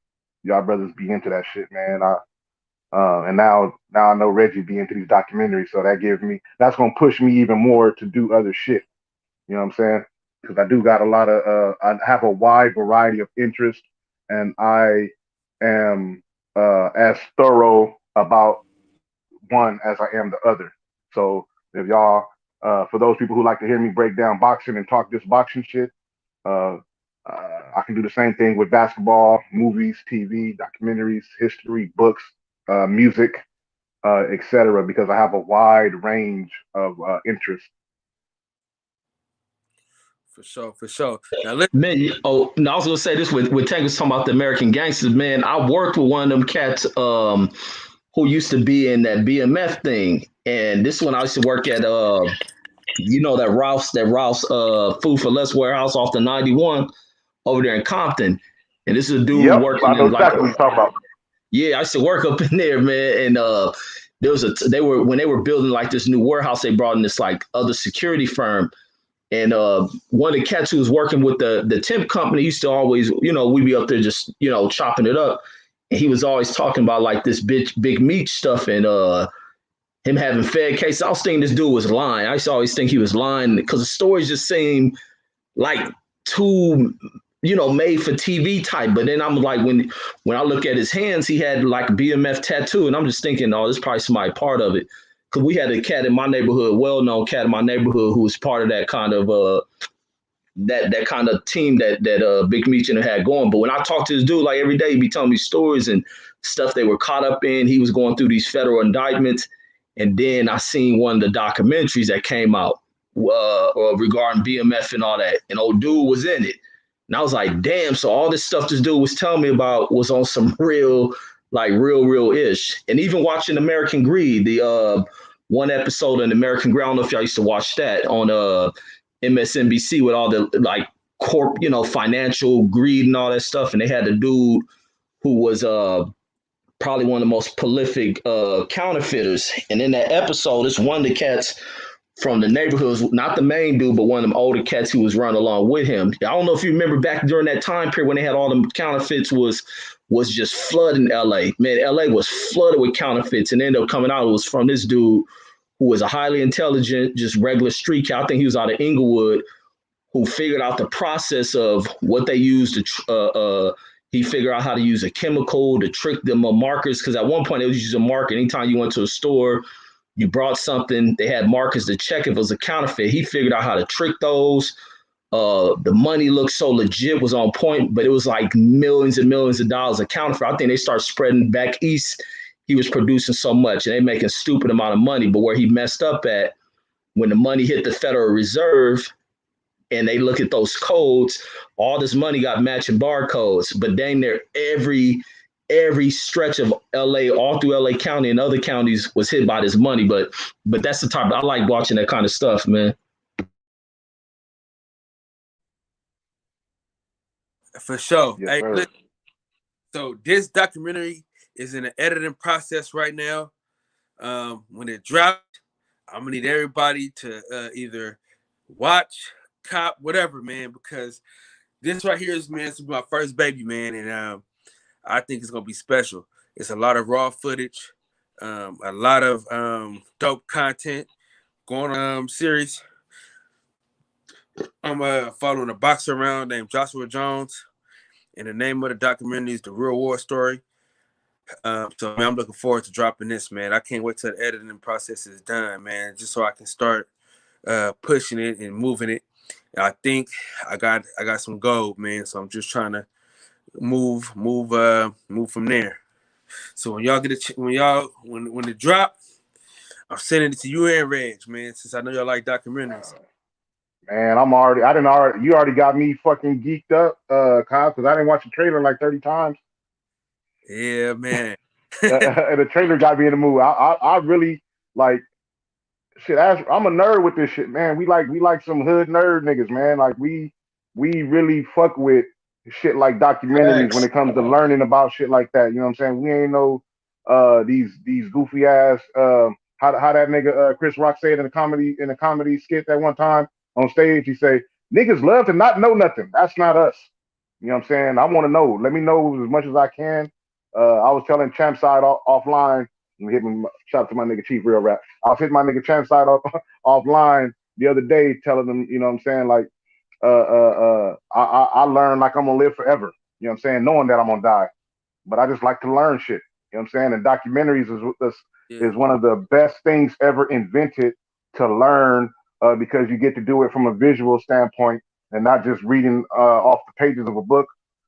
y'all brothers be into that shit, man. And now I know Reggie be into these documentaries, so that's gonna push me even more to do other shit. You know what I'm saying? Because I do got a lot of I have a wide variety of interests, and I am as thorough about one as I am the other. So if y'all, for those people who like to hear me break down boxing and talk this boxing shit, uh, I can do the same thing with basketball, movies, TV, documentaries, history, books, music, etc. Because I have a wide range of interests. for sure, for sure. Now listen. Man, oh no, I was gonna say this with Tank was talking about the American gangsters, man. I worked with one of them cats who used to be in that BMF thing. And this one I used to work at that Ralph's Food for Less warehouse off the 91 over there in Compton. And this is a dude Yep, working I know in like exactly what you're talking about. yeah, I used to work up in there, man. And they were when they were building like this new warehouse, they brought in this like other security firm. And one of the cats who was working with the temp company used to always, we'd be up there just, chopping it up. And he was always talking about like this big meat stuff and him having fed cases. I was thinking this dude was lying. I used to always think he was lying because the stories just seemed like too, made for TV type. But then I'm like, when I look at his hands, he had like a BMF tattoo, and I'm just thinking, oh, this is probably somebody part of it. Because we had a cat in my neighborhood, well-known cat in my neighborhood, who was part of that kind of that kind of team that Big Meechin had going. But when I talked to this dude, like every day, he'd be telling me stories and stuff they were caught up in. He was going through these federal indictments, and then I seen one of the documentaries that came out regarding BMF and all that, and old dude was in it. And I was like, damn, so all this stuff this dude was telling me about was on some real, like real ish. And even watching American Greed, the one episode in American Greed, I don't know if y'all used to watch that on MSNBC with all the like financial greed and all that stuff. And they had a dude who was probably one of the most prolific counterfeiters. And in that episode, it's one of the cats from the neighborhoods, not the main dude, but one of them older cats who was running along with him. I don't know if you remember back during that time period when they had all them counterfeits was just flooding LA. Man, LA was flooded with counterfeits, and ended up coming out. It was from this dude who was a highly intelligent, just regular street cat. I think he was out of Inglewood, who figured out the process of what they used to. He figured out how to use a chemical to trick them markers. Because at one point they was using a marker. Anytime you went to a store, you brought something, they had markers to check if it was a counterfeit. He figured out how to trick those. The money looked so legit, was on point, but it was like millions and millions of dollars a counterfeit. I think they started spreading back east. He was producing so much and they making stupid amount of money. But where he messed up at, when the money hit the Federal Reserve and they look at those codes, all this money got matching barcodes. But dang near every stretch of LA, all through LA County and other counties was hit by this money. But that's the type I like watching that kind of stuff, man. For sure. Yes, Hey, sir. listen, so this documentary is in the editing process right now. When it drops, I'm gonna need everybody to either watch, cop, whatever, man, because this right here is, man, this is my first baby, man, and I think it's gonna be special. It's a lot of raw footage, a lot of dope content going on series. I'm following a boxer around named Joshua Jones, and the name of the documentary is The Real War Story. So man, I'm looking forward to dropping this, man. I can't wait till the editing process is done, man, just so I can start pushing it and moving it. I think I got some gold, man. So I'm just trying to move from there. So when y'all get when it drop, I'm sending it to you and Reg, man, since I know y'all like documentaries. Man, you already got me fucking geeked up, Kyle, because I didn't watch the trailer like 30 times. Yeah, man. And the trailer got me in the mood. I really like shit. I'm a nerd with this shit, man. We like some hood nerd niggas, man. Like we really fuck with shit like documentaries when it comes to learning about shit like that. You know what I'm saying? We ain't no these goofy ass how that nigga Chris Rock said in a comedy skit that one time on stage. He say niggas love to not know nothing. That's not us. You know what I'm saying? I want to know. Let me know as much as I can. I was telling Champside offline. Shout out to my nigga Chief Real Rap. I was hitting my nigga Champside offline the other day, telling them, you know what I'm saying, like, I learned like I'm gonna live forever. You know what I'm saying, knowing that I'm gonna die, but I just like to learn shit. You know what I'm saying, and documentaries is one of the best things ever invented to learn because you get to do it from a visual standpoint and not just reading off the pages of a book.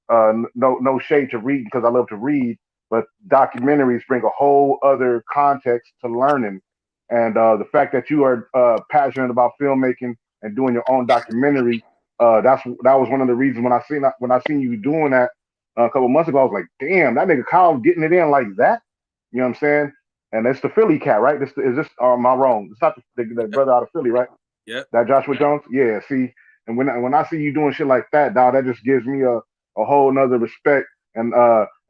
No shade to reading because I love to read, but documentaries bring a whole other context to learning. And the fact that you are passionate about filmmaking and doing your own documentary, that was one of the reasons when I seen you doing that a couple months ago, I was like, damn, that nigga Kyle's getting it in like that. You know what I'm saying? And it's the Philly cat, right? Am I wrong? It's not the brother out of Philly, right? Yep. That Joshua Jones? Yeah, see, and when I see you doing shit like that, dog, that just gives me a whole nother respect. And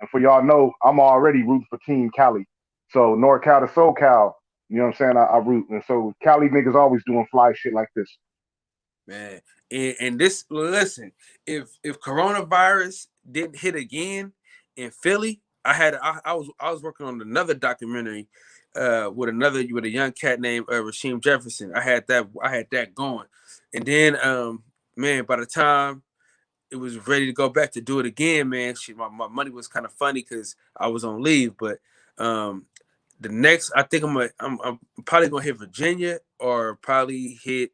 for y'all know, I'm already rooting for Team Cali. So NorCal to SoCal, you know what I'm saying? I root. And so Cali niggas always doing fly shit like this. Man. And this, listen, if coronavirus didn't hit again in Philly, I was working on another documentary with a young cat named Rasheem Jefferson. I had that going. And then man, by the time it was ready to go back to do it again, man, shit, my money was kind of funny because I was on leave. But the next, I think I'm probably gonna hit Virginia or probably hit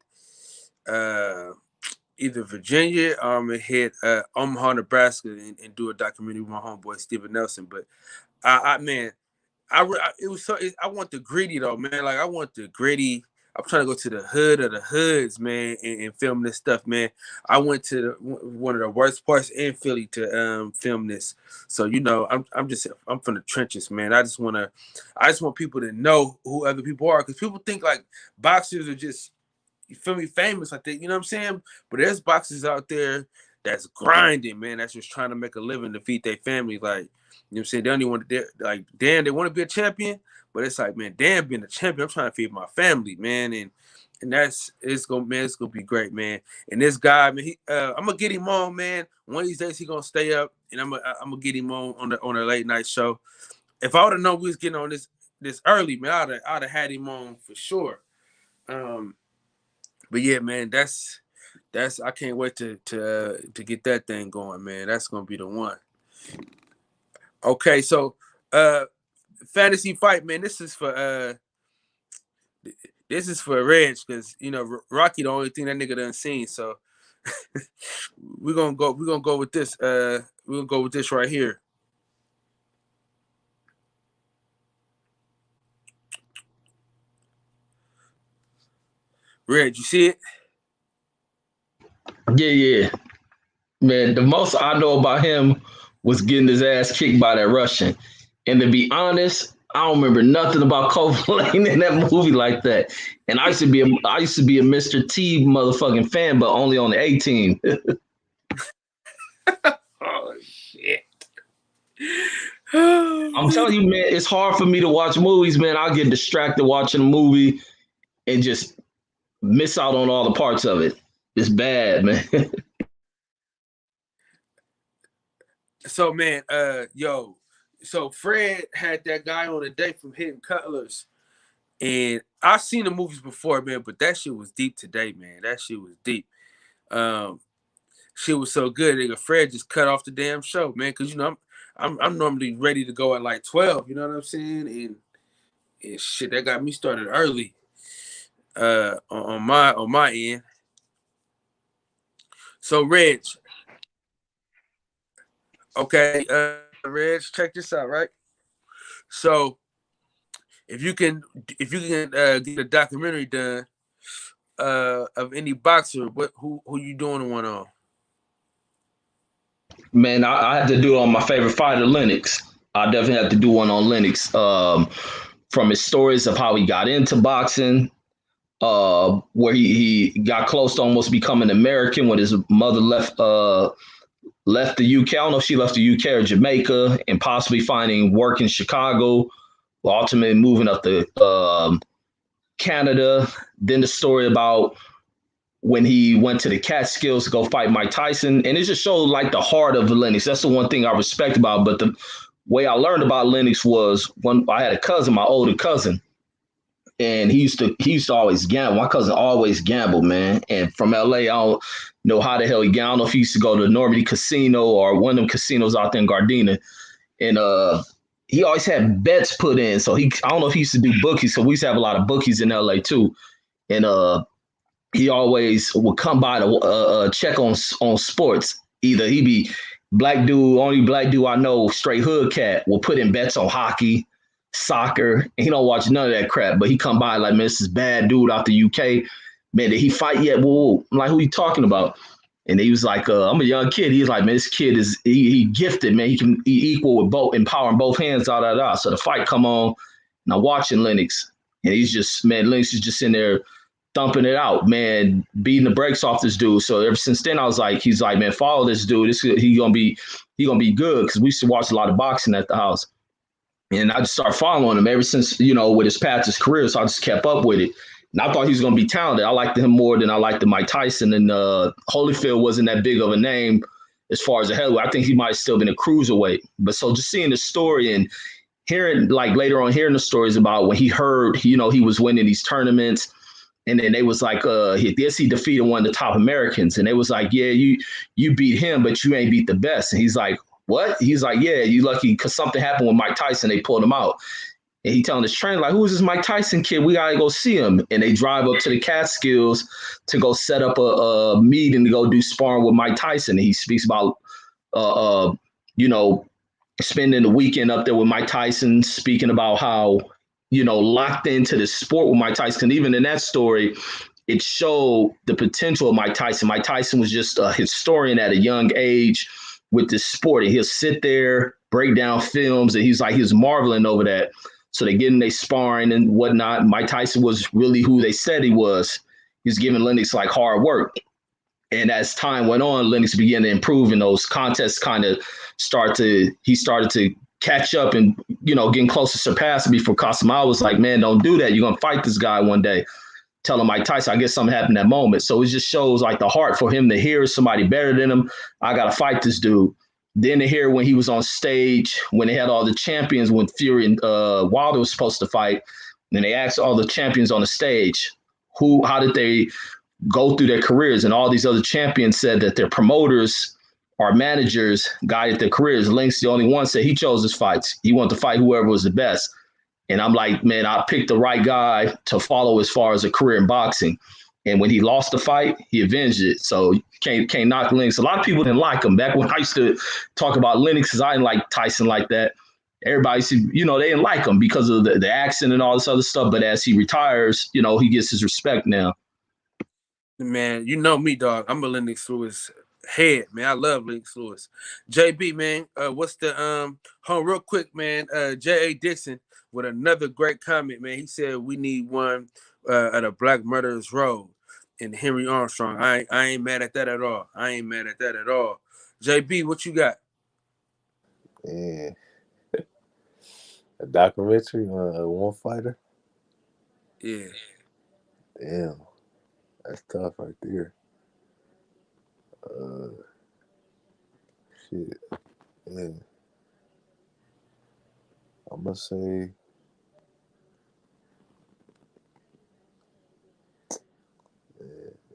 either Virginia or I'm gonna hit Omaha, Nebraska, and do a documentary with my homeboy Steven Nelson. But I want the gritty though, man. Like I want the gritty. I'm trying to go to the hood of the hoods, man, and film this stuff, man. I went to one of the worst parts in Philly to film this. So I'm from the trenches, man. I just want people to know who other people are, because people think like boxers are just, you feel me, famous like that. You know what I'm saying? But there's boxers out there that's grinding, man. That's just trying to make a living to feed their family. Like, you know what I'm saying? They only want to, like, damn, they want to be a champion, but it's like, man, damn, being a champion, I'm trying to feed my family, man. And it's gonna be great, man. And this guy, man, I'm gonna get him on, man. One of these days he gonna stay up, and I'm gonna get him on the late night show. If I would have known we was getting on this this early, man, I'd have had him on for sure. But yeah, man, that's I can't wait to get that thing going, man. That's gonna be the one. Okay, so fantasy fight, man. This is for Reg, because Rocky the only thing that nigga done seen. So we're gonna go with this. We're gonna go with this right here. Reg, you see it? Yeah. Man, the most I know about him was getting his ass kicked by that Russian. And to be honest, I don't remember nothing about Kovalainen in that movie like that. And I used to be a Mr. T motherfucking fan, but only on the A team. Oh shit. I'm telling you, man, it's hard for me to watch movies, man. I'll get distracted watching a movie and just miss out on all the parts of it. It's bad, man. So, man, so Fred had that guy on a date from Hidden Cutlers. And I've seen the movies before, man, but that shit was deep today, man. That shit was deep. Shit was so good, nigga. Fred just cut off the damn show, man, because I'm normally ready to go at like 12, you know what I'm saying? And shit, that got me started early. On my end. So Reg. Okay, Reg, check this out, right? So if you can get a documentary done of any boxer, who you doing one on? Man, I had to do it on my favorite fighter, Lennox. I definitely had to do one on Lennox. From his stories of how he got into boxing, where he got close to almost becoming American when his mother left the UK. I don't know if she left the UK or Jamaica, and possibly finding work in Chicago, ultimately moving up to Canada. Then the story about when he went to the Catskills to go fight Mike Tyson. And it just showed like the heart of Lennox. That's the one thing I respect about. But the way I learned about Lennox was when I had a cousin, my older cousin, and he used to always gamble. My cousin always gambled, man. And from LA, I don't know how the hell he gambled. I don't know if he used to go to the Normandy Casino or one of them casinos out there in Gardena. And he always had bets put in. So I don't know if he used to do bookies. So we used to have a lot of bookies in LA too. And he always would come by to check on sports. Either he be only black dude I know, straight hood cat, will put in bets on hockey, soccer, and he don't watch none of that crap. But he come by like, man, this is bad dude out the UK. Man, did he fight yet? Whoa. I'm like, who you talking about? And he was like, I'm a young kid. He's like, man, this kid is he gifted, man. He can equal with both, empowering both hands, So the fight come on, and I'm watching Lennox, and Lennox is just in there thumping it out, man, beating the brakes off this dude. So ever since then, he's like, man, follow this dude. He gonna be good, because we used to watch a lot of boxing at the house. And I just started following him ever since, with his path, his career. So I just kept up with it. And I thought he was going to be talented. I liked him more than I liked the Mike Tyson. And Holyfield wasn't that big of a name as far as a heavyweight. I think he might have still been a cruiserweight. But so just seeing the story and hearing, like later on, hearing the stories about when he heard, he was winning these tournaments. And then they was like, he defeated one of the top Americans. And they was like, yeah, you beat him, but you ain't beat the best. And he's like, what? He's like, yeah, you lucky because something happened with Mike Tyson. They pulled him out. And he telling his trainer, like, who is this Mike Tyson kid? We got to go see him. And they drive up to the Catskills to go set up a meeting to go do sparring with Mike Tyson. And he speaks about, spending the weekend up there with Mike Tyson, speaking about how, locked into the sport with Mike Tyson. And even in that story, it showed the potential of Mike Tyson. Mike Tyson was just a historian at a young age with this sport. And he'll sit there, break down films, and he was marveling over that. So they get in their sparring and whatnot. Mike Tyson was really who they said he was. He was giving Lennox like hard work. And as time went on, Lennox began to improve, and those contests he started to catch up and, getting close to surpassing before Costamare was like, man, don't do that. You're going to fight this guy one day. Telling Mike Tyson, I guess something happened in that moment. So it just shows like the heart for him to hear somebody better than him. I got to fight this dude. Then to hear when he was on stage, when they had all the champions, when Fury and Wilder was supposed to fight, and they asked all the champions on the stage, how did they go through their careers? And all these other champions said that their promoters or managers guided their careers. Link's the only one said he chose his fights. He wanted to fight whoever was the best. And I'm like, man, I picked the right guy to follow as far as a career in boxing. And when he lost the fight, he avenged it. So you can't knock Lennox. A lot of people didn't like him. Back when I used to talk about Lennox, because I didn't like Tyson like that. Everybody, they didn't like him because of the accent and all this other stuff. But as he retires, he gets his respect now. Man, you know me, dog. I'm a Lennox Lewis head, man. I love Lennox Lewis. JB, man, what's the hold on real quick, man. J.A. Dixon with another great comment, man. He said we need one at a Black Murderers Road in Henry Armstrong. I ain't mad at that at all. JB, what you got? Yeah. A documentary on one fighter? Yeah. Damn. That's tough right there. Shit. Yeah. I'm gonna say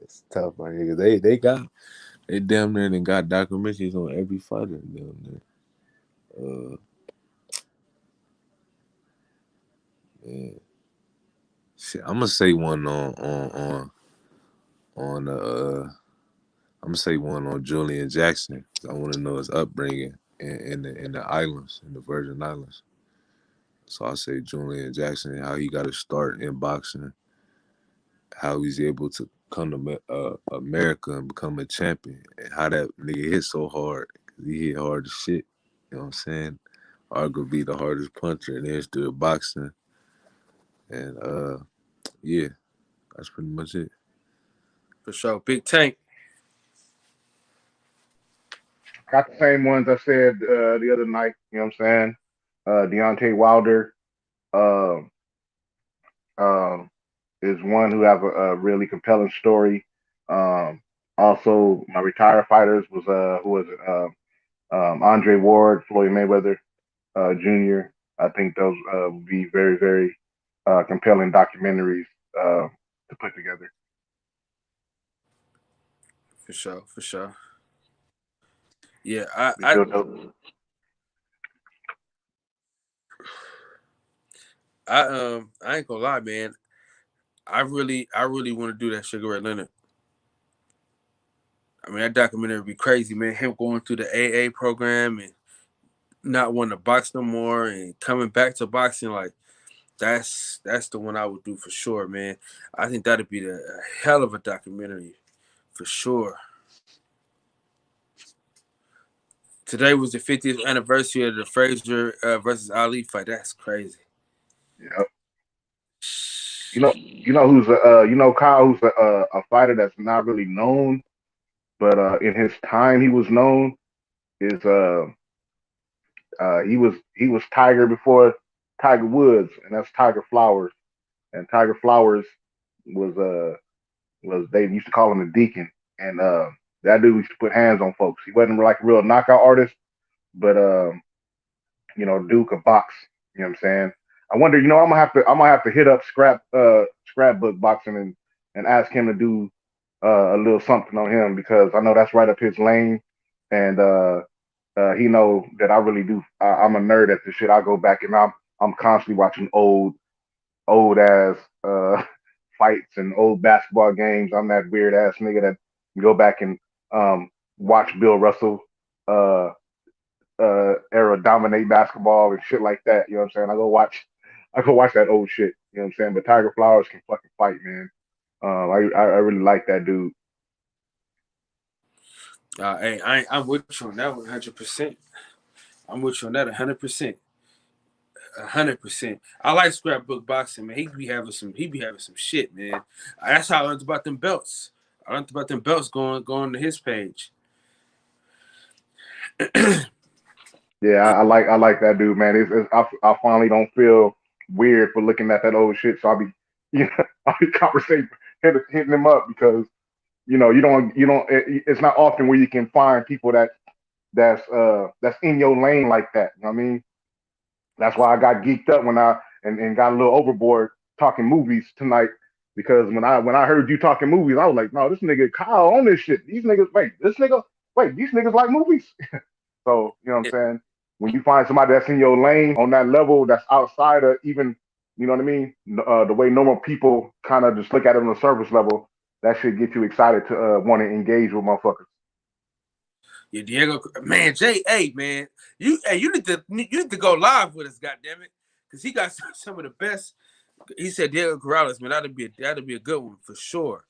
it's tough right here. They damn near and got documentaries on every fighter down there. Yeah. Shit, I'm gonna say one on I'm gonna say one on Julian Jackson. I want to know his upbringing in the islands, in the Virgin Islands. So I say Julian Jackson, how he got to start in boxing, how he's able to come to America and become a champion, and how that nigga hit so hard. He hit hard as shit. You know what I'm saying? Arguably the hardest puncher in the history of boxing. And yeah, that's pretty much it. For sure. Big Tank. Got the same ones I said the other night. You know what I'm saying? Deontay Wilder is one who have a really compelling story. Also, my retired fighters was who was it? Andre Ward, Floyd Mayweather Jr. I think those would be very, very compelling documentaries to put together. For sure. Yeah, I ain't gonna lie, man. I really want to do that Sugar Ray Leonard. I mean, that documentary would be crazy, man. Him going through the AA program and not wanting to box no more and coming back to boxing, like that's the one I would do for sure, man. I think that'd be a hell of a documentary for sure. Today was the 50th anniversary of the Frazier versus Ali fight. That's crazy. Yep. You know who's Kyle, who's a fighter that's not really known, but in his time he was known. Is he was Tiger before Tiger Woods, and that's Tiger Flowers. And Tiger Flowers was they used to call him a deacon, and that dude used to put hands on folks. He wasn't like a real knockout artist, but dude could box. You know what I'm saying? I wonder, I'm gonna have to hit up Scrapbook Boxing and ask him to do a little something on him, because I know that's right up his lane, and he know that I really do. I'm a nerd at this shit. I go back and I'm constantly watching old ass fights and old basketball games. I'm that weird ass nigga that go back and watch Bill Russell era dominate basketball and shit like that. You know what I'm saying? I go watch that old shit. You know what I'm saying? But Tiger Flowers can fucking fight, man. I really like that dude. Hey, I'm with you on that 100%. I'm with you on that 100%. 100%. I like Scrapbook Boxing, man. He be having some shit, man. That's how I learned about them belts. I learned about them belts going to his page. Yeah, I like that dude, man. I finally don't feel weird for looking at that old shit. So I'll be conversating, hitting him up, because you don't. It's not often where you can find people that that's in your lane like that. You know what I mean? That's why I got geeked up when and got a little overboard talking movies tonight. Because when I heard you talking movies, I was like, no, this nigga Kyle on this shit. These niggas, these niggas like movies. So, you know what I'm saying? When you find somebody that's in your lane on that level, that's outside of even, you know what I mean? The way normal people kind of just look at it on the surface level, that should get you excited to want to engage with motherfuckers. Yeah, Diego, man, J.A., man, you need to go live with us, goddammit, because he got some of the best. He said Diego Corrales, man, that'd be a good one for sure.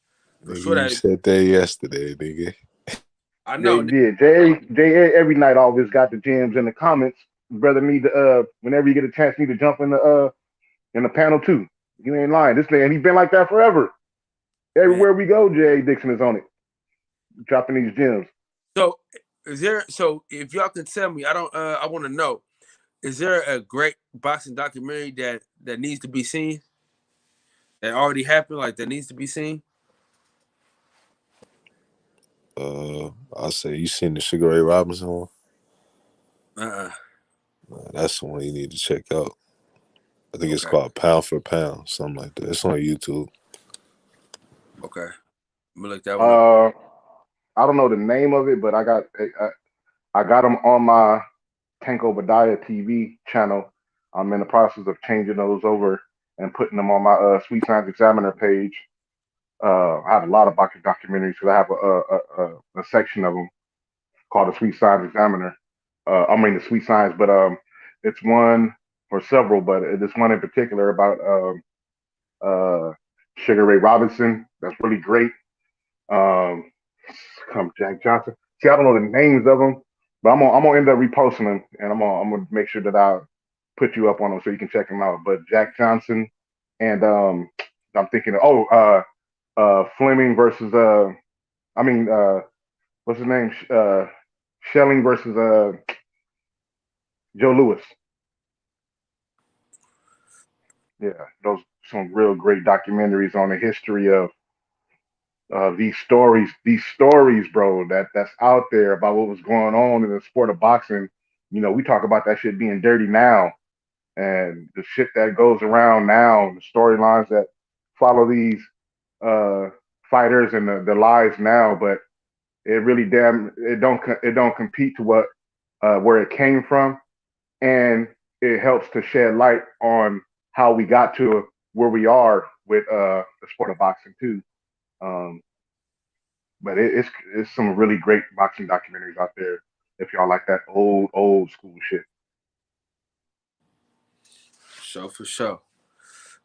For sure, you said that yesterday, nigga. I know. Yeah, J.A. every night always got the gems in the comments. Brother need to whenever you get a chance, need to jump in the panel too. You ain't lying. This nigga, and he's been like that forever. Everywhere we go, J.A. Dixon is on it, dropping these gems. So if y'all can tell me, I want to know, is there a great boxing documentary that needs to be seen? That already happened, like that needs to be seen? I'll say you seen the Sugar Ray Robinson one? That's the one you need to check out. I think it's called Pound for Pound, something like that. It's on YouTube. Okay. I'm gonna look that one up. I don't know the name of it, but I got them on my Tank Obadiah TV channel. I'm in the process of changing those over and putting them on my Sweet Science Examiner page. I have a lot of boxing documentaries because I have a section of them called the Sweet Science Examiner. I mean the Sweet Science, but it's one or several, but it's one in particular about Sugar Ray Robinson. That's really great. Jack Johnson. See, I don't know the names of them, but I'm gonna end up reposting them, and I'm gonna make sure that I put you up on them so you can check them out. But Jack Johnson, and I'm thinking, Fleming versus what's his name? Schelling versus Joe Louis. Yeah, those some real great documentaries on the history of these stories, bro, that's out there about what was going on in the sport of boxing. You know, we talk about that shit being dirty now, and the shit that goes around now, the storylines that follow these fighters and the lives now, but it really it don't compete to what where it came from, and it helps to shed light on how we got to where we are with the sport of boxing too. But it's some really great boxing documentaries out there if y'all like that old school shit. For sure.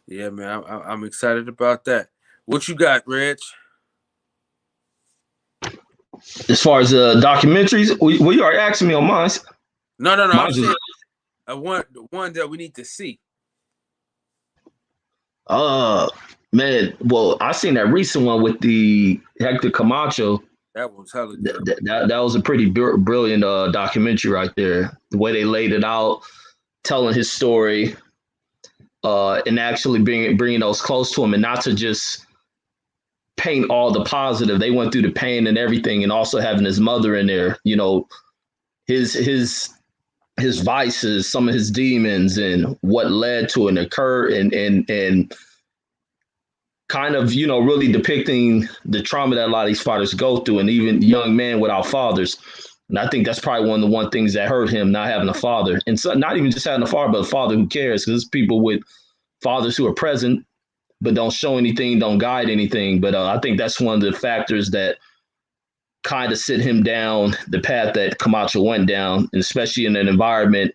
Yeah, man, I'm excited about that. What you got, Reg? As far as documentaries, well, you already asking me on mine. No. I'm saying the one that we need to see. Man, well, I seen that recent one with the Hector Camacho. That was hella good. That was a pretty brilliant documentary right there. The way they laid it out, telling his story, and actually bringing those close to him, and not to just paint all the positive. They went through the pain and everything, and also having his mother in there. You know, his vices, some of his demons, and what led to an occur, and kind of, you know, really depicting the trauma that a lot of these fighters go through, and even young men without fathers. And I think that's probably one of the things that hurt him, not having a father, and so not even just having a father, but a father who cares. Because there's people with fathers who are present but don't show anything, don't guide anything. But I think that's one of the factors that kind of sit him down the path that Camacho went down, and especially in an environment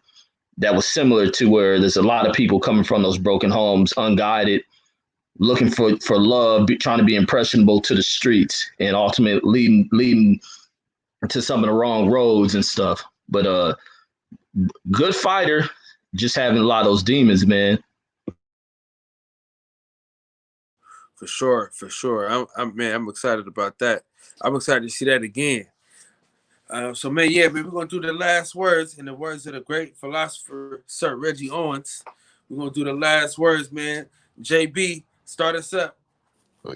that was similar to where there's a lot of people coming from those broken homes, unguided, looking for love, trying to be impressionable to the streets, and ultimately leading to some of the wrong roads and stuff. But good fighter, just having a lot of those demons, man. For sure. I'm excited about that. I'm excited to see that again. So man, we're gonna do the last words in the words of the great philosopher Sir Reggie Owens. We're gonna do the last words, man. JB, start us up.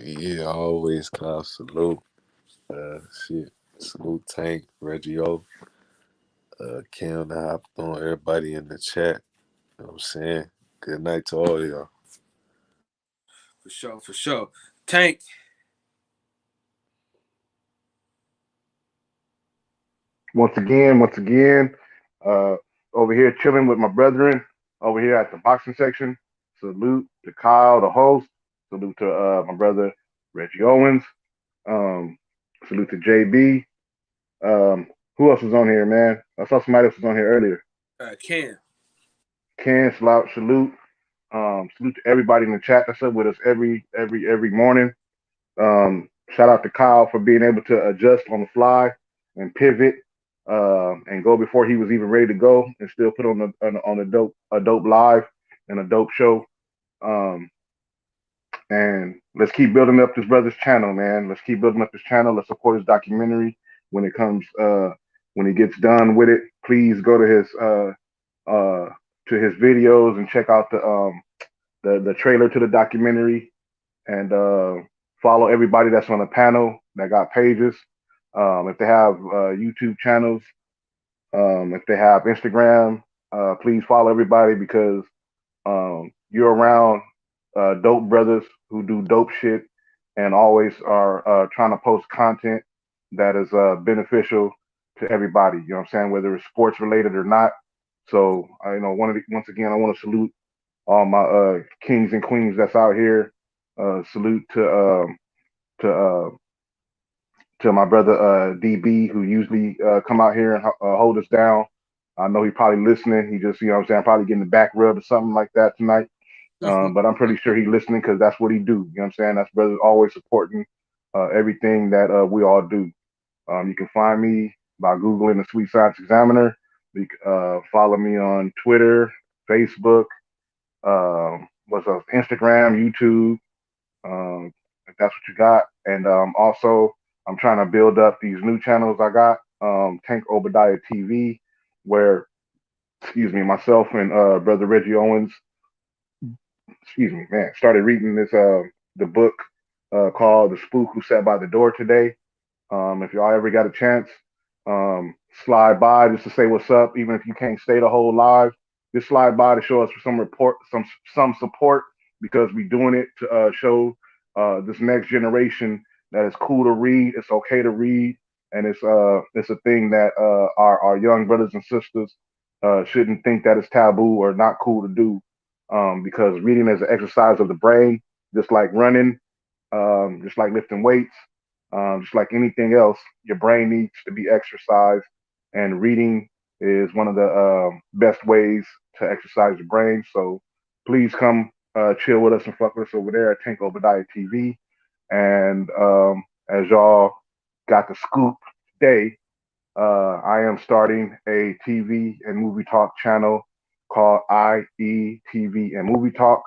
Yeah, always Kyle, salute. Salute Tank, Reggie O. Kim, I hopped on everybody in the chat. You know what I'm saying? Good night to all of y'all. For sure, for sure. Tank. Once again, over here chilling with my brethren over here at the boxing section. Salute to Kyle, the host. Salute to my brother Reggie Owens. Salute to JB. Who else was on here, man? I saw somebody else was on here earlier. Ken, salute. Salute to everybody in the chat that's up with us every morning. Shout out to Kyle for being able to adjust on the fly and pivot and go before he was even ready to go, and still put on a dope live and a dope show. And let's keep building up this brother's channel, man. Let's keep building up his channel. Let's support his documentary when it comes when he gets done with it. Please go to his videos and check out the trailer to the documentary, and follow everybody that's on the panel that got pages. If they have YouTube channels, if they have Instagram, please follow everybody, because you're around dope brothers who do dope shit and always are trying to post content that is beneficial to everybody. You know what I'm saying? Whether it's sports related or not. So once again, I want to salute all my kings and queens that's out here. Salute to my brother DB, who usually come out here and hold us down. I know he probably listening. He just, you know what I'm saying, probably getting the back rub or something like that tonight. But I'm pretty sure he's listening, because that's what he do. You know what I'm saying? That's brothers always supporting everything that we all do. You can find me by Googling the Sweet Science Examiner. You can follow me on Twitter, Facebook, Instagram, YouTube, if that's what you got. And also, I'm trying to build up these new channels I got. Tank Obadiah TV, where, myself and brother Reggie Owens, started reading this the book called The Spook Who Sat by the Door today. If y'all ever got a chance, slide by just to say what's up, even if you can't stay the whole live. Just slide by to show us some support, because we're doing it to show this next generation that it's cool to read, it's okay to read, and it's a thing that our young brothers and sisters shouldn't think that it's taboo or not cool to do, because reading is an exercise of the brain, just like running, just like lifting weights, just like anything else. Your brain needs to be exercised, and reading is one of the best ways to exercise your brain. So please come chill with us and fuck with us over there at Tank Obadiah TV. And as y'all got the scoop today, I am starting a TV and movie talk channel called IETV and Movie Talk.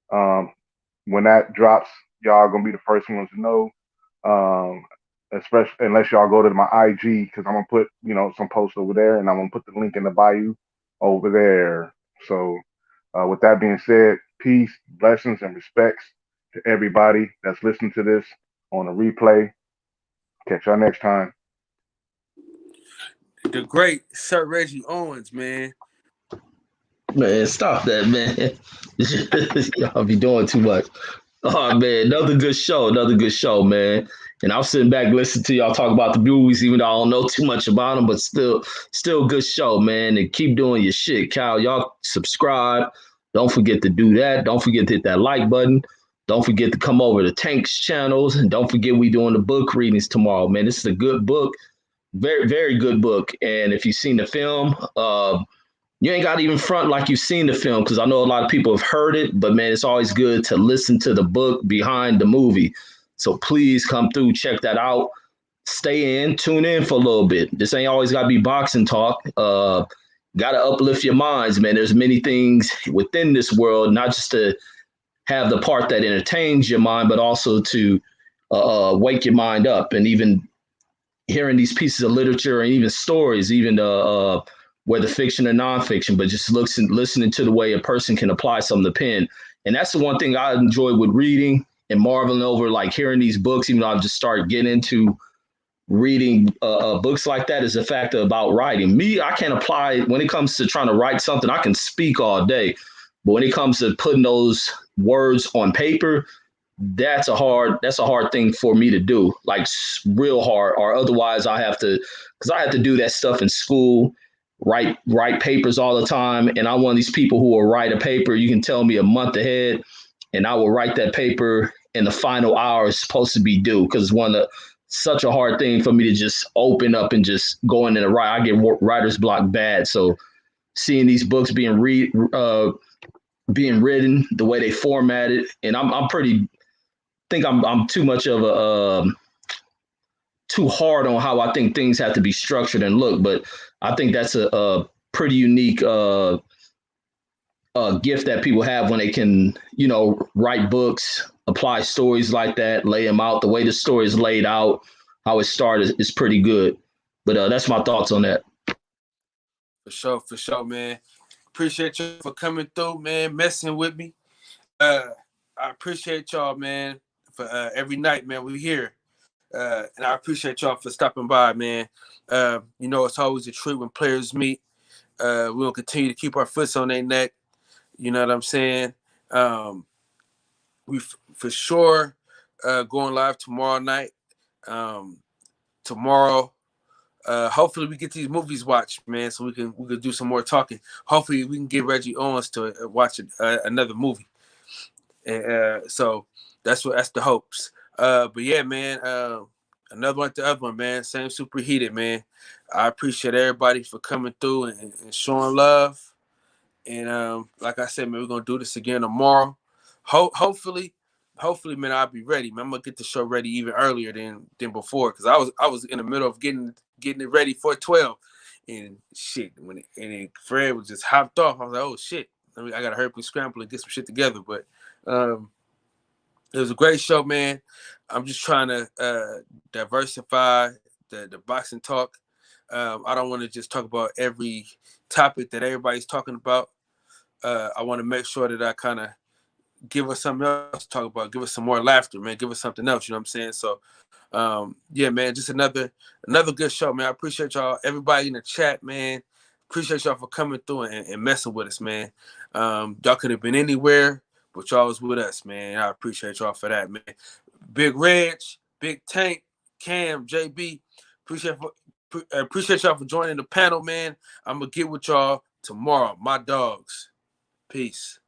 When that drops, y'all gonna be the first ones to know. Especially unless y'all go to my IG, because I'm gonna put some posts over there, and I'm gonna put the link in the bio over there. So with that being said, peace, blessings, and respects to everybody that's listening to this on a replay. Catch y'all next time. The great Sir Reggie Owens, man. Man, stop that, man. Y'all be doing too much. Oh man, another good show, man. And I'm sitting back listening to y'all talk about the movies, even though I don't know too much about them, but still good show, man. And keep doing your shit, Cal. Y'all subscribe. Don't forget to do that. Don't forget to hit that like button. Don't forget to come over to Tank's channels, and don't forget we doing the book readings tomorrow, man. This is a good book, very, very good book. And if you've seen the film, you ain't got to even front like you've seen the film, because I know a lot of people have heard it, but man, it's always good to listen to the book behind the movie. So please come through, check that out. Stay in, tune in for a little bit. This ain't always got to be boxing talk. Got to uplift your minds, man. There's many things within this world, not just to have the part that entertains your mind, but also to wake your mind up. And even hearing these pieces of literature and even stories, even whether fiction or nonfiction, but just listening to the way a person can apply something to pen. And that's the one thing I enjoy with reading and marveling over, like hearing these books, even though I've just started getting into reading books like that is the factor about writing. Me, I can't apply when it comes to trying to write something. I can speak all day, but when it comes to putting those words on paper, that's a hard thing for me to do, like real hard. Or otherwise, because I have to do that stuff in school, write papers all the time, and I'm one of these people who will write a paper. You can tell me a month ahead, and I will write that paper in the final hour it's supposed to be due, because such a hard thing for me to just open up and just go in and write. I get writer's block bad. So seeing these books being written, the way they formatted, and I'm too much of too hard on how I think things have to be structured and look. But I think that's a pretty unique gift that people have when they can, write books, apply stories like that, lay them out. The way the story is laid out, how it started is pretty good. But that's my thoughts on that. For sure, man. Appreciate you for coming through, man, messing with me. I appreciate y'all, man, for every night, man, we here. And I appreciate y'all for stopping by, man. It's always a treat when players meet. We'll continue to keep our foots on their neck. You know what I'm saying? We for sure going live tomorrow night. Tomorrow, hopefully we get these movies watched, man, so we can do some more talking. Hopefully we can get Reggie Owens to watch another movie. So that's the hopes. But yeah, man, another one to the other one, man. Same super heated, man. I appreciate everybody for coming through and showing love. And like I said, man, we're gonna do this again tomorrow. Hopefully, man, I'll be ready. Man, I'm gonna get the show ready even earlier than before, because I was in the middle of getting it ready for 12, and shit. And then Fred was just hopped off. I was like, oh shit, I gotta hurry up and scramble and get some shit together. But it was a great show, man. I'm just trying to diversify the boxing talk. I don't want to just talk about every topic that everybody's talking about. I want to make sure that I kind of give us something else to talk about, give us some more laughter, man, give us something else, you know what I'm saying? So, yeah, man, just another good show, man. I appreciate y'all, everybody in the chat, man. Appreciate y'all for coming through and messing with us, man. Y'all could have been anywhere, but y'all was with us, man. I appreciate y'all for that, man. Big Reg, Big Tank, Cam, JB, appreciate y'all for joining the panel, man. I'm going to get with y'all tomorrow. My dogs. Peace.